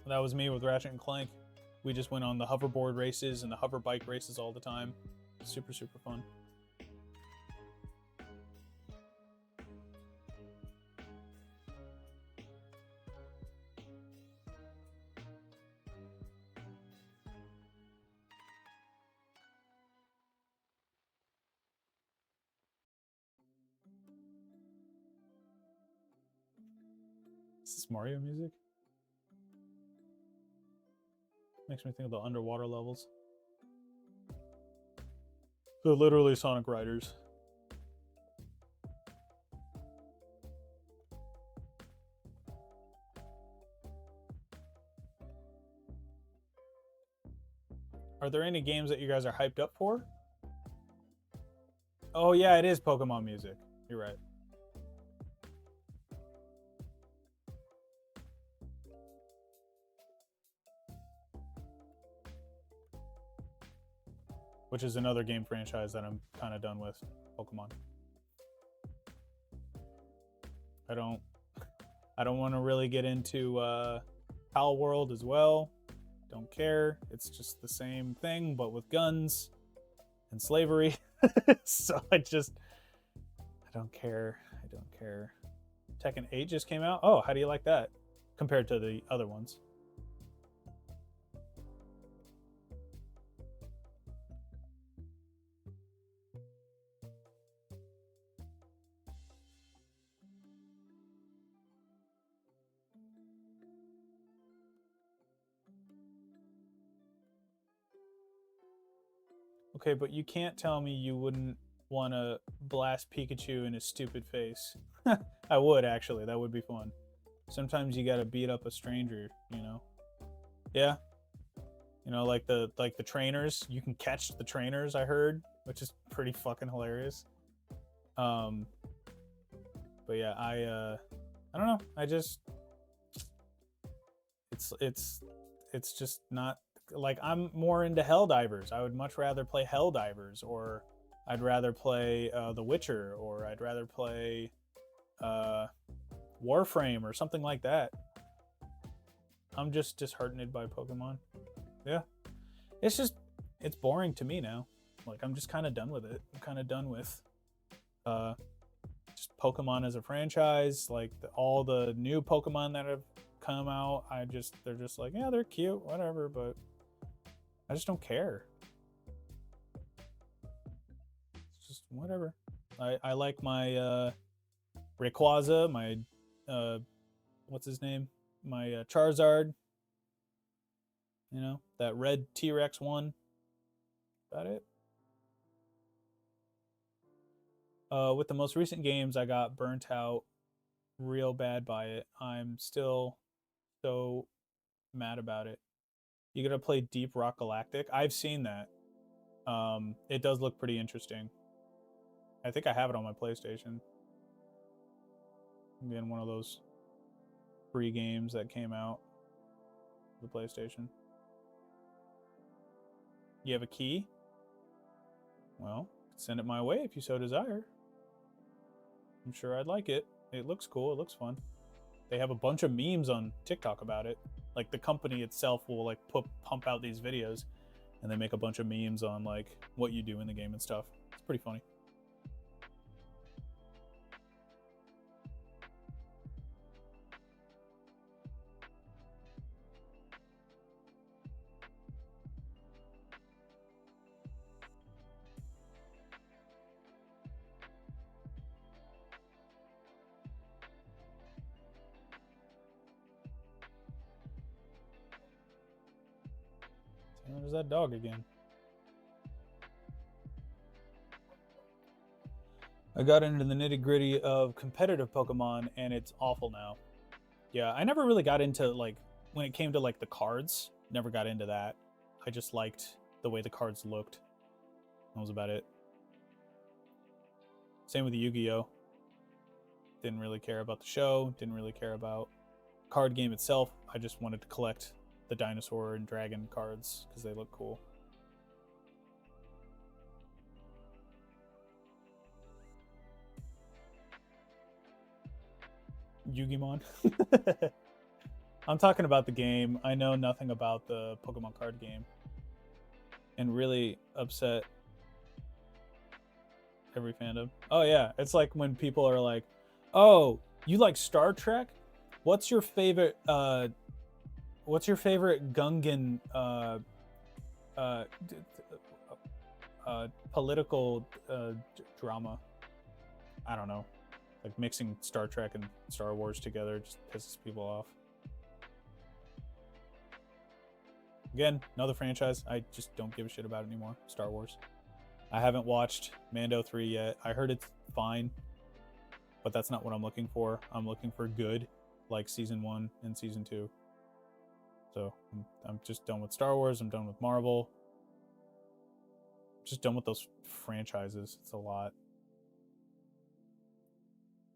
That was me with Ratchet and Clank. We just went on the hoverboard races and the hover bike races all the time. Super, super fun. Is this Mario music? Makes me think of the underwater levels. They're literally Sonic Riders. Are there any games that you guys are hyped up for? Oh yeah, it is Pokemon music. You're right. Which is another game franchise that I'm kind of done with, Pokemon. I don't want to really get into Pal World as well. Don't care. It's just the same thing, but with guns and slavery. So I don't care. I don't care. Tekken 8 just came out. Oh, how do you like that compared to the other ones? Okay, but you can't tell me you wouldn't want to blast Pikachu in his stupid face. I would, actually. That would be fun. Sometimes you gotta beat up a stranger, you know? Yeah. You know, like the trainers. You can catch the trainers, I heard, which is pretty fucking hilarious. But yeah, I don't know. I just it's just not like I'm more into Helldivers. I would much rather play Helldivers, or I'd rather play The Witcher, or I'd rather play Warframe or something like that. I'm just disheartened by Pokemon. Yeah. It's boring to me now. Like, I'm just kind of done with it. I'm kind of done with just Pokemon as a franchise. Like, all the new Pokemon that have come out, they're just like, yeah, they're cute, whatever, but I just don't care. It's just whatever. I like my Rayquaza, my what's his name? My Charizard. You know, that red T-Rex one. About it. With the most recent games, I got burnt out real bad by it. I'm still so mad about it. You gotta play Deep Rock Galactic. I've seen that. It does look pretty interesting. I think I have it on my PlayStation. Again, one of those free games that came out for the PlayStation. You have a key? Well, send it my way if you so desire. I'm sure I'd like it. It looks cool. It looks fun. They have a bunch of memes on TikTok about it. Like, the company itself will like pump out these videos, and they make a bunch of memes on like what you do in the game and stuff. It's pretty funny. There's that dog again. I got into the nitty-gritty of competitive Pokemon, and it's awful now. Yeah, I never really got into, like, when it came to like the cards, never got into that. I just liked the way the cards looked. That was about it. Same with Yu-Gi-Oh! Didn't really care about the show, didn't really care about the card game itself. I just wanted to collect the dinosaur and dragon cards because they look cool. Yu-Gi-Mon. I'm talking about the game. I know nothing about the Pokemon card game. And really upset every fandom. Oh yeah, it's like when people are like, "Oh, you like Star Trek? What's your favorite Gungan political drama?" I don't know. Like, mixing Star Trek and Star Wars together just pisses people off. Again, another franchise I just don't give a shit about anymore. Star Wars. I haven't watched Mando 3 yet. I heard it's fine, but that's not what I'm looking for. I'm looking for good, like Season 1 and Season 2. So I'm just done with Star Wars. I'm done with Marvel. I'm just done with those franchises. It's a lot.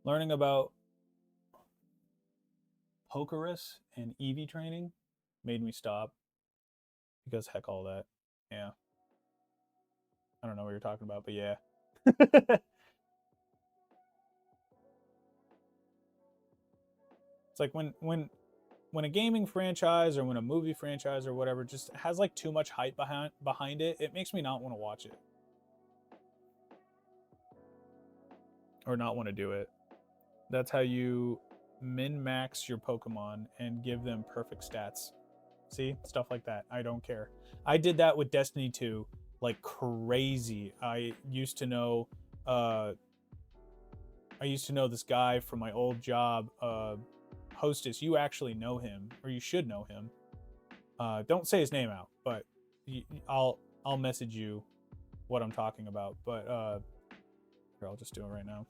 Learning about Pokerus and Eevee training made me stop. Because heck all that. Yeah. I don't know what you're talking about, but yeah. It's like when a gaming franchise or when a movie franchise or whatever just has like too much hype behind it, it makes me not want to watch it. Or not want to do it. That's how you min-max your Pokemon and give them perfect stats. See? Stuff like that. I don't care. I did that with Destiny 2 like crazy. I used to know this guy from my old job, Hostess. You actually know him, or you should know him. Don't say his name out, but I'll message you what I'm talking about. But here, I'll just do it right now,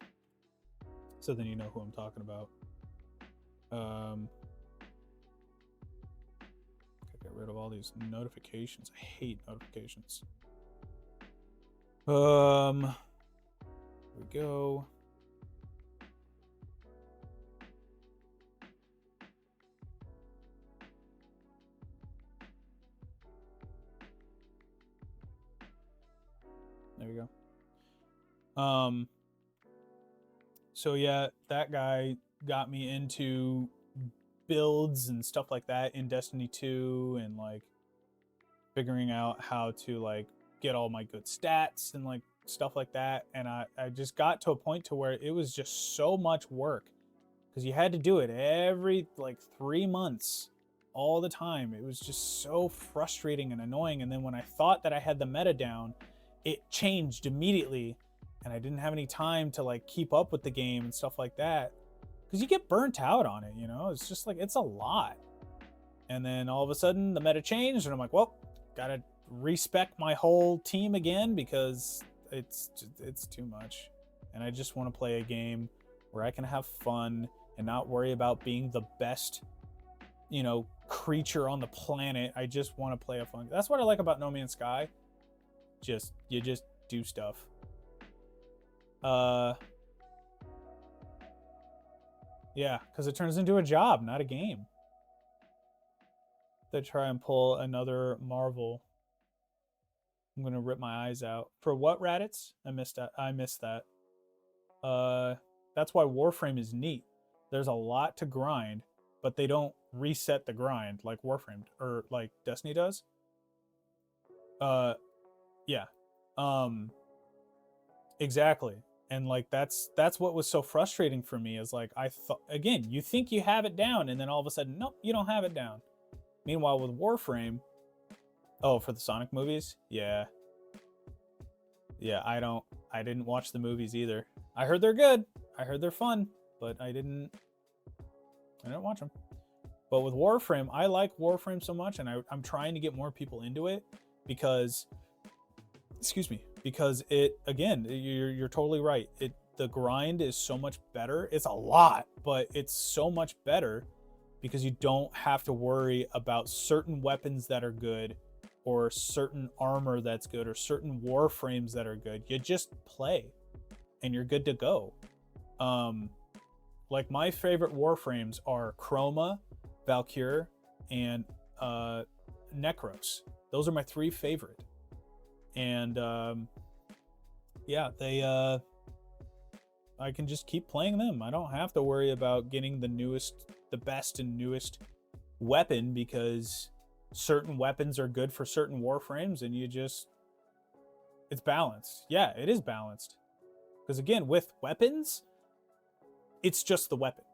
so then you know who I'm talking about. Get rid of all these notifications. I hate notifications. Here we go. There we go. So yeah, that guy got me into builds and stuff like that in Destiny 2, and like figuring out how to like get all my good stats and like stuff like that. And I just got to a point to where it was just so much work, because you had to do it every like 3 months all the time. It was just so frustrating and annoying. And then when I thought that I had the meta down, it changed immediately, and I didn't have any time to like keep up with the game and stuff like that, because you get burnt out on it, you know? It's just like, it's a lot. And then all of a sudden the meta changed, and I'm like, well, gotta respec my whole team again, because it's too much. And I just want to play a game where I can have fun and not worry about being the best, you know, creature on the planet. I just want to play a fun. That's what I like about No Man's Sky. You just do stuff. Yeah, because it turns into a job, not a game. They try and pull another Marvel. I'm gonna rip my eyes out. For what, Raditz? I missed that. That's why Warframe is neat. There's a lot to grind, but they don't reset the grind like Warframe or like Destiny does. Yeah. Exactly. And like that's what was so frustrating for me, is like, I thought, again, you think you have it down, and then all of a sudden, nope, you don't have it down. Meanwhile, with Warframe, oh, for the Sonic movies, yeah, I didn't watch the movies either. I heard they're good. I heard they're fun, but I didn't watch them. But with Warframe, I like Warframe so much, and I'm trying to get more people into it, because, excuse me, because it, again, you're totally right. The grind is so much better. It's a lot, but it's so much better because you don't have to worry about certain weapons that are good, or certain armor that's good, or certain warframes that are good. You just play and you're good to go. Like my favorite warframes are Chroma, Valkyr, and Necros. Those are my 3 favorite. And yeah, I can just keep playing them. I don't have to worry about getting the best and newest weapon, because certain weapons are good for certain warframes, and it's balanced. Yeah, it is balanced. Because again, with weapons, it's just the weapon.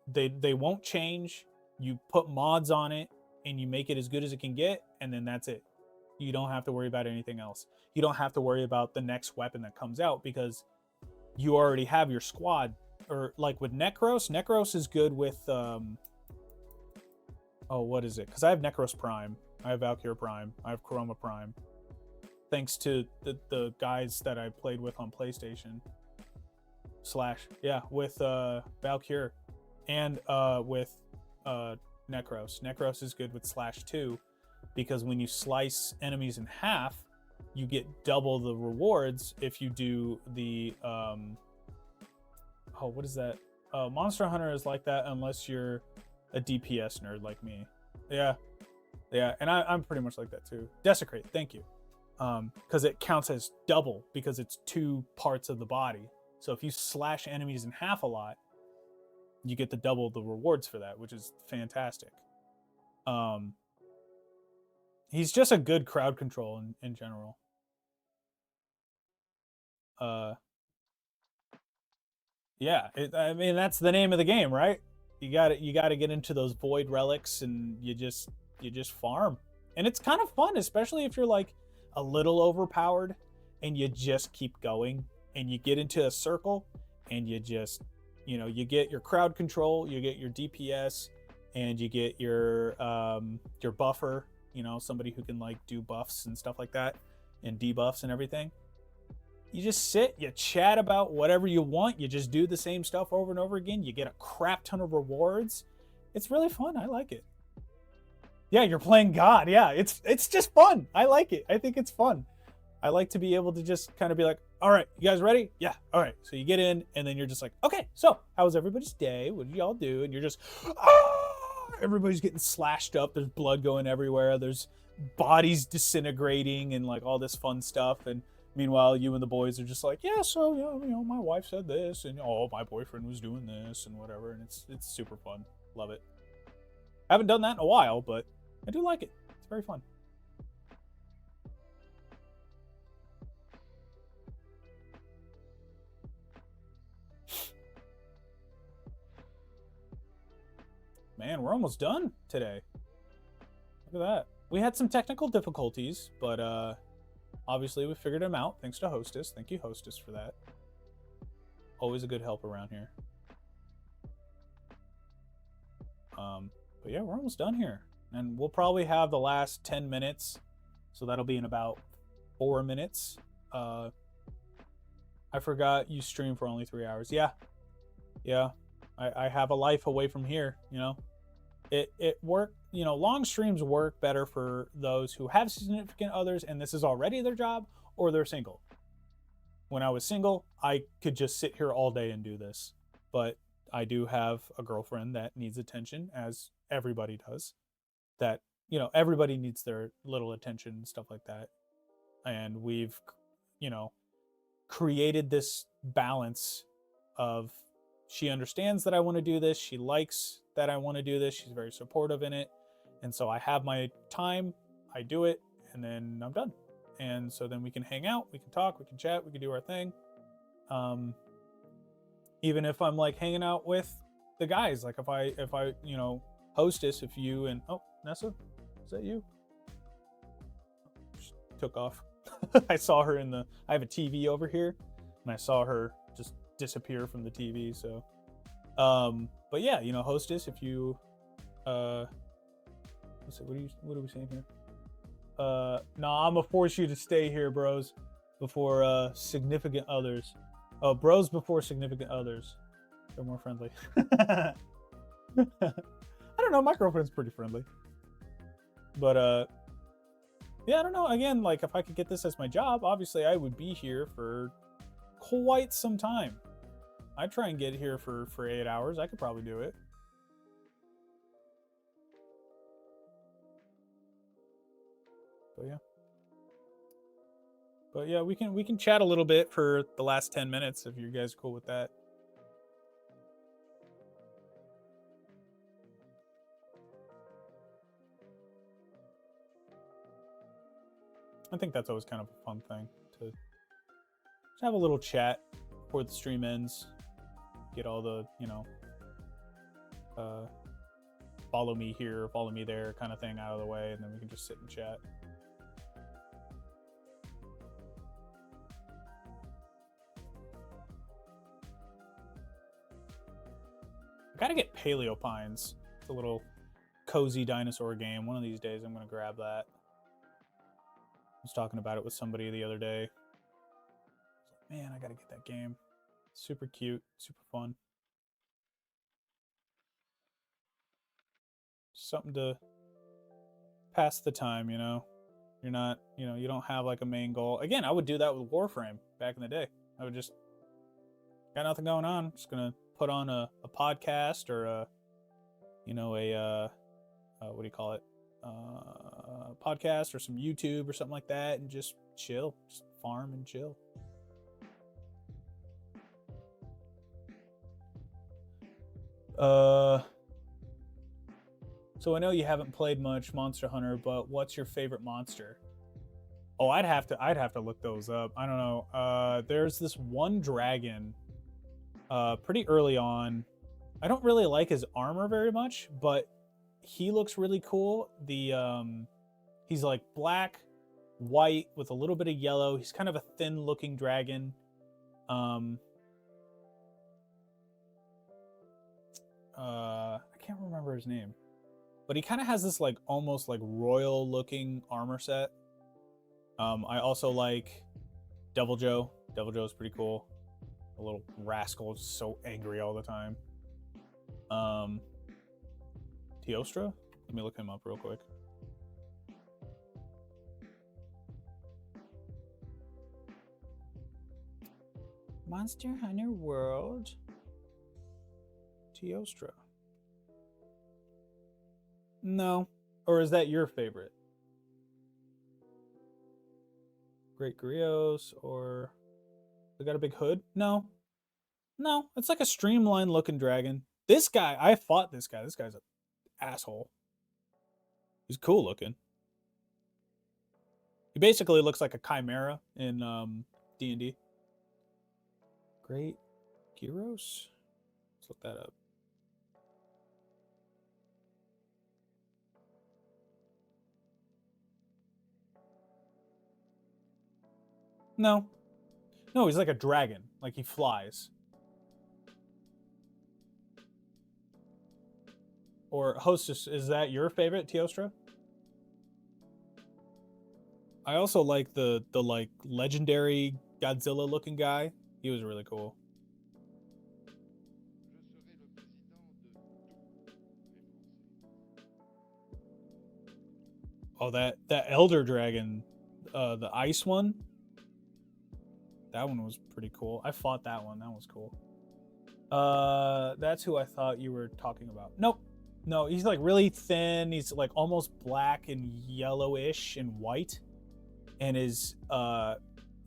They won't change. You put mods on it and you make it as good as it can get, and then that's it. You don't have to worry about anything else. You don't have to worry about the next weapon that comes out, because you already have your squad. Or like with Necros is good with what is it? Because I have Necros Prime, I have Valkyr Prime, I have Chroma Prime, thanks to the guys that I played with on PlayStation. With Valkyr, and with Necros. Necros is good with /2, because when you slice enemies in half, you get double the rewards if you do the what is that? Monster Hunter is like that, unless you're a DPS nerd like me. Yeah, and I'm pretty much like that too. Desecrate, thank you. Because it counts as double, because it's 2 parts of the body. So if you slash enemies in half a lot, you get double the rewards for that, which is fantastic. He's just a good crowd control in general. Yeah, I mean that's the name of the game, right? You got to get into those void relics, and you just farm, and it's kind of fun, especially if you're like a little overpowered, and you just keep going, and you get into a circle, and you just you get your crowd control, you get your DPS, and you get your buffer, somebody who can like do buffs and stuff like that, and debuffs and everything. You just sit, you chat about whatever you want, you just do the same stuff over and over again, you get a crap ton of rewards. It's really fun. I like it. Yeah, you're playing God. Yeah, it's just fun. I like it. I think it's fun. I like to be able to just kind of be like, all right, you guys ready? Yeah, all right. So you get in, and then you're just like, okay, so how was everybody's day? What did y'all do? And you're just, everybody's getting slashed up. There's blood going everywhere. There's bodies disintegrating and like all this fun stuff. And meanwhile, you and the boys are just like, yeah, so my wife said this, and my boyfriend was doing this and whatever, and it's super fun. Love it. I haven't done that in a while, but I do like it. It's very fun. Man, we're almost done today. Look at that. We had some technical difficulties, but obviously we figured them out thanks to Hostess. Thank you, Hostess, for that. Always a good help around here. But yeah, we're almost done here. And we'll probably have the last 10 minutes. So that'll be in about 4 minutes. I forgot you stream for only 3 hours. Yeah. Yeah. I have a life away from here, It work, long streams work better for those who have significant others and this is already their job, or they're single. When I was single, I could just sit here all day and do this. But I do have a girlfriend that needs attention, as everybody does. That, everybody needs their little attention and stuff like that. And we've, created this balance of, she understands that I want to do this. She likes that I want to do this. She's very supportive in it. And so I have my time, I do it, and then I'm done. And so then we can hang out, we can talk, we can chat, we can do our thing. Even if I'm like hanging out with the guys, like if I Hostess, if you and Nessa, is that you? She took off. I saw her I have a TV over here, and I saw her just disappear from the TV. So, but yeah, Hostess, if you, let's see, what are we saying here? No, I'm gonna force you to stay here, bros, before significant others. Oh, bros before significant others. They're more friendly. I don't know. My girlfriend's pretty friendly. But yeah, I don't know. Again, like if I could get this as my job, obviously I would be here for quite some time. I'd try and get here for 8 hours. I could probably do it. But yeah, we can chat a little bit for the last 10 minutes if you guys are cool with that. I think that's always kind of a fun thing to just have a little chat before the stream ends. Get all the, follow me here, follow me there kind of thing out of the way, and then we can just sit and chat. I gotta get Paleo Pines. It's a little cozy dinosaur game. One of these days I'm gonna grab that. I was talking about it with somebody the other day. Man, I gotta get that game. Super cute, super fun. Something to pass the time, You're not, you don't have like a main goal. Again, I would do that with Warframe back in the day. I would just, got nothing going on, just gonna put on a podcast or a what do you call it? Podcast or some YouTube or something like that, and just chill, just farm and chill. So I know you haven't played much Monster Hunter, but what's your favorite monster? Oh, I'd have to look those up. I don't know. There's this one dragon pretty early on. I don't really like his armor very much, but he looks really cool. He's like black, white with a little bit of yellow. He's kind of a thin-looking dragon. I can't remember his name, but he kind of has this like almost like royal-looking armor set. I also like Devil Joe. Devil Joe's pretty cool. A little rascal, just so angry all the time. Teostra? Let me look him up real quick. Monster Hunter World. Teostra. No. Or is that your favorite? Great Grios, or they got a big hood? No. No, it's like a streamlined looking dragon. This guy, I fought this guy. This guy's an asshole. He's cool looking. He basically looks like a chimera in D&D. Great Gyros? Let's look that up. No. No, he's like a dragon. Like he flies. Or Hostess, is that your favorite, Teostra? I also like the like legendary Godzilla looking guy. He was really cool. Oh, that elder dragon, the ice one. That one was pretty cool. I fought that one. That was cool. That's who I thought you were talking about. Nope. No, he's like really thin. He's like almost black and yellowish and white. And his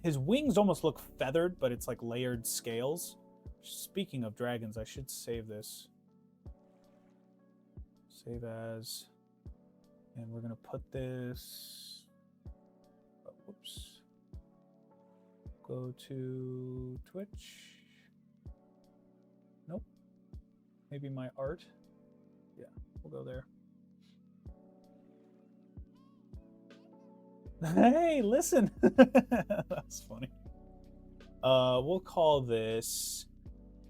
wings almost look feathered, but it's like layered scales. Speaking of dragons, I should save this. Save as. And we're gonna put this. Oh, whoops. Go to Twitch. Nope. Maybe my art. Yeah, we'll go there. Hey, listen. That's funny. We'll call this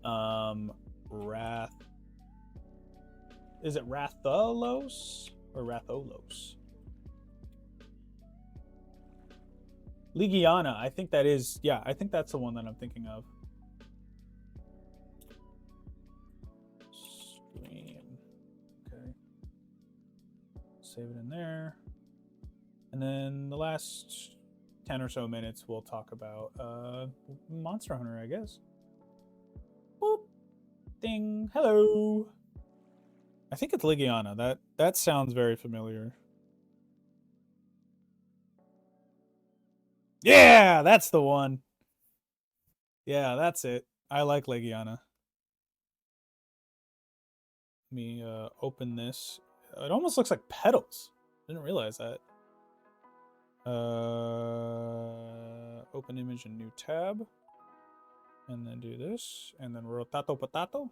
Wrath. Is it Rathalos or Rathalos? Legiana, I think that is, yeah, I think that's the one that I'm thinking of. Stream. Okay. Save it in there. And then the last 10 or so minutes, we'll talk about Monster Hunter, I guess. Boop. Ding. Hello. I think it's Legiana. That sounds very familiar. Yeah, that's the one. Yeah, that's it. I like Legiana. Let me open this. It almost looks like petals. Didn't realize that. Open image in new tab. And then do this. And then rotato potato.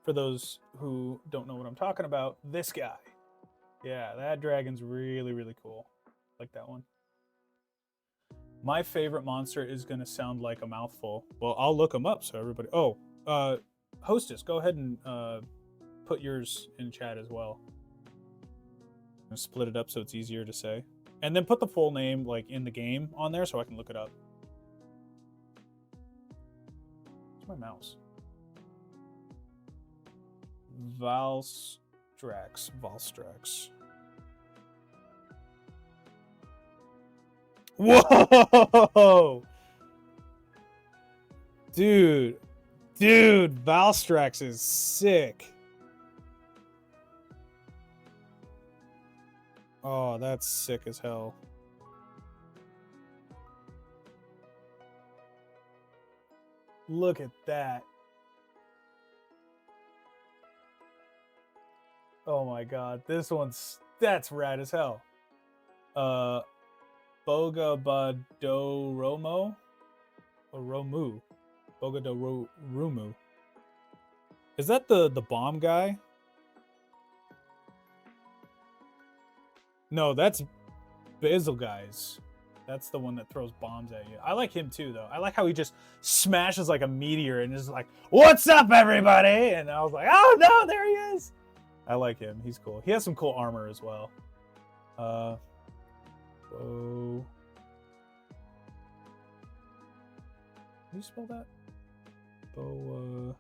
For those who don't know what I'm talking about, this guy. Yeah, that dragon's really, really cool. Like that one. My favorite monster is going to sound like a mouthful. Well, I'll look them up so everybody... Oh, Hostess, go ahead and put yours in chat as well. I'm going to split it up so it's easier to say. And then put the full name like in the game on there so I can look it up. Where's my mouse? Valstrax. Whoa! Dude, Valstrax is sick. Oh, that's sick as hell. Look at that. Oh my god, that's rad as hell. Boga Badoromo. Romu. Boga do Rumu. Is that the bomb guy? No, that's Basil guys. That's the one that throws bombs at you. I like him too, though. I like how he just smashes like a meteor and is like, "What's up, everybody?" And I was like, "Oh no, there he is." I like him. He's cool. He has some cool armor as well. Bo. How do you spell that? Bo.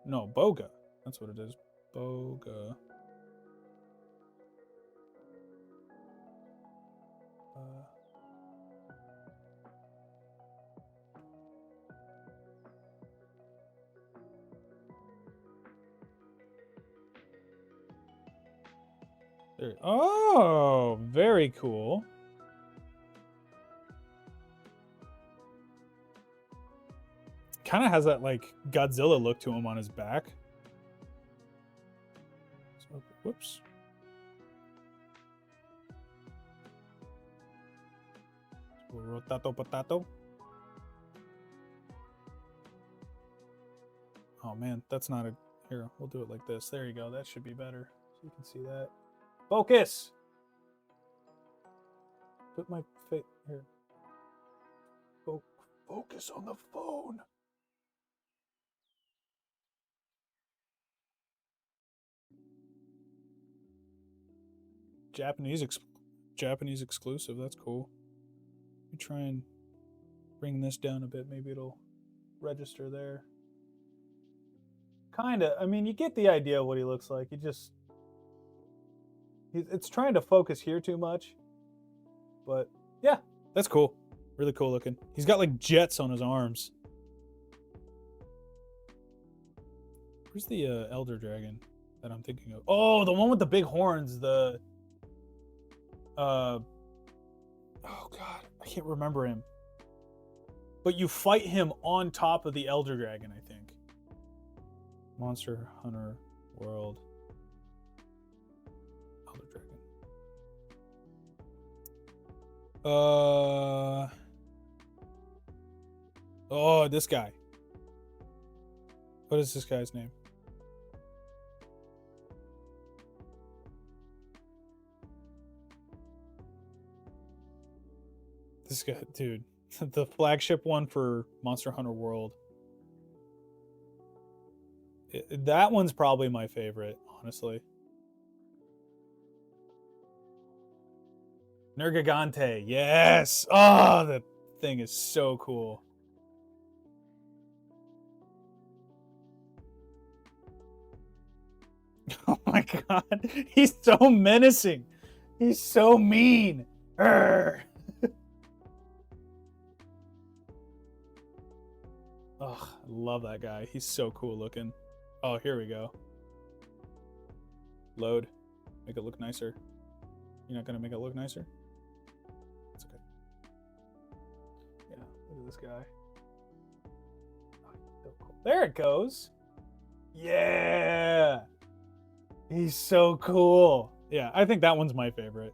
No, Boga. That's what it is. Boga. There. Oh, very cool. Kind of has that like Godzilla look to him on his back. So, whoops. Rotato potato. Oh man, that's not a... Here, we'll do it like this. There you go. That should be better. So you can see that. Focus! Put my face... Here. Focus on the phone. Japanese exclusive. That's cool. Let me try and bring this down a bit. Maybe it'll register there. Kinda. I mean, you get the idea of what he looks like. It's trying to focus here too much. But yeah, that's cool. Really cool looking. He's got like jets on his arms. Where's the Elder Dragon that I'm thinking of? Oh, the one with the big horns. Oh god, I can't remember him. But you fight him on top of the Elder Dragon, I think. Monster Hunter World. Elder Dragon. Oh, this guy. What is this guy's name? This guy, dude. The flagship one for Monster Hunter World. That one's probably my favorite, honestly. Nergigante, yes! Oh, that thing is so cool. Oh my god, he's so menacing. He's so mean. Urgh. Oh, I love that guy. He's so cool looking. Oh, here we go. Load. Make it look nicer. You're not gonna make it look nicer? It's okay. Yeah, look at this guy. Oh, so cool. There it goes. Yeah. He's so cool. Yeah, I think that one's my favorite.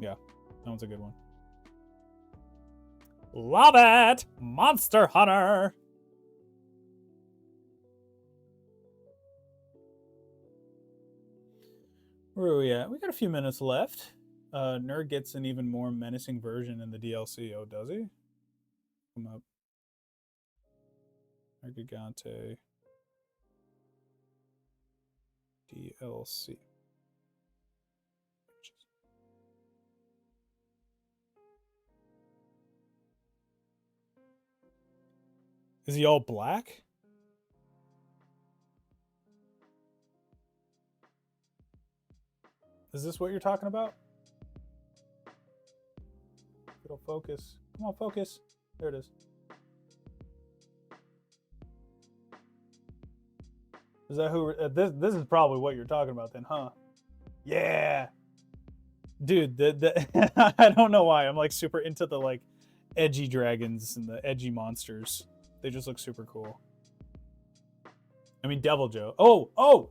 Yeah, that one's a good one. Love it! Monster Hunter! Where are we at? We got a few minutes left. Nerd gets an even more menacing version in the DLC. Oh, does he? Come up. Nergigante. DLC. Is he all black? Is this what you're talking about? It'll focus. Come on, focus. There it is. Is that who? This is probably what you're talking about then, huh? Yeah, dude. I don't know why I'm like super into the like edgy dragons and the edgy monsters. They just look super cool. I mean, Devil Joe. Oh,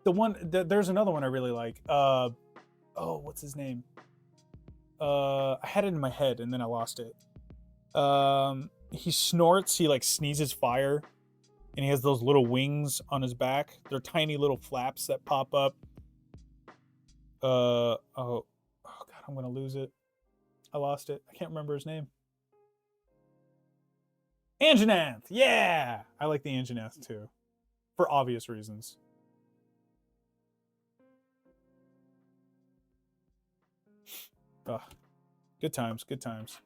the one. There's another one I really like. Oh, what's his name? I had it in my head and then I lost it. He snorts, he like sneezes fire, and he has those little wings on his back. They're tiny little flaps that pop up. Oh god, I'm gonna lose it. I lost it. I can't remember his name. Anjanath! Yeah! I like the Anjanath too. For obvious reasons. Ugh. Good times, good times.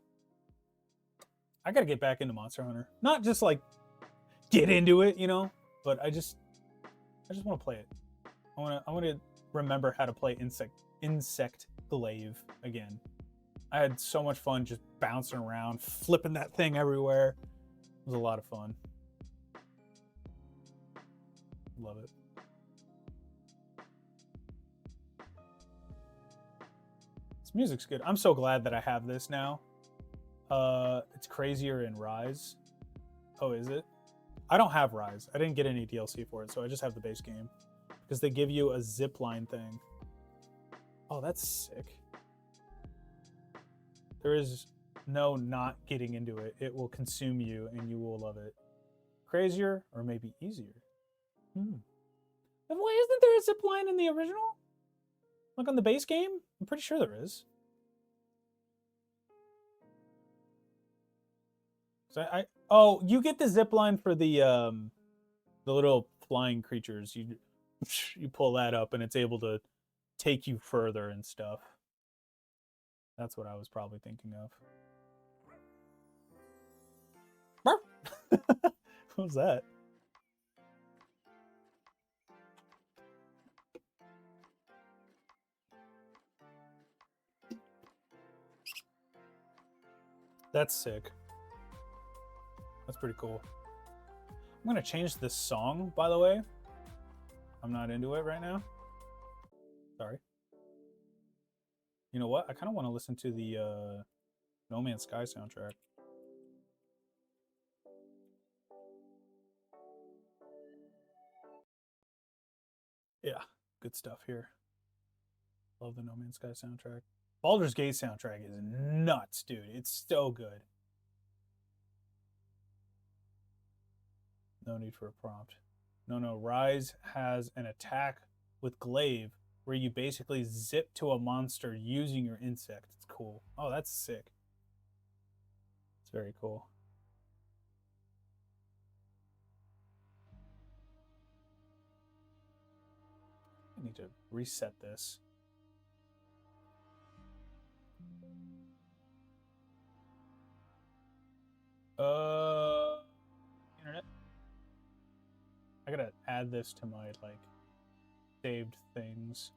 I gotta get back into Monster Hunter. Not just like get into it, you know, but I just want to play it. I want to remember how to play insect glaive again. I had so much fun just bouncing around, flipping that thing everywhere. It was a lot of fun. Love it. This music's good. I'm so glad that I have this now. It's crazier in Rise. Oh, is it? I don't have Rise. I didn't get any DLC for it, so I just have the base game. Because they give you a zipline thing. Oh, that's sick. There is no not getting into it. It will consume you and you will love it. Crazier or maybe easier. Why isn't there a zipline in the original? Like on the base game? I'm pretty sure there is. So oh, you get the zipline for the little flying creatures. You pull that up and it's able to take you further and stuff. That's what I was probably thinking of. What was that? That's sick. That's pretty cool. I'm gonna change this song, by the way. I'm not into it right now. Sorry. You know what? I kind of want to listen to the No Man's Sky soundtrack. Yeah, good stuff here. Love the No Man's Sky soundtrack. Baldur's Gate soundtrack is nuts, dude. It's so good. No need for a prompt. No. Rise has an attack with glaive where you basically zip to a monster using your insect. It's cool. Oh, that's sick. It's very cool. I need to reset this. Internet. I gotta add this to my like saved things.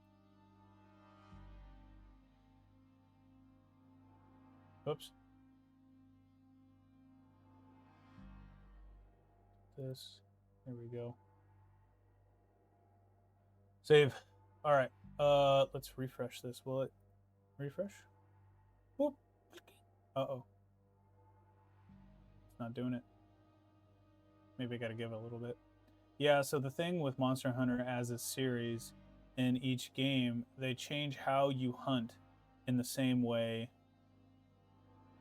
Oops. This. There we go. Save. All right. Let's refresh this. Will it refresh? Whoop. Uh-oh. It's not doing it. Maybe I gotta give it a little bit. Yeah, so the thing with Monster Hunter as a series, in each game, they change how you hunt in the same way,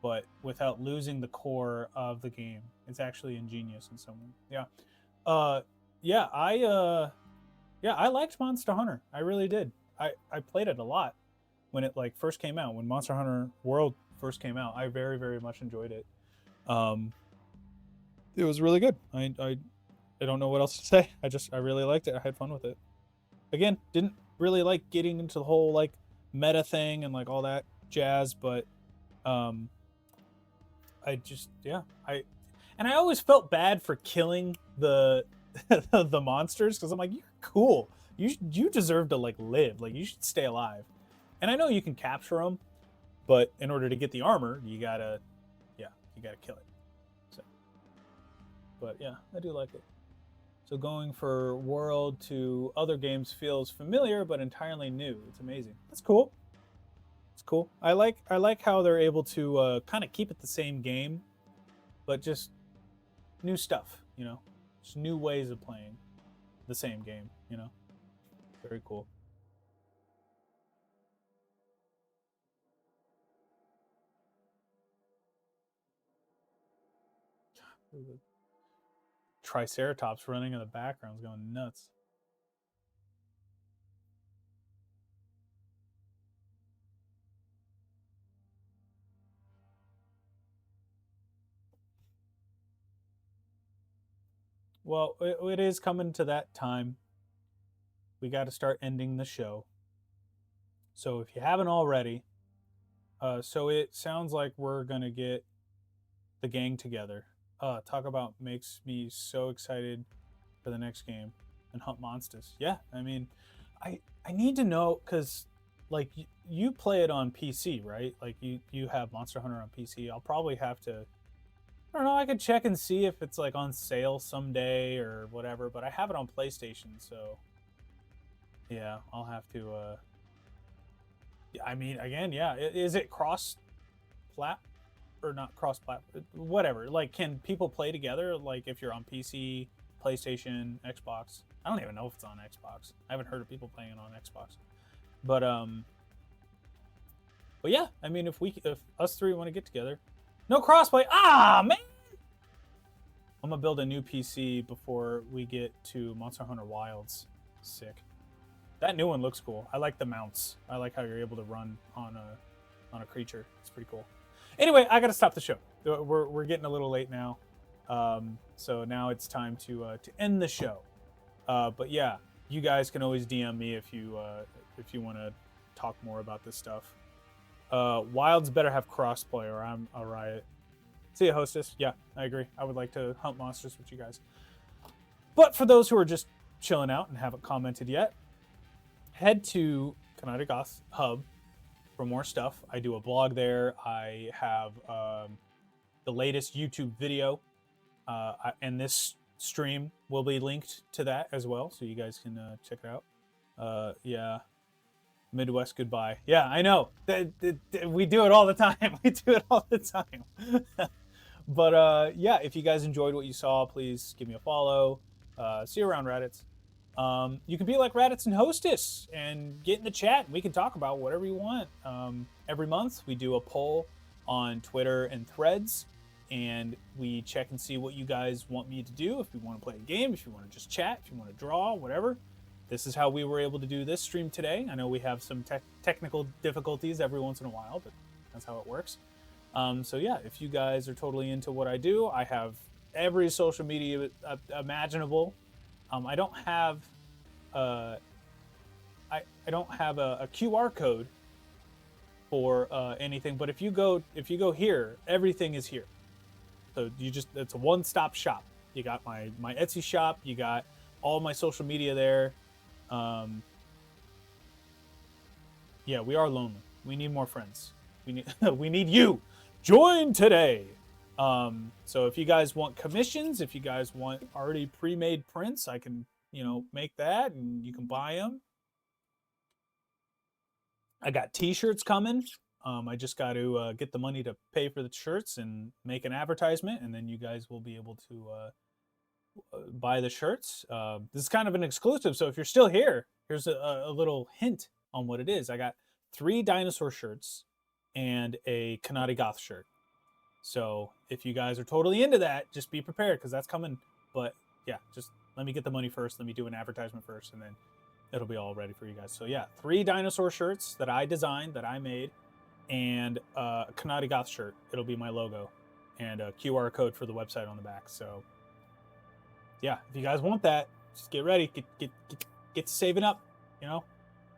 but without losing the core of the game. It's actually ingenious in some way. Yeah. I liked Monster Hunter. I really did. I played it a lot when it like first came out. When Monster Hunter World first came out, I very, very much enjoyed it. It was really good. I don't know what else to say. I really liked it. I had fun with it. Again, didn't really like getting into the whole like meta thing and like all that jazz, but I always felt bad for killing the the monsters because I'm like, you're cool. You deserve to like live. Like you should stay alive. And I know you can capture them, but in order to get the armor, you gotta kill it. So, but yeah, I do like it. So going for world to other games feels familiar but entirely new. It's amazing. That's cool. It's cool. I like how they're able to kind of keep it the same game, but just new stuff. You know, just new ways of playing the same game. You know, very cool. The Triceratops running in the background is going nuts. Well, it is coming to that time. We got to start ending the show. So if you haven't already, so it sounds like we're going to get the gang together. Talk about makes me so excited for the next game and hunt monsters. Yeah, I mean, I need to know because like you play it on PC, right? Like you have Monster Hunter on PC. I'll probably have to. I don't know. I could check and see if it's like on sale someday or whatever. But I have it on PlayStation, so yeah, I'll have to. I mean, again, yeah. Is it cross plat or not cross plat? Whatever. Like, can people play together? Like, if you're on PC, PlayStation, Xbox. I don't even know if it's on Xbox. I haven't heard of people playing it on Xbox. But yeah. I mean, if us three want to get together, no crossplay. Ah, man. I'm gonna build a new PC before we get to Monster Hunter Wilds. Sick. That new one looks cool. I like the mounts. I like how you're able to run on a creature. It's pretty cool. Anyway, I gotta stop the show. We're getting a little late now, so now it's time to end the show. But yeah, you guys can always DM me if you want to talk more about this stuff. Wilds better have crossplay, or I'm a riot. See ya, hostess. Yeah, I agree. I would like to hunt monsters with you guys. But for those who are just chilling out and haven't commented yet, head to KanatiGOTH Hub for more stuff. I do a blog there. I have the latest YouTube video, and this stream will be linked to that as well, so you guys can check it out. Yeah. Midwest goodbye. Yeah, I know. We do it all the time. We do it all the time. But yeah, if you guys enjoyed what you saw, please give me a follow. See you around, Raditz. You can be like Raditz and Hostess and get in the chat, and we can talk about whatever you want. Every month, we do a poll on Twitter and Threads, and we check and see what you guys want me to do. If you want to play a game, if you want to just chat, if you want to draw, whatever. This is how we were able to do this stream today. I know we have some technical difficulties every once in a while, but that's how it works. So yeah, if you guys are totally into what I do, I have every social media imaginable. I don't have I don't have a QR code for anything, but if you go here, everything is here. So it's a one-stop shop. You got my Etsy shop, you got all my social media there. Yeah, we are lonely. We need more friends. We need you. Join today. So if you guys want commissions, if you guys want already pre-made prints, I can, make that and you can buy them. I got t-shirts coming. I just got to get the money to pay for the shirts and make an advertisement, and then you guys will be able to buy the shirts. This is kind of an exclusive, so if you're still here, here's a little hint on what it is. I got 3 dinosaur shirts and a KanatiGOTH shirt. So if you guys are totally into that, just be prepared because that's coming. But yeah, just let me get the money first. Let me do an advertisement first, and then it'll be all ready for you guys. So yeah, 3 dinosaur shirts that I designed, that I made, and a KanatiGOTH shirt. It'll be my logo, and a QR code for the website on the back. So yeah, if you guys want that, just get ready, get saving up,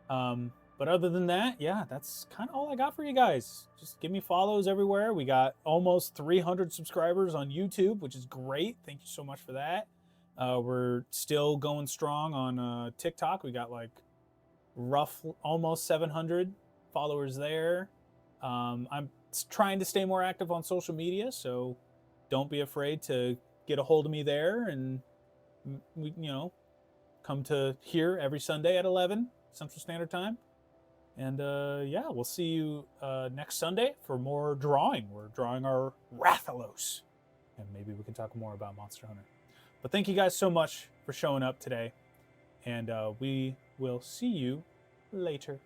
But other than that, yeah, that's kind of all I got for you guys. Just give me follows everywhere. We got almost 300 subscribers on YouTube, which is great. Thank you so much for that. We're still going strong on TikTok. We got like almost 700 followers there. I'm trying to stay more active on social media, so don't be afraid to get a hold of me there, and we, come to here every Sunday at 11 Central Standard Time. And yeah, we'll see you next Sunday for more drawing. We're drawing our Rathalos, and maybe we can talk more about Monster Hunter. But thank you guys so much for showing up today, and we will see you later.